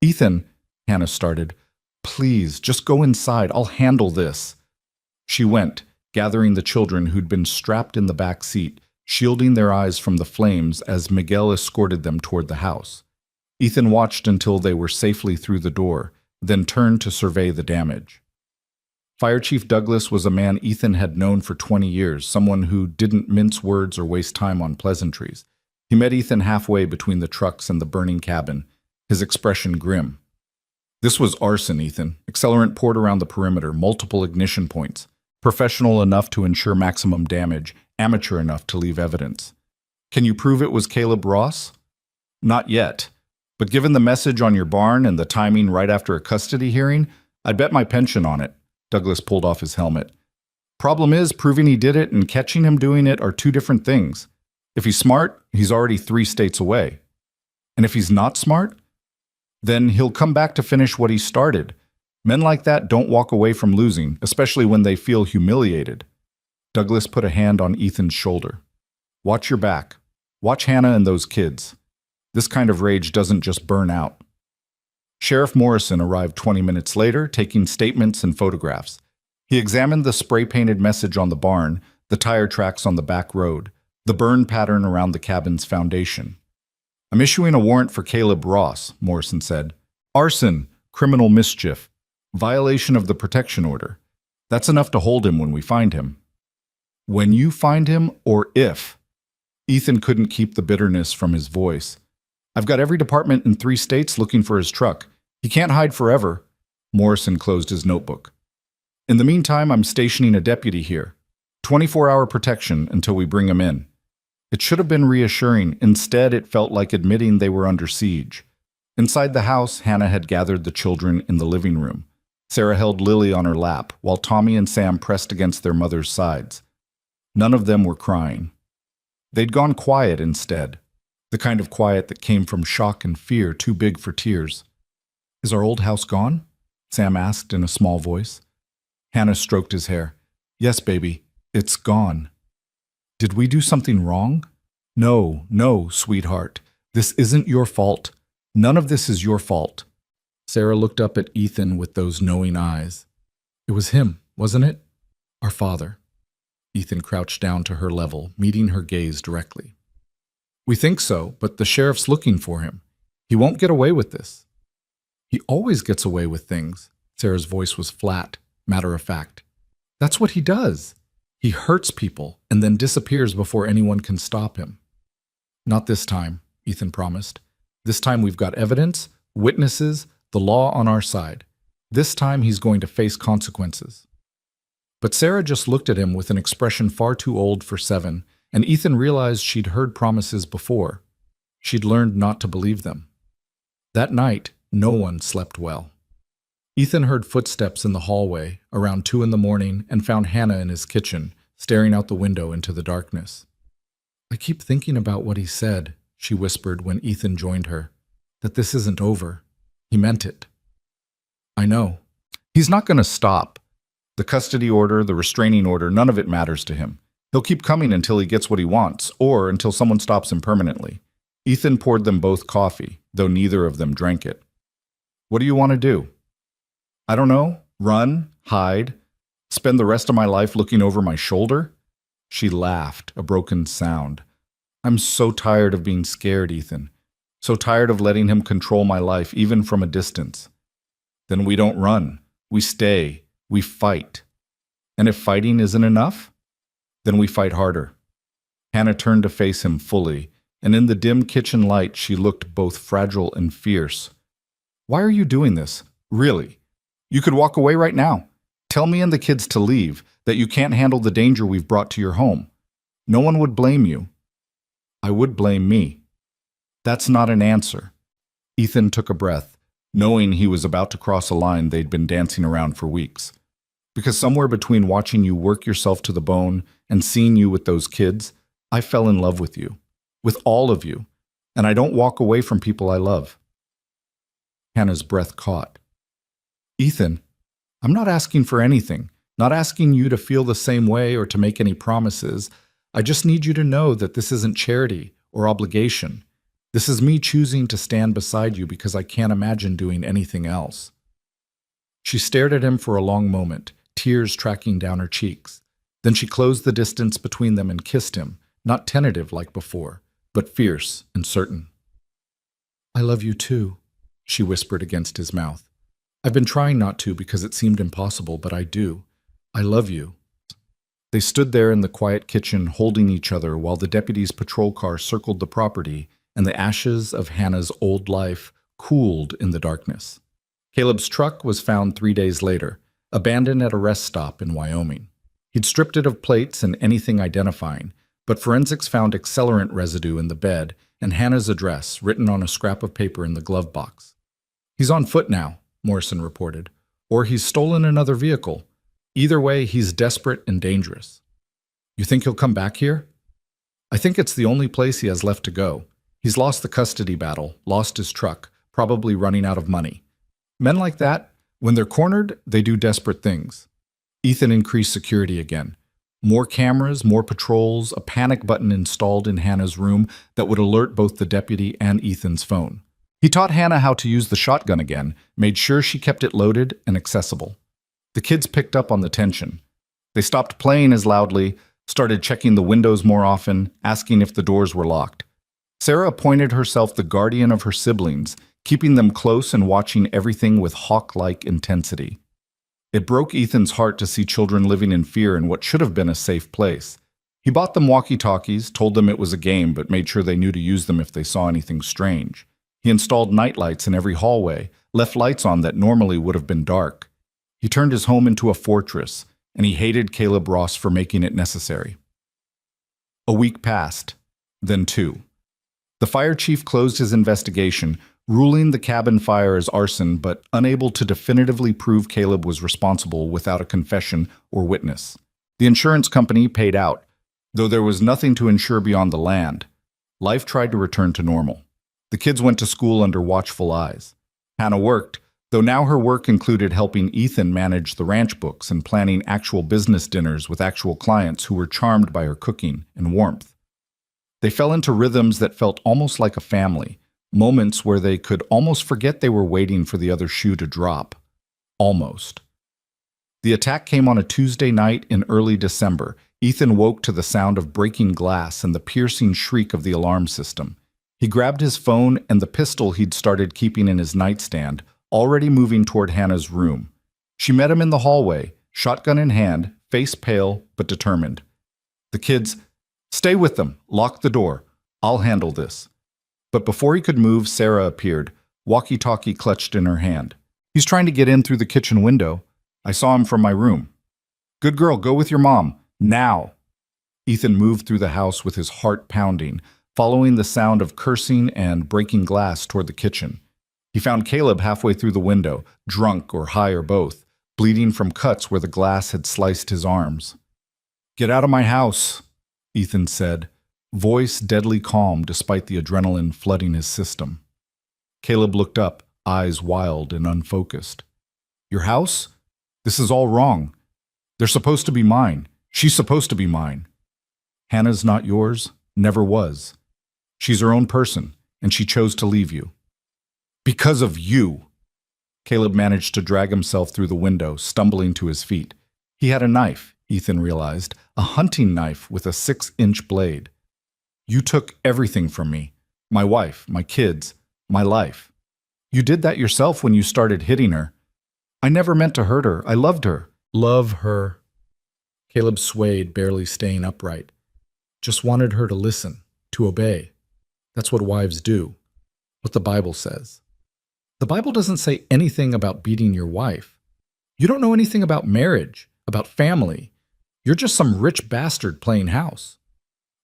Ethan, Hannah started, please, just go inside. I'll handle this. She went, gathering the children who'd been strapped in the back seat, shielding their eyes from the flames as Miguel escorted them toward the house. Ethan watched until they were safely through the door, then turned to survey the damage. Fire Chief Douglas was a man Ethan had known for 20 years, someone who didn't mince words or waste time on pleasantries. He met Ethan halfway between the trucks and the burning cabin, his expression grim. This was arson, Ethan. Accelerant poured around the perimeter, multiple ignition points. Professional enough to ensure maximum damage, amateur enough to leave evidence. Can you prove it was Caleb Ross? Not yet. But given the message on your barn and the timing right after a custody hearing, I'd bet my pension on it. Douglas pulled off his helmet. Problem is, proving he did it and catching him doing it are two different things. If he's smart, he's already 3 states away. And if he's not smart, then he'll come back to finish what he started. Men like that don't walk away from losing, especially when they feel humiliated. Douglas put a hand on Ethan's shoulder. Watch your back. Watch Hannah and those kids. This kind of rage doesn't just burn out. Sheriff Morrison arrived 20 minutes later, taking statements and photographs. He examined the spray-painted message on the barn, the tire tracks on the back road, the burn pattern around the cabin's foundation. I'm issuing a warrant for Caleb Ross, Morrison said. Arson, criminal mischief, violation of the protection order. That's enough to hold him when we find him. When you find him, or if. Ethan couldn't keep the bitterness from his voice. I've got every department in 3 states looking for his truck. He can't hide forever. Morrison closed his notebook. In the meantime, I'm stationing a deputy here. 24-hour protection until we bring him in. It should have been reassuring. Instead, it felt like admitting they were under siege. Inside the house, Hannah had gathered the children in the living room. Sarah held Lily on her lap, while Tommy and Sam pressed against their mother's sides. None of them were crying. They'd gone quiet instead. The kind of quiet that came from shock and fear too big for tears. Is our old house gone? Sam asked in a small voice. Hannah stroked his hair. Yes, baby, it's gone. Did we do something wrong? No, no, sweetheart. This isn't your fault. None of this is your fault. Sarah looked up at Ethan with those knowing eyes. It was him, wasn't it? Our father. Ethan crouched down to her level, meeting her gaze directly. We think so, but the sheriff's looking for him. He won't get away with this. He always gets away with things. Sarah's voice was flat, matter of fact. That's what he does. He hurts people and then disappears before anyone can stop him. Not this time, Ethan promised. This time we've got evidence, witnesses, the law on our side. This time he's going to face consequences. But Sarah just looked at him with an expression far too old for 7, and Ethan realized she'd heard promises before. She'd learned not to believe them. That night, no one slept well. Ethan heard footsteps in the hallway around 2 a.m. and found Hannah in his kitchen, staring out the window into the darkness. I keep thinking about what he said, she whispered when Ethan joined her, that this isn't over. He meant it. I know. He's not going to stop. The custody order, the restraining order, none of it matters to him. He'll keep coming until he gets what he wants, or until someone stops him permanently. Ethan poured them both coffee, though neither of them drank it. What do you want to do? I don't know. Run? Hide? Spend the rest of my life looking over my shoulder? She laughed, a broken sound. I'm so tired of being scared, Ethan. So tired of letting him control my life, even from a distance. Then we don't run. We stay. We fight. And if fighting isn't enough, then we fight harder. Hannah turned to face him fully, and in the dim kitchen light she looked both fragile and fierce. Why are you doing this? Really? You could walk away right now. Tell me and the kids to leave. that you can't handle the danger we've brought to your home. No one would blame you. I would blame me. That's not an answer. Ethan took a breath, knowing he was about to cross a line they'd been dancing around for weeks. Because somewhere between watching you work yourself to the bone and seeing you with those kids, I fell in love with you, with all of you, and I don't walk away from people I love. Hannah's breath caught. Ethan, I'm not asking for anything, not asking you to feel the same way or to make any promises. I just need you to know that this isn't charity or obligation. This is me choosing to stand beside you because I can't imagine doing anything else. She stared at him for a long moment, tears tracking down her cheeks. Then she closed the distance between them and kissed him, not tentative like before, but fierce and certain. I love you too, she whispered against his mouth. I've been trying not to because it seemed impossible, but I do. I love you. They stood there in the quiet kitchen holding each other while the deputy's patrol car circled the property and the ashes of Hannah's old life cooled in the darkness. Caleb's truck was found 3 days later, abandoned at a rest stop in Wyoming. He'd stripped it of plates and anything identifying, but forensics found accelerant residue in the bed and Hannah's address written on a scrap of paper in the glove box. He's on foot now, Morrison reported, or he's stolen another vehicle. Either way, he's desperate and dangerous. You think he'll come back here? I think it's the only place he has left to go. He's lost the custody battle, lost his truck, probably running out of money. Men like that, when they're cornered, they do desperate things. Ethan increased security again. More cameras, more patrols, a panic button installed in Hannah's room that would alert both the deputy and Ethan's phone. He taught Hannah how to use the shotgun again, made sure she kept it loaded and accessible. The kids picked up on the tension. They stopped playing as loudly, started checking the windows more often, asking if the doors were locked. Sarah appointed herself the guardian of her siblings, keeping them close and watching everything with hawk-like intensity. It broke Ethan's heart to see children living in fear in what should have been a safe place. He bought them walkie-talkies, told them it was a game, but made sure they knew to use them if they saw anything strange. He installed nightlights in every hallway, left lights on that normally would have been dark. He turned his home into a fortress, and he hated Caleb Ross for making it necessary. A week passed, then 2. The fire chief closed his investigation, ruling the cabin fire as arson, but unable to definitively prove Caleb was responsible without a confession or witness. The insurance company paid out, though there was nothing to insure beyond the land. Life tried to return to normal. The kids went to school under watchful eyes. Hannah worked, though now her work included helping Ethan manage the ranch books and planning actual business dinners with actual clients who were charmed by her cooking and warmth. They fell into rhythms that felt almost like a family, moments where they could almost forget they were waiting for the other shoe to drop. Almost. The attack came on a Tuesday night in early December. Ethan woke to the sound of breaking glass and the piercing shriek of the alarm system. He grabbed his phone and the pistol he'd started keeping in his nightstand, already moving toward Hannah's room. She met him in the hallway, shotgun in hand, face pale but determined. The kids, "Stay with them, lock the door. I'll handle this." But before he could move, Sarah appeared, walkie-talkie clutched in her hand. "He's trying to get in through the kitchen window. I saw him from my room." "Good girl, go with your mom. Now." Ethan moved through the house with his heart pounding, following the sound of cursing and breaking glass toward the kitchen. He found Caleb halfway through the window, drunk or high or both, bleeding from cuts where the glass had sliced his arms. "Get out of my house," Ethan said, voice deadly calm despite the adrenaline flooding his system. Caleb looked up, eyes wild and unfocused. "Your house? This is all wrong. They're supposed to be mine. She's supposed to be mine." "Hannah's not yours, never was. She's her own person, and she chose to leave you." "Because of you." Caleb managed to drag himself through the window, stumbling to his feet. He had a knife, Ethan realized, a hunting knife with a 6-inch blade. "You took everything from me. My wife, my kids, my life. You did that yourself when you started hitting her. I never meant to hurt her. I loved her." "Love her." Caleb swayed, barely staying upright. "Just wanted her to listen, to obey. That's what wives do. What the Bible says." "The Bible doesn't say anything about beating your wife. You don't know anything about marriage, about family. You're just some rich bastard playing house.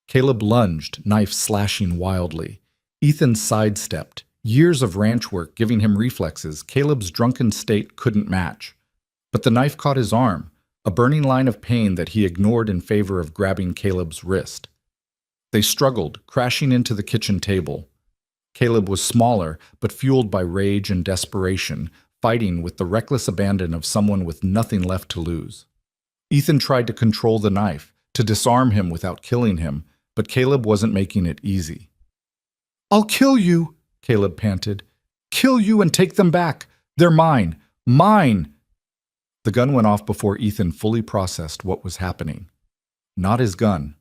Caleb lunged, knife slashing wildly. Ethan sidestepped, years of ranch work giving him reflexes Caleb's drunken state couldn't match. But the knife caught his arm, a burning line of pain that he ignored in favor of grabbing Caleb's wrist. They struggled, crashing into the kitchen table. Caleb was smaller, but fueled by rage and desperation, fighting with the reckless abandon of someone with nothing left to lose. Ethan tried to control the knife, to disarm him without killing him, but Caleb wasn't making it easy. "I'll kill you," Caleb panted. "Kill you and take them back. They're mine. Mine!" The gun went off before Ethan fully processed what was happening. Not his gun.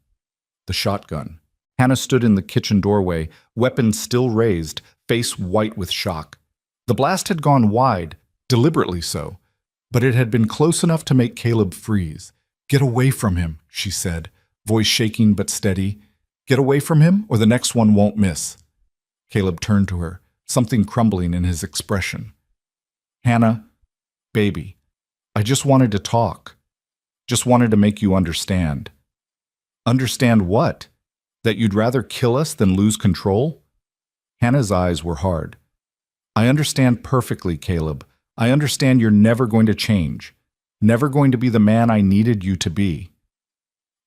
The shotgun. Hannah stood in the kitchen doorway, weapon still raised, face white with shock. The blast had gone wide, deliberately so, but it had been close enough to make Caleb freeze. "Get away from him," she said, voice shaking but steady. "Get away from him, or the next one won't miss." Caleb turned to her, something crumbling in his expression. "Hannah, baby, I just wanted to talk. Just wanted to make you understand." "Understand what? That you'd rather kill us than lose control?" Hannah's eyes were hard. "I understand perfectly, Caleb. I understand you're never going to change. Never going to be the man I needed you to be.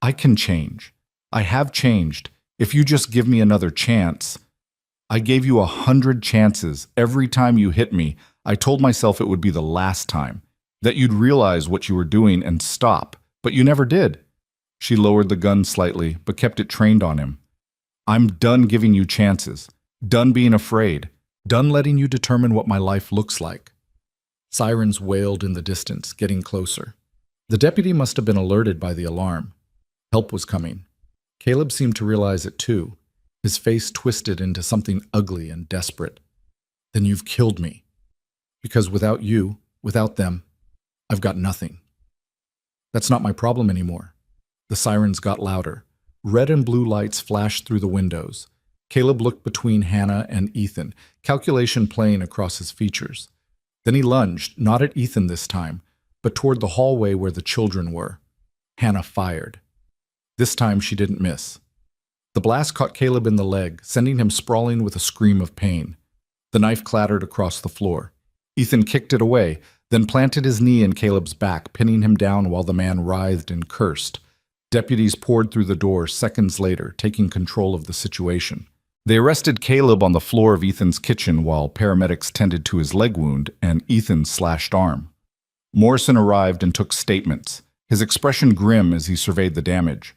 I can change. I have changed. If you just give me another chance. I gave you 100 chances. Every time you hit me, I told myself it would be the last time. That you'd realize what you were doing and stop, but you never did." She lowered the gun slightly, but kept it trained on him. "I'm done giving you chances. Done being afraid. Done letting you determine what my life looks like." Sirens wailed in the distance, getting closer. The deputy must have been alerted by the alarm. Help was coming. Caleb seemed to realize it too, his face twisted into something ugly and desperate. "Then you've killed me. Because without you, without them, I've got nothing. That's not my problem anymore." The sirens got louder. Red and blue lights flashed through the windows. Caleb looked between Hannah and Ethan, calculation playing across his features. Then he lunged, not at Ethan this time, but toward the hallway where the children were. Hannah fired. This time she didn't miss. The blast caught Caleb in the leg, sending him sprawling with a scream of pain. The knife clattered across the floor. Ethan kicked it away, then planted his knee in Caleb's back, pinning him down while the man writhed and cursed. Deputies poured through the door seconds later, taking control of the situation. They arrested Caleb on the floor of Ethan's kitchen while paramedics tended to his leg wound and Ethan's slashed arm. Morrison arrived and took statements, his expression grim as he surveyed the damage.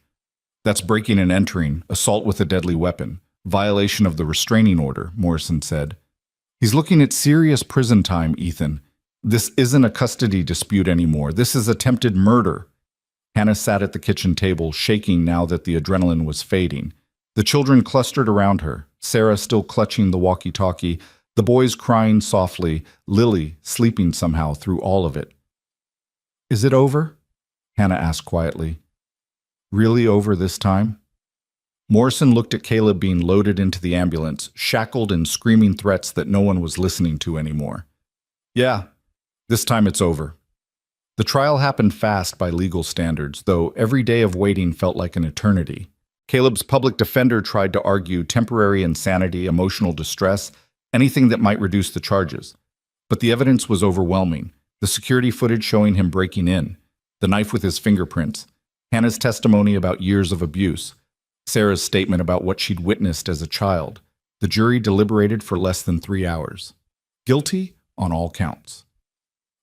"That's breaking and entering, assault with a deadly weapon, violation of the restraining order," Morrison said. "He's looking at serious prison time, Ethan. This isn't a custody dispute anymore. This is attempted murder." Hannah sat at the kitchen table, shaking now that the adrenaline was fading. The children clustered around her, Sarah still clutching the walkie-talkie, the boys crying softly, Lily sleeping somehow through all of it. "Is it over?" Hannah asked quietly. "Really over this time?" Morrison looked at Caleb being loaded into the ambulance, shackled and screaming threats that no one was listening to anymore. "Yeah, this time it's over." The trial happened fast by legal standards, though every day of waiting felt like an eternity. Caleb's public defender tried to argue temporary insanity, emotional distress, anything that might reduce the charges. But the evidence was overwhelming. The security footage showing him breaking in, the knife with his fingerprints, Hannah's testimony about years of abuse, Sarah's statement about what she'd witnessed as a child. The jury deliberated for less than 3 hours. Guilty on all counts.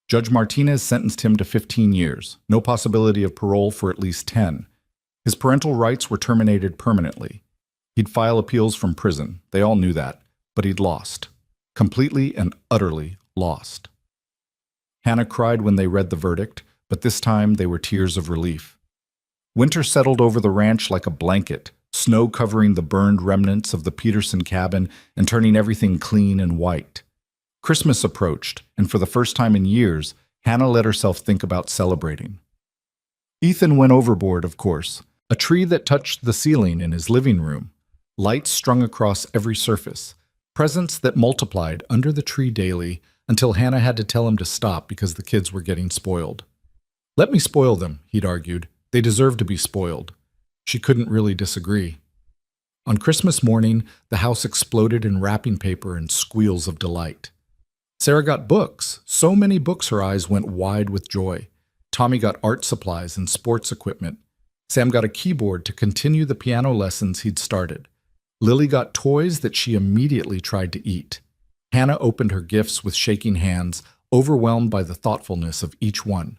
Judge Martinez sentenced him to 15 years, no possibility of parole for at least 10. His parental rights were terminated permanently. He'd file appeals from prison, they all knew that, but he'd lost. Completely and utterly lost. Hannah cried when they read the verdict, but this time they were tears of relief. Winter settled over the ranch like a blanket, snow covering the burned remnants of the Peterson cabin and turning everything clean and white. Christmas approached, and for the first time in years, Hannah let herself think about celebrating. Ethan went overboard, of course. A tree that touched the ceiling in his living room, lights strung across every surface, presents that multiplied under the tree daily until Hannah had to tell him to stop because the kids were getting spoiled. "Let me spoil them," he'd argued. They deserved to be spoiled. She couldn't really disagree. On Christmas morning, the house exploded in wrapping paper and squeals of delight. Sarah got books, so many books her eyes went wide with joy. Tommy got art supplies and sports equipment. Sam got a keyboard to continue the piano lessons he'd started. Lily got toys that she immediately tried to eat. Hannah opened her gifts with shaking hands, overwhelmed by the thoughtfulness of each one.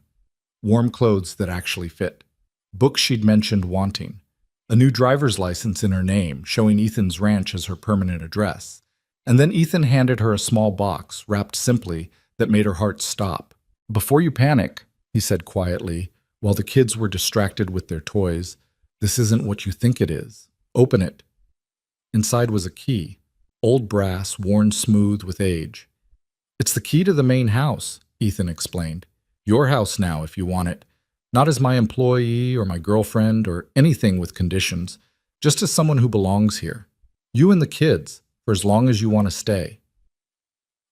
Warm clothes that actually fit. Books she'd mentioned wanting. A new driver's license in her name, showing Ethan's ranch as her permanent address. And then Ethan handed her a small box, wrapped simply, that made her heart stop. "Before you panic," he said quietly, while the kids were distracted with their toys, "this isn't what you think it is. Open it." Inside was a key, old brass, worn smooth with age. "It's the key to the main house," Ethan explained. "Your house now, if you want it. Not as my employee or my girlfriend or anything with conditions, just as someone who belongs here. You and the kids, for as long as you want to stay."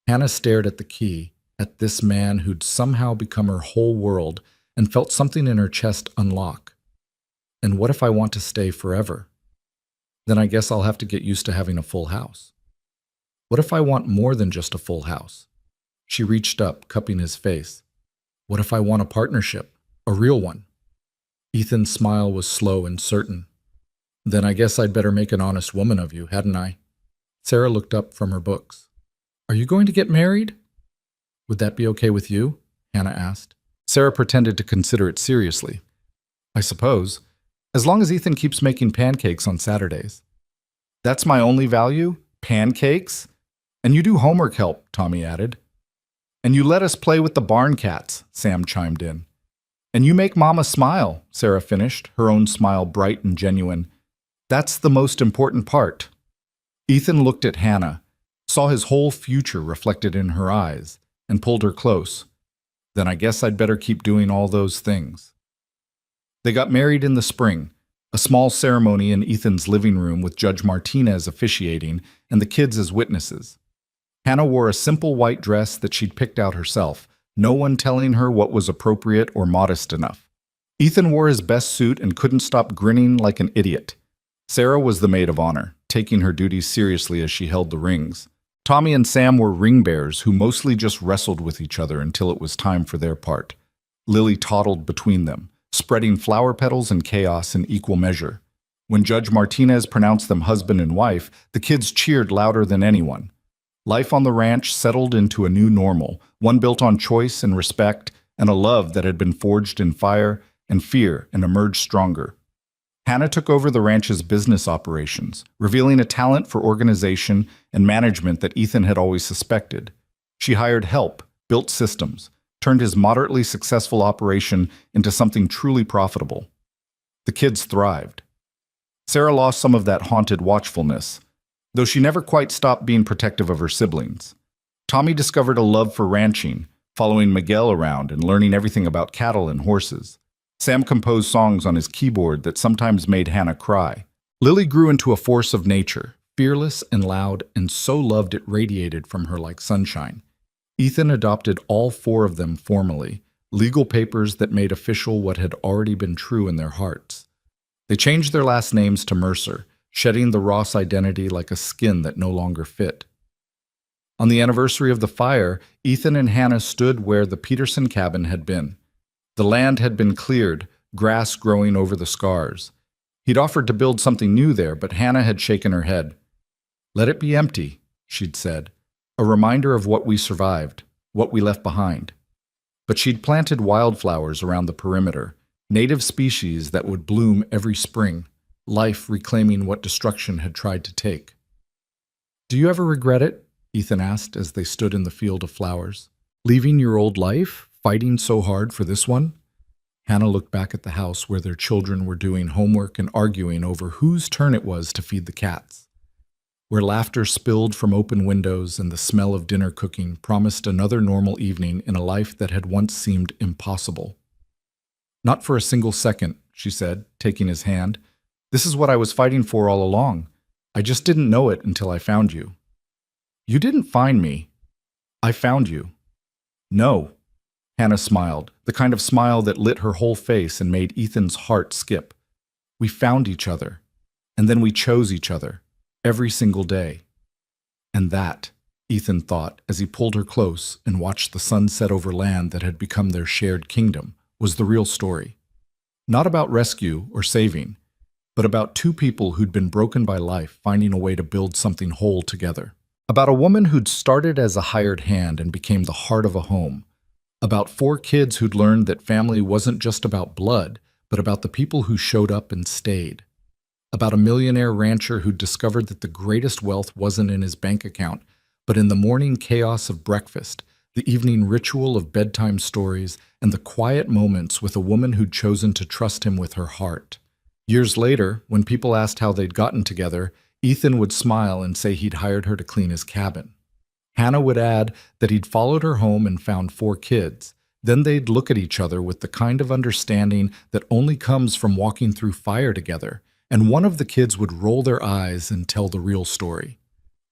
Hannah stared at the key, at this man who'd somehow become her whole world, and felt something in her chest unlock. "And what if I want to stay forever? Then I guess I'll have to get used to having a full house. What if I want more than just a full house?" She reached up, cupping his face. "What if I want a partnership? A real one?" Ethan's smile was slow and certain. "Then I guess I'd better make an honest woman of you, hadn't I?" Sarah looked up from her books. "Are you going to get married?" "Would that be okay with you?" Hannah asked. Sarah pretended to consider it seriously. "I suppose, as long as Ethan keeps making pancakes on Saturdays." "That's my only value? Pancakes? And you do homework help," Tommy added. "And you let us play with the barn cats," Sam chimed in. "And you make Mama smile," Sarah finished, her own smile bright and genuine. "That's the most important part." Ethan looked at Hannah, saw his whole future reflected in her eyes, and pulled her close. "Then I guess I'd better keep doing all those things." They got married in the spring, a small ceremony in Ethan's living room with Judge Martinez officiating and the kids as witnesses. Hannah wore a simple white dress that she'd picked out herself, no one telling her what was appropriate or modest enough. Ethan wore his best suit and couldn't stop grinning like an idiot. Sarah was the maid of honor, taking her duties seriously as she held the rings. Tommy and Sam were ring bearers who mostly just wrestled with each other until it was time for their part. Lily toddled between them, spreading flower petals and chaos in equal measure. When Judge Martinez pronounced them husband and wife, the kids cheered louder than anyone. Life on the ranch settled into a new normal, one built on choice and respect, and a love that had been forged in fire and fear and emerged stronger. Hannah took over the ranch's business operations, revealing a talent for organization and management that Ethan had always suspected. She hired help, built systems, turned his moderately successful operation into something truly profitable. The kids thrived. Sarah lost some of that haunted watchfulness, though she never quite stopped being protective of her siblings. Tommy discovered a love for ranching, following Miguel around and learning everything about cattle and horses. Sam composed songs on his keyboard that sometimes made Hannah cry. Lily grew into a force of nature, fearless and loud, and so loved it radiated from her like sunshine. Ethan adopted all four of them formally, legal papers that made official what had already been true in their hearts. They changed their last names to Mercer, shedding the Ross identity like a skin that no longer fit. On the anniversary of the fire, Ethan and Hannah stood where the Peterson cabin had been. The land had been cleared, grass growing over the scars. He'd offered to build something new there, but Hannah had shaken her head. "Let it be empty," she'd said, "a reminder of what we survived, what we left behind." But she'd planted wildflowers around the perimeter, native species that would bloom every spring, life reclaiming what destruction had tried to take. "Do you ever regret it?" Ethan asked as they stood in the field of flowers. "Leaving your old life, fighting so hard for this one?" Hannah looked back at the house where their children were doing homework and arguing over whose turn it was to feed the cats. Where laughter spilled from open windows and the smell of dinner cooking promised another normal evening in a life that had once seemed impossible. "Not for a single second," she said, taking his hand. "This is what I was fighting for all along. I just didn't know it until I found you." "You didn't find me. I found you." "No." Hannah smiled, the kind of smile that lit her whole face and made Ethan's heart skip. We found each other, and then we chose each other, every single day. And that, Ethan thought as he pulled her close and watched the sun set over land that had become their shared kingdom, was the real story. Not about rescue or saving, but about two people who'd been broken by life finding a way to build something whole together. About a woman who'd started as a hired hand and became the heart of a home. About four kids who'd learned that family wasn't just about blood, but about the people who showed up and stayed. About a millionaire rancher who'd discovered that the greatest wealth wasn't in his bank account, but in the morning chaos of breakfast, the evening ritual of bedtime stories, and the quiet moments with a woman who'd chosen to trust him with her heart. Years later, when people asked how they'd gotten together, Ethan would smile and say he'd hired her to clean his cabin. Hannah would add that he'd followed her home and found four kids. Then they'd look at each other with the kind of understanding that only comes from walking through fire together, and one of the kids would roll their eyes and tell the real story.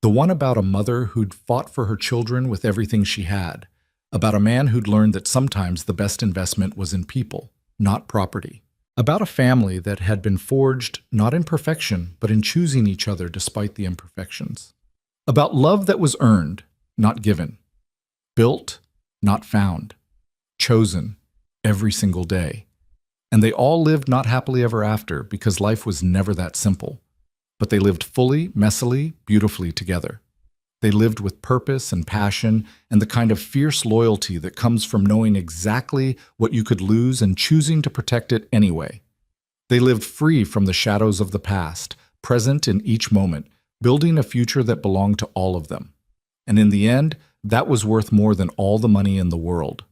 The one about a mother who'd fought for her children with everything she had. About a man who'd learned that sometimes the best investment was in people, not property. About a family that had been forged not in perfection, but in choosing each other despite the imperfections. About love that was earned, not given. Built, not found. Chosen, every single day. And they all lived not happily ever after because life was never that simple. But they lived fully, messily, beautifully together. They lived with purpose and passion and the kind of fierce loyalty that comes from knowing exactly what you could lose and choosing to protect it anyway. They lived free from the shadows of the past, present in each moment, building a future that belonged to all of them. And in the end, that was worth more than all the money in the world.